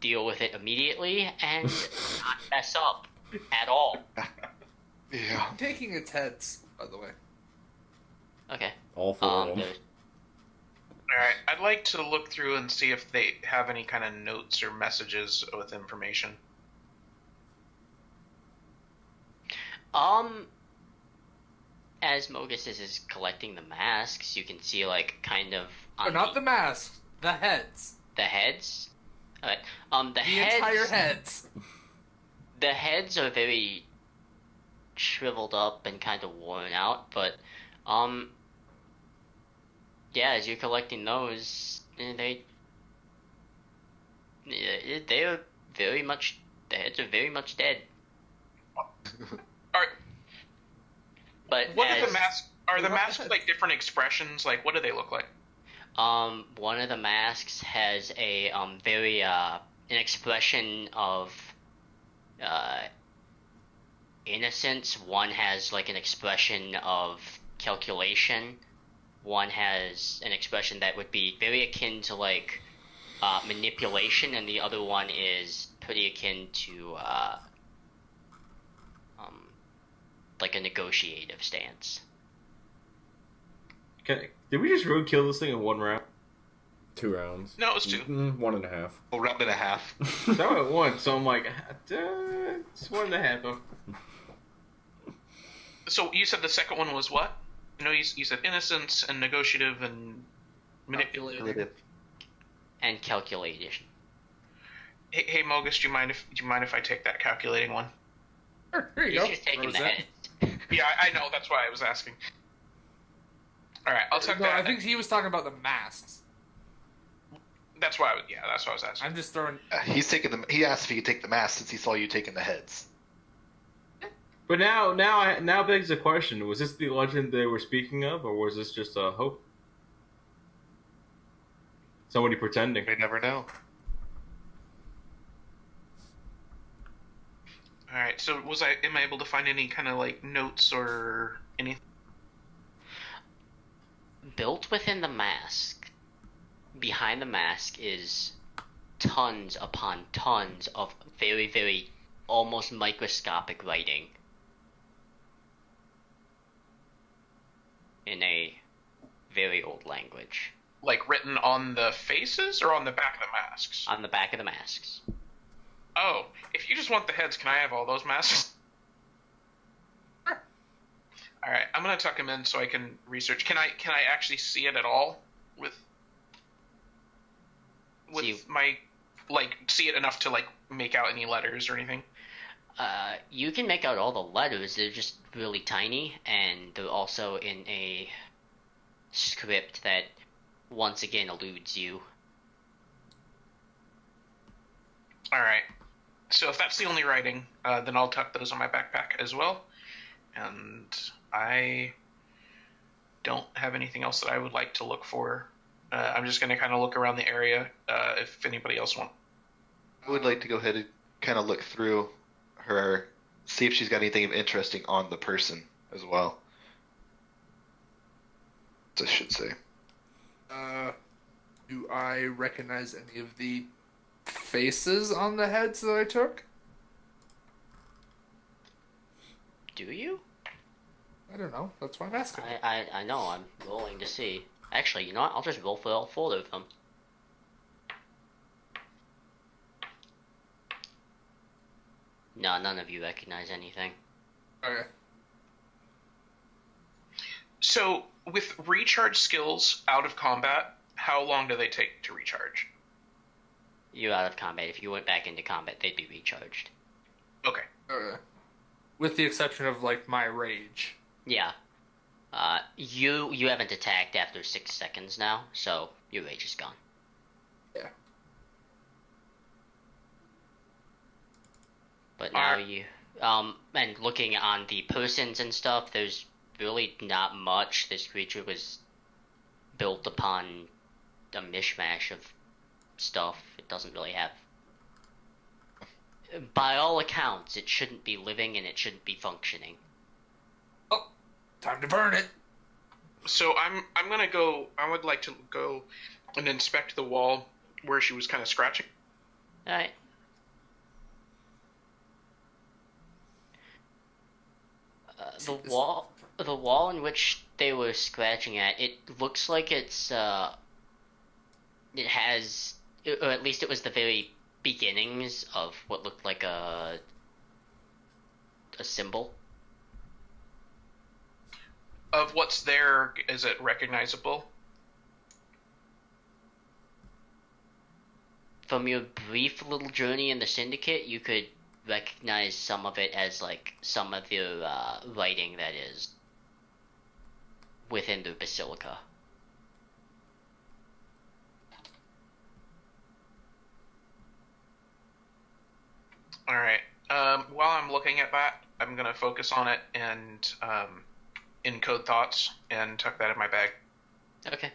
deal with it immediately and not mess up at all. Yeah. I'm taking its heads, by the way. Okay. All four of them. There's Alright, I'd like to look through and see if they have any kind of notes or messages with information. As Mogus is collecting the masks, you can see like kind of on not the masks, the heads. the heads. Alright. The The entire heads. The heads are very shriveled up and kind of worn out, but yeah, as you're collecting those, they're very much, the heads are very much dead. Alright, But what as, are the masks? Are the masks like different expressions? Like, what do they look like? one of the masks has a very an expression of innocence. One has like an expression of calculation. One has an expression that would be very akin to like manipulation, and the other one is pretty akin to like a negotiative stance. Did we just really kill this thing in one round? 2 rounds. No, it was 2. 1.5. A round and a half. That went once, so I'm like, it's 1.5. Though. So you said the second one was what? No, you said innocence and negotiative and manipulative. And calculation. Hey, Mogus, do you mind if I take that calculating one? Sure, here you He's go. just taking the Rosette. heads. Yeah, I know. That's why I was asking. All right, I'll take No, that. I think he was talking about the masks. That's why. That's what I was asking. I'm just throwing. He's taking the. He asked if he could take the mask since he saw you taking the heads. But now begs the question: was this the legend they were speaking of, or was this just a hope? Somebody pretending. You never know. All right. So am I able to find any kind of like notes or anything? Built within the mask, behind the mask is tons upon tons of very, very almost microscopic writing in a very old language Like written on the faces or on the back of the masks? on the back of the masks. Oh, if you just want the heads, can I have all those masks? All right, I'm gonna tuck him in so I can research. Can I actually see it at all with my see it enough to like make out any letters or anything? You can make out all the letters, they're just really tiny, and they're also in a script that once again eludes you. All right. So if that's the only writing, then I'll tuck those on my backpack as well. And I don't have anything else that I would like to look for. I'm just going to kind of look around the area if anybody else wants. I would like to go ahead and kind of look through her, see if she's got anything interesting on the person as well. I should say. Do I recognize any of the faces on the heads that I took? Do you? I don't know. That's why I'm asking. I know, I'm rolling to see. Actually, you know what? I'll just roll for all 4 of them. No, none of you recognize anything. Okay. So with recharge skills out of combat, how long do they take to recharge? You're out of combat. If you went back into combat, they'd be recharged. Okay. Okay. With the exception of like my rage. Yeah. You haven't attacked after 6 seconds now, so your rage is gone. Yeah. But now you, and looking on the persons and stuff, there's really not much. This creature was built upon a mishmash of stuff. It doesn't really have... By all accounts, it shouldn't be living and it shouldn't be functioning. Oh, time to burn it. So I'm gonna go. I would like to go and inspect the wall where she was kind of scratching. Alright. The wall in which they were scratching at, it looks like it has, or at least it was the very beginnings of what looked like a symbol. Of what's there, is it recognizable? From your brief little journey in the Syndicate, you could recognize some of it as like some of the writing that is within the basilica. All right. While I'm looking at that, I'm gonna focus on it and encode thoughts and tuck that in my bag. Okay.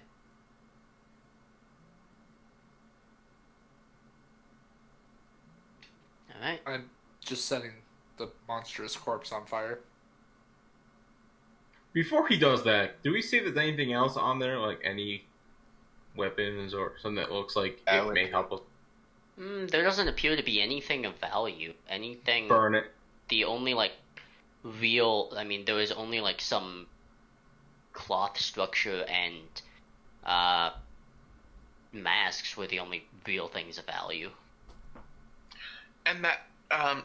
Alright. I'm just setting the monstrous corpse on fire. Before he does that, do we see if there's anything else on there, like any weapons or something that looks like it may help us? There doesn't appear to be anything of value. Anything. Burn it. The only, like, real. I mean, there was only, like, some cloth structure and masks were the only real things of value. And that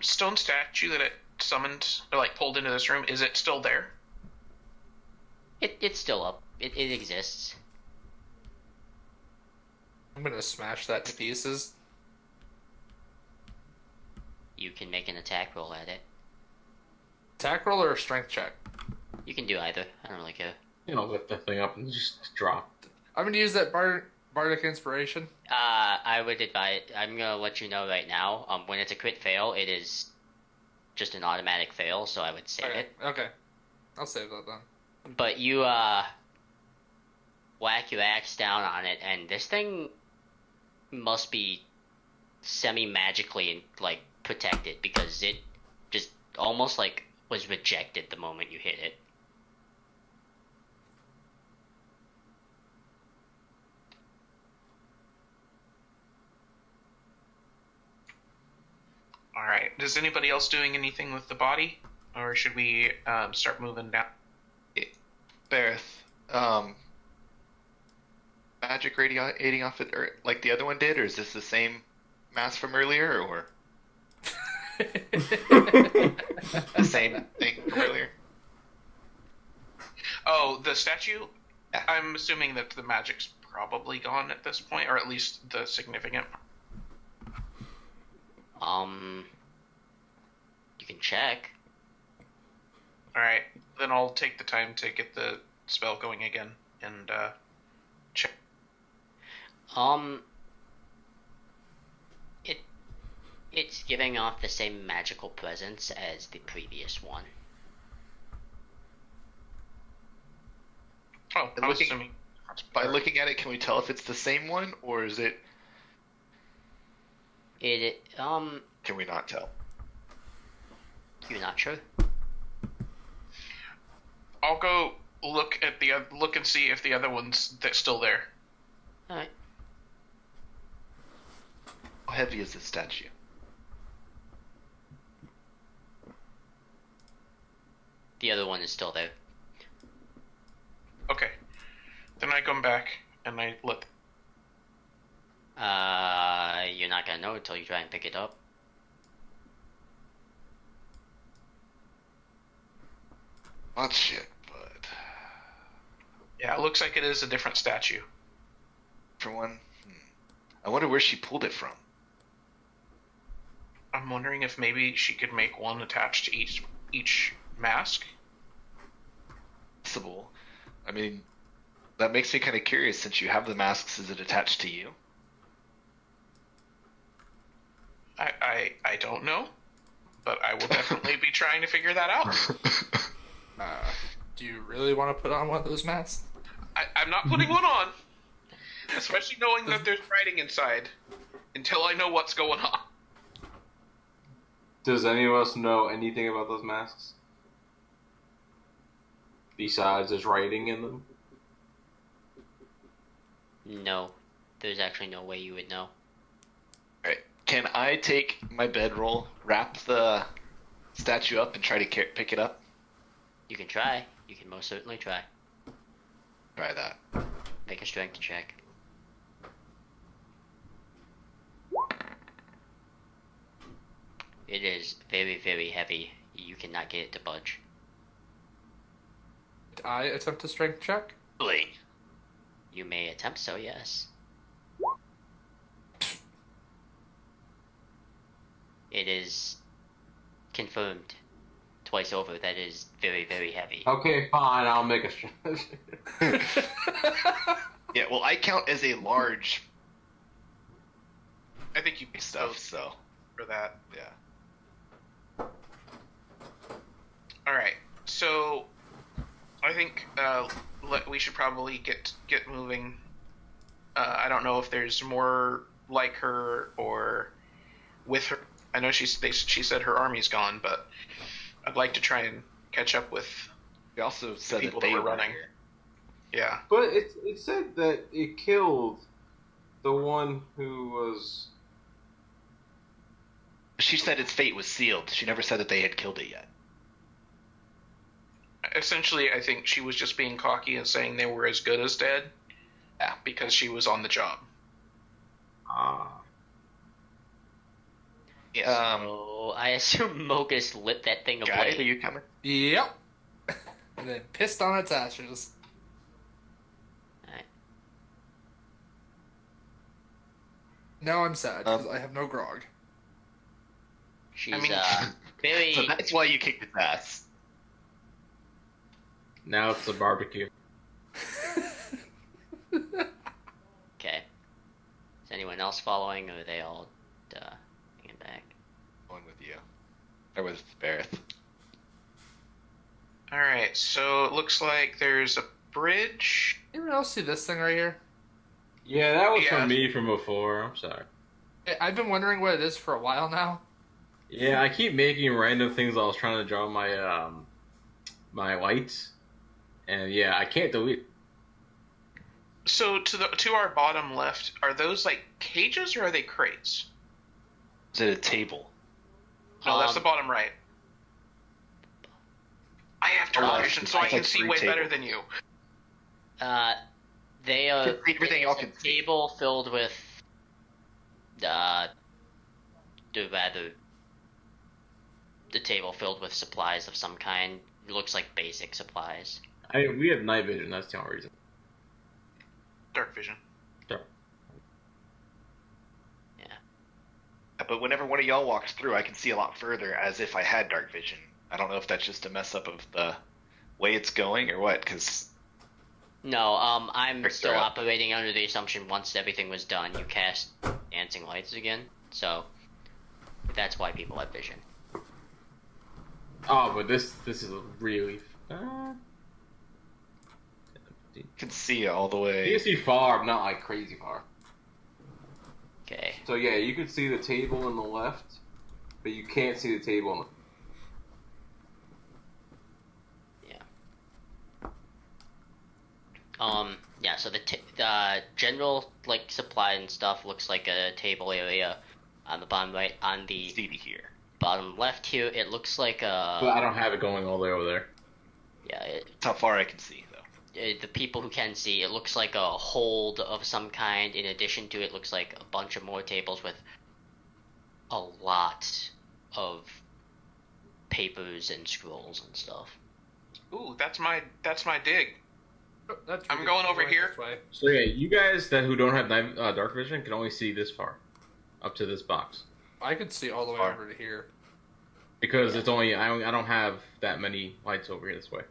stone statue that it summoned, or like pulled into this room, is it still there? It's still up. It exists. I'm gonna smash that to pieces. You can make an attack roll at it. Attack roll or a strength check? You can do either. I don't really care. Lift the thing up and just drop. I'm gonna use that bardic inspiration. I would advise. I'm gonna let you know right now. When it's a crit fail, it is just an automatic fail, so I would save it. Okay. I'll save that then. But you whack your axe down on it, and this thing must be semi-magically like protected, because it just almost like was rejected the moment you hit it. All right. Is anybody else doing anything with the body, or should we start moving down? Bareth, magic radiating off it, or like the other one did, or is this the same mask from earlier, or the same thing from earlier? Oh, the statue? Yeah. I'm assuming that the magic's probably gone at this point, or at least the significant. You can check. All right, then I'll take the time to get the spell going again and check. It's giving off the same magical presence as the previous one. Oh, And I was looking- assuming. By looking at it, can we tell if it's the same one, or is it? Can we not tell? You're not sure? I'll go look at look and see if the other one's still there. Alright. How heavy is this statue? The other one is still there. Okay, then I come back and I look. You're not gonna know until you try and pick it up. Not shit, but Yeah, it looks like it is a different statue. for one, I wonder where she pulled it from. I'm wondering if maybe she could make one attached to each mask. Possible. I mean, that makes me kind of curious. Since you have the masks, is it attached to you? I don't know, but I will definitely be trying to figure that out. Do you really want to put on one of those masks? I'm not putting one on, especially knowing that there's writing inside, until I know what's going on. Does any of us know anything about those masks? Besides there's writing in them? No. There's actually no way you would know. Alright. Can I take my bedroll, wrap the statue up, and try to pick it up? You can try. You can most certainly try. Try that. Make a strength check. It is very, very heavy. You cannot get it to budge. Did I attempt a strength check? Really? You may attempt so, yes. It is confirmed twice over that it is very, very heavy. Okay, fine. I'll make a strength. Yeah, well, I count as a large I think you can stuff, so. for that. Yeah. All right, so I think we should probably get moving. I don't know if there's more like her or with her. I know she said her army's gone, but I'd like to try and catch up with They also said people that they that were were running. here. Yeah. But it said that it killed the one who was. She said its fate was sealed. She never said that they had killed it yet. Essentially, I think she was just being cocky and saying they were as good as dead. Yeah. Because she was on the job. Yes. So I assume Mogus lit that thing Guy, are ablaze. you coming? Yep. And then pissed on its ashes. Alright. Now I'm sad because I have no grog. She's I mean- very. So that's why you kicked its ass. Now it's a barbecue. Okay. Is anyone else following, or are they all hanging back? Going with you. Or with Bareth. All right, so it looks like there's a bridge. Anyone else see this thing right here? Yeah, that was Yeah. from me from before. I'm sorry. I've been wondering what it is for a while now. Yeah, I keep making random things. I was trying to draw my my lights, and yeah, I can't delete. So to our bottom left, are those like cages or are they crates? Is it a table? No, that's the Um, bottom right. I have dark Oh, vision, it's so I like can see three way tables. better than you. They are. Can see everything y'all it's a can see. table filled with the table filled with supplies of some kind. It looks like basic supplies. I mean, we have night vision. That's the only reason. Dark vision. But whenever one of y'all walks through, I can see a lot further as if I had dark vision. I don't know if that's just a mess up of the way it's going or what, because No, I'm Fix still her up. operating under the assumption once everything was done, you cast dancing lights again. So that's why people have vision. Oh, but this is really. you can see all the You way. can see far, but not like crazy far. Okay. So yeah, you can see the table on the left, but you can't see the table on the. Yeah, so the general, like, supply and stuff looks like a table area on the bottom right. On the See to here. bottom left here, it looks like But I don't have it going all the way over there. yeah, That's how far I can see, though. the people who can see, it looks like a hold of some kind. In addition to it, looks like a bunch of more tables with a lot of papers and scrolls and stuff. Ooh, that's my dig. That's I'm going over here. this way. So yeah, you guys who don't have dark vision can only see this far, up to this box, I could see all the way Far. over to here. because it's only I don't have that many lights over here this way.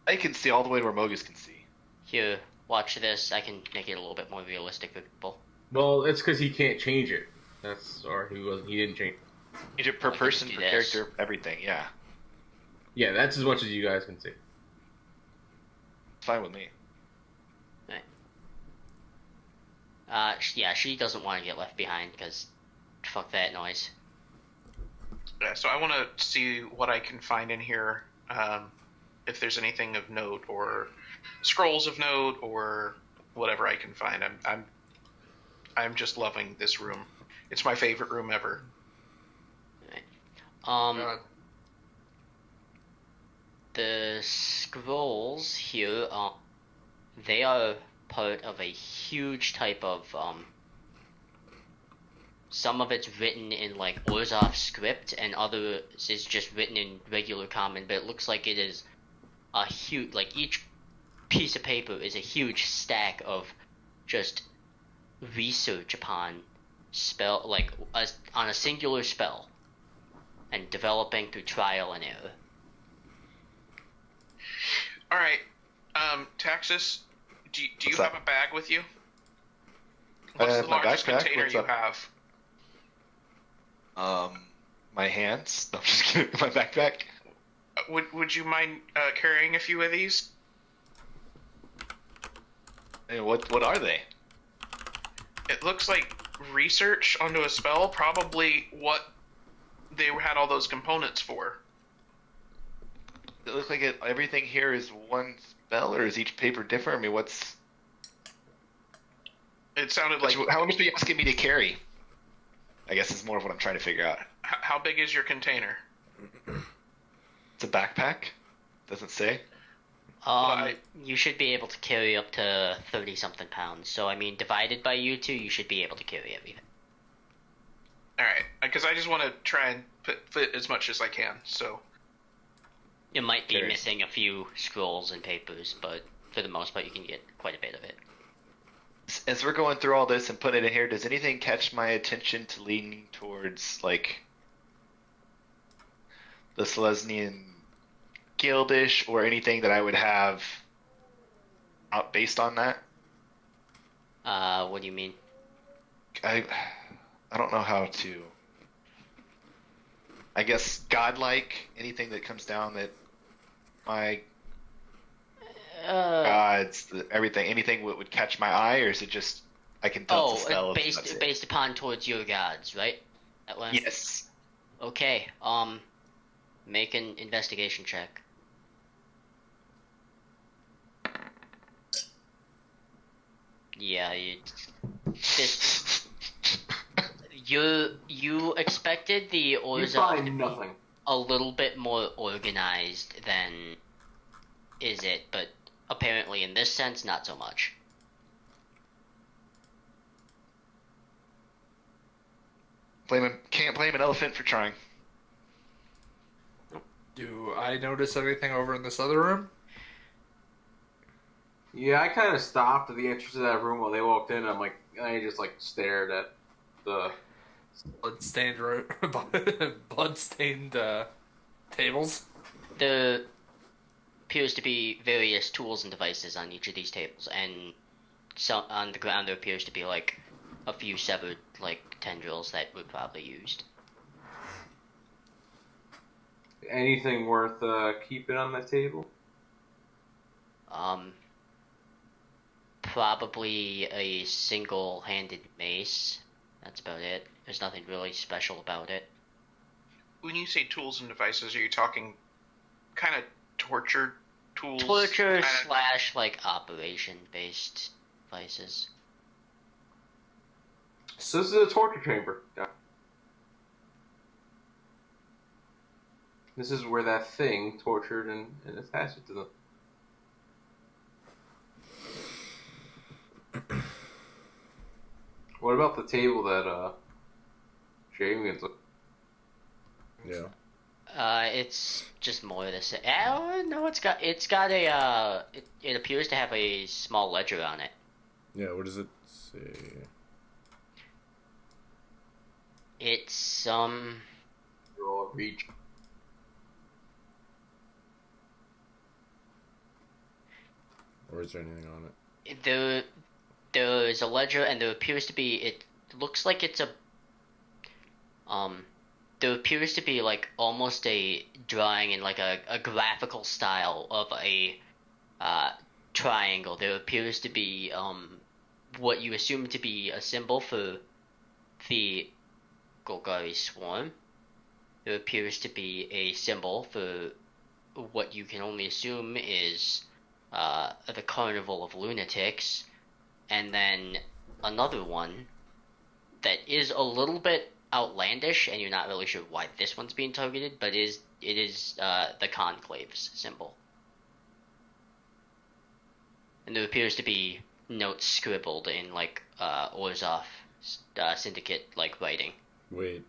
I can see all the way to where Mogus can see. Here, watch this. I can make it a little bit more realistic for people. Well, it's because he can't change it. He didn't change. Change it per I can person, do per this. character, everything, yeah. Yeah, that's as much as you guys can see. It's fine with me. Yeah, she doesn't want to get left behind because fuck that noise. Yeah, so I want to see what I can find in here. If there's anything of note or scrolls of note or whatever I can find. I'm just loving this room. It's my favorite room ever. God. The scrolls here They are part of a huge type of some of it's written in like Orzhov script, and others is just written in regular common. But it looks like it is a huge, like each piece of paper is a huge stack of just research upon spell, like on a singular spell, and developing through trial and error. All right, Taxus, do you have a bag with you? What's the my largest backpack? container What's you up? have? My hands. No, I'm just kidding. My backpack. Would you mind carrying a few of these? Hey, what are they? It looks like research onto a spell, probably what they had all those components for. It looks like everything here is one spell, or is each paper different? I mean, what's... It sounded like... How much are you asking me to carry? I guess is more of what I'm trying to figure out. How big is your container? It's a backpack? Doesn't say. You should be able to carry up to 30-something pounds. So, I mean, divided by you two, you should be able to carry everything. Alright, because I just want to try and fit as much as I can, so... You might be missing a few scrolls and papers, but for the most part, you can get quite a bit of it. As we're going through all this and putting it in here, does anything catch my attention to leaning towards, like, the Selesnian Guildish, or anything that I would have out based on that? What do you mean? I don't know how to... I guess godlike, anything that comes down that my gods, everything, anything would catch my eye, or is it just I can tell it's a spell? Based upon towards your gods, right? Yes. Okay. Make an investigation check. Yeah, you expected the Orzhov to be nothing. a little bit more organized than is it, but apparently in this sense, not so much. Can't blame an elephant for trying. Do I notice anything over in this other room? Yeah, I kind of stopped at the entrance to that room while they walked in. And I just stared at the bloodstained tables. There appears to be various tools and devices on each of these tables, and on the ground there appears to be a few severed tendrils that were probably used. anything worth keeping on the table? Probably a single-handed mace. That's about it. There's nothing really special about it. When you say tools and devices, are you talking kind of torture tools? Torture slash operation-based devices. So this is a torture chamber. Yeah. This is where that thing tortured and attached it to them. What about the table that Jamian's? Yeah. It's just more of the same. No, it's got a it appears to have a small ledger on it. Yeah, what does it say? It's Reach. Or is there anything on it? there is a ledger, and there appears to be. It looks like it's a. There appears to be almost a drawing in a graphical style of a triangle. There appears to be what you assume to be a symbol for the Golgari Swarm. There appears to be a symbol for what you can only assume is the Carnival of Lunatics, and then another one that is a little bit outlandish, and you're not really sure why this one's being targeted, but it is the Conclave's symbol. and there appears to be notes scribbled in like Orzhov syndicate like writing. Wait,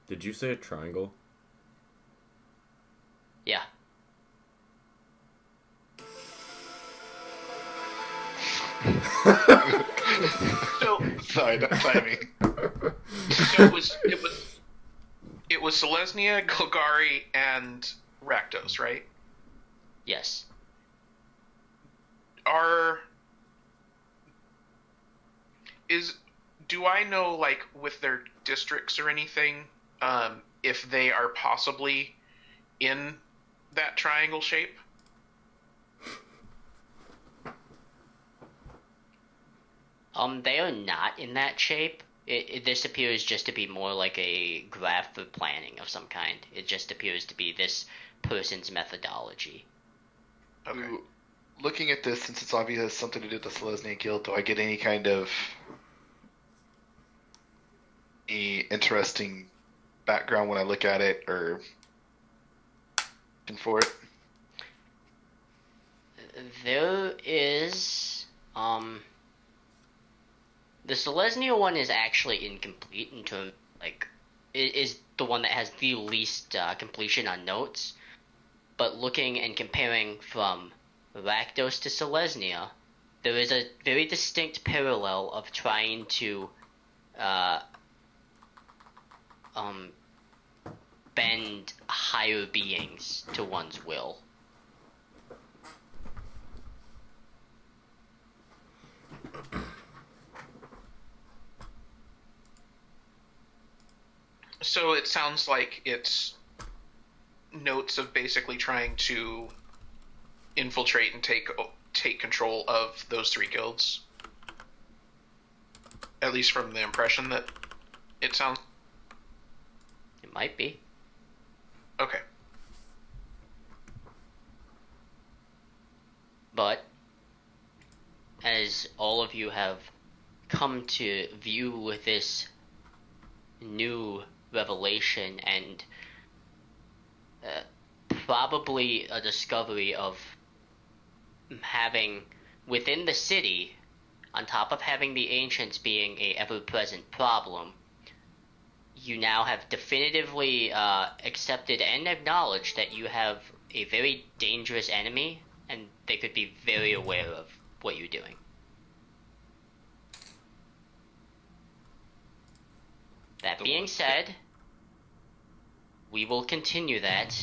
did you say a triangle? Yeah. So, Sorry, not timing. so it was Selesnya, Golgari, and Rakdos, right? Yes. Do I know, like, with their districts or anything, if they are possibly in that triangle shape? They are not in that shape. This appears just to be more like a graph for planning of some kind. It just appears to be this person's methodology. Okay. Ooh, looking at this, since it's obvious it has something to do with the Selesnya Guild, do I get any kind of interesting background when I look at it, or for it? There is, the Selesnya one is actually incomplete in terms, like, it is the one that has the least completion on notes. But looking and comparing from Rakdos to Selesnya, there is a very distinct parallel of trying to bend higher beings to one's will. So it sounds like it's notes of basically trying to infiltrate and take control of those three guilds. At least from the impression that it sounds. It might be. Okay. But as all of you have come to view with this new revelation and probably a discovery of having within the city, on top of having the ancients being a ever-present problem, you now have definitively accepted and acknowledged that you have a very dangerous enemy, and they could be very aware of what you're doing. That being said, we will continue that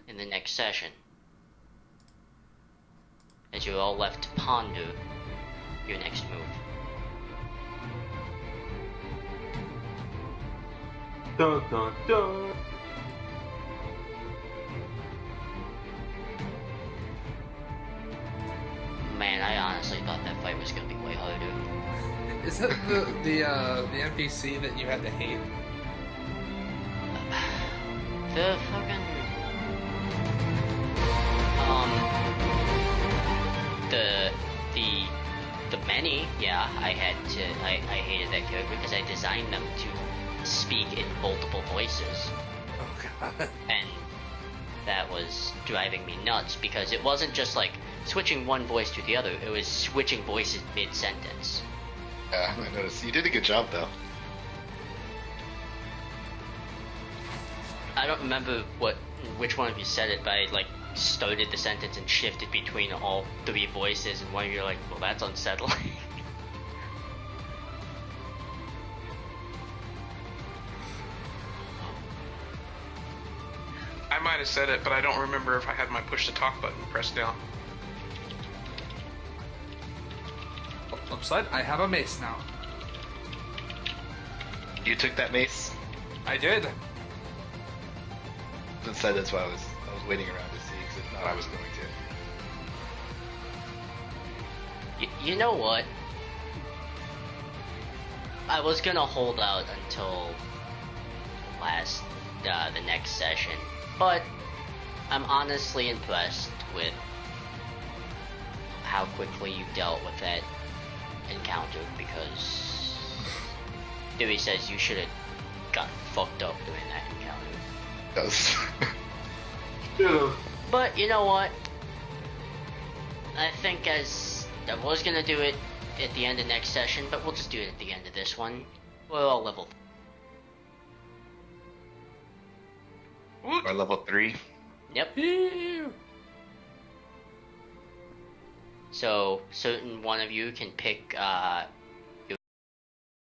in the next session, as you're all left to ponder your next move. Dun dun dun. Man, I honestly thought that fight was gonna be way harder. Is that the NPC that you had to hate? The fucking the many, yeah, I hated that character because I designed them to speak in multiple voices. Oh god. And that was driving me nuts because it wasn't just like switching one voice to the other, it was switching voices mid-sentence. Yeah, I noticed. You did a good job, though. I don't remember which one of you said it, but I like started the sentence and shifted between all three voices, and one of you are like, well, that's unsettling. I might have said it, but I don't remember if I had my push to talk button pressed down. Upside, I have a mace now. You took that mace? I did. Instead, that's why I was waiting around to see, because if not, I was going to. You know what? I was gonna hold out until the next session, but I'm honestly impressed with how quickly you dealt with that encounter, because Dewey says you should have got fucked up during that encounter. Does. Should've. But you know what? I think as I was gonna do it at the end of next session, but we'll just do it at the end of this one. We're all level. Or level 3. Yep. So certain one of you can pick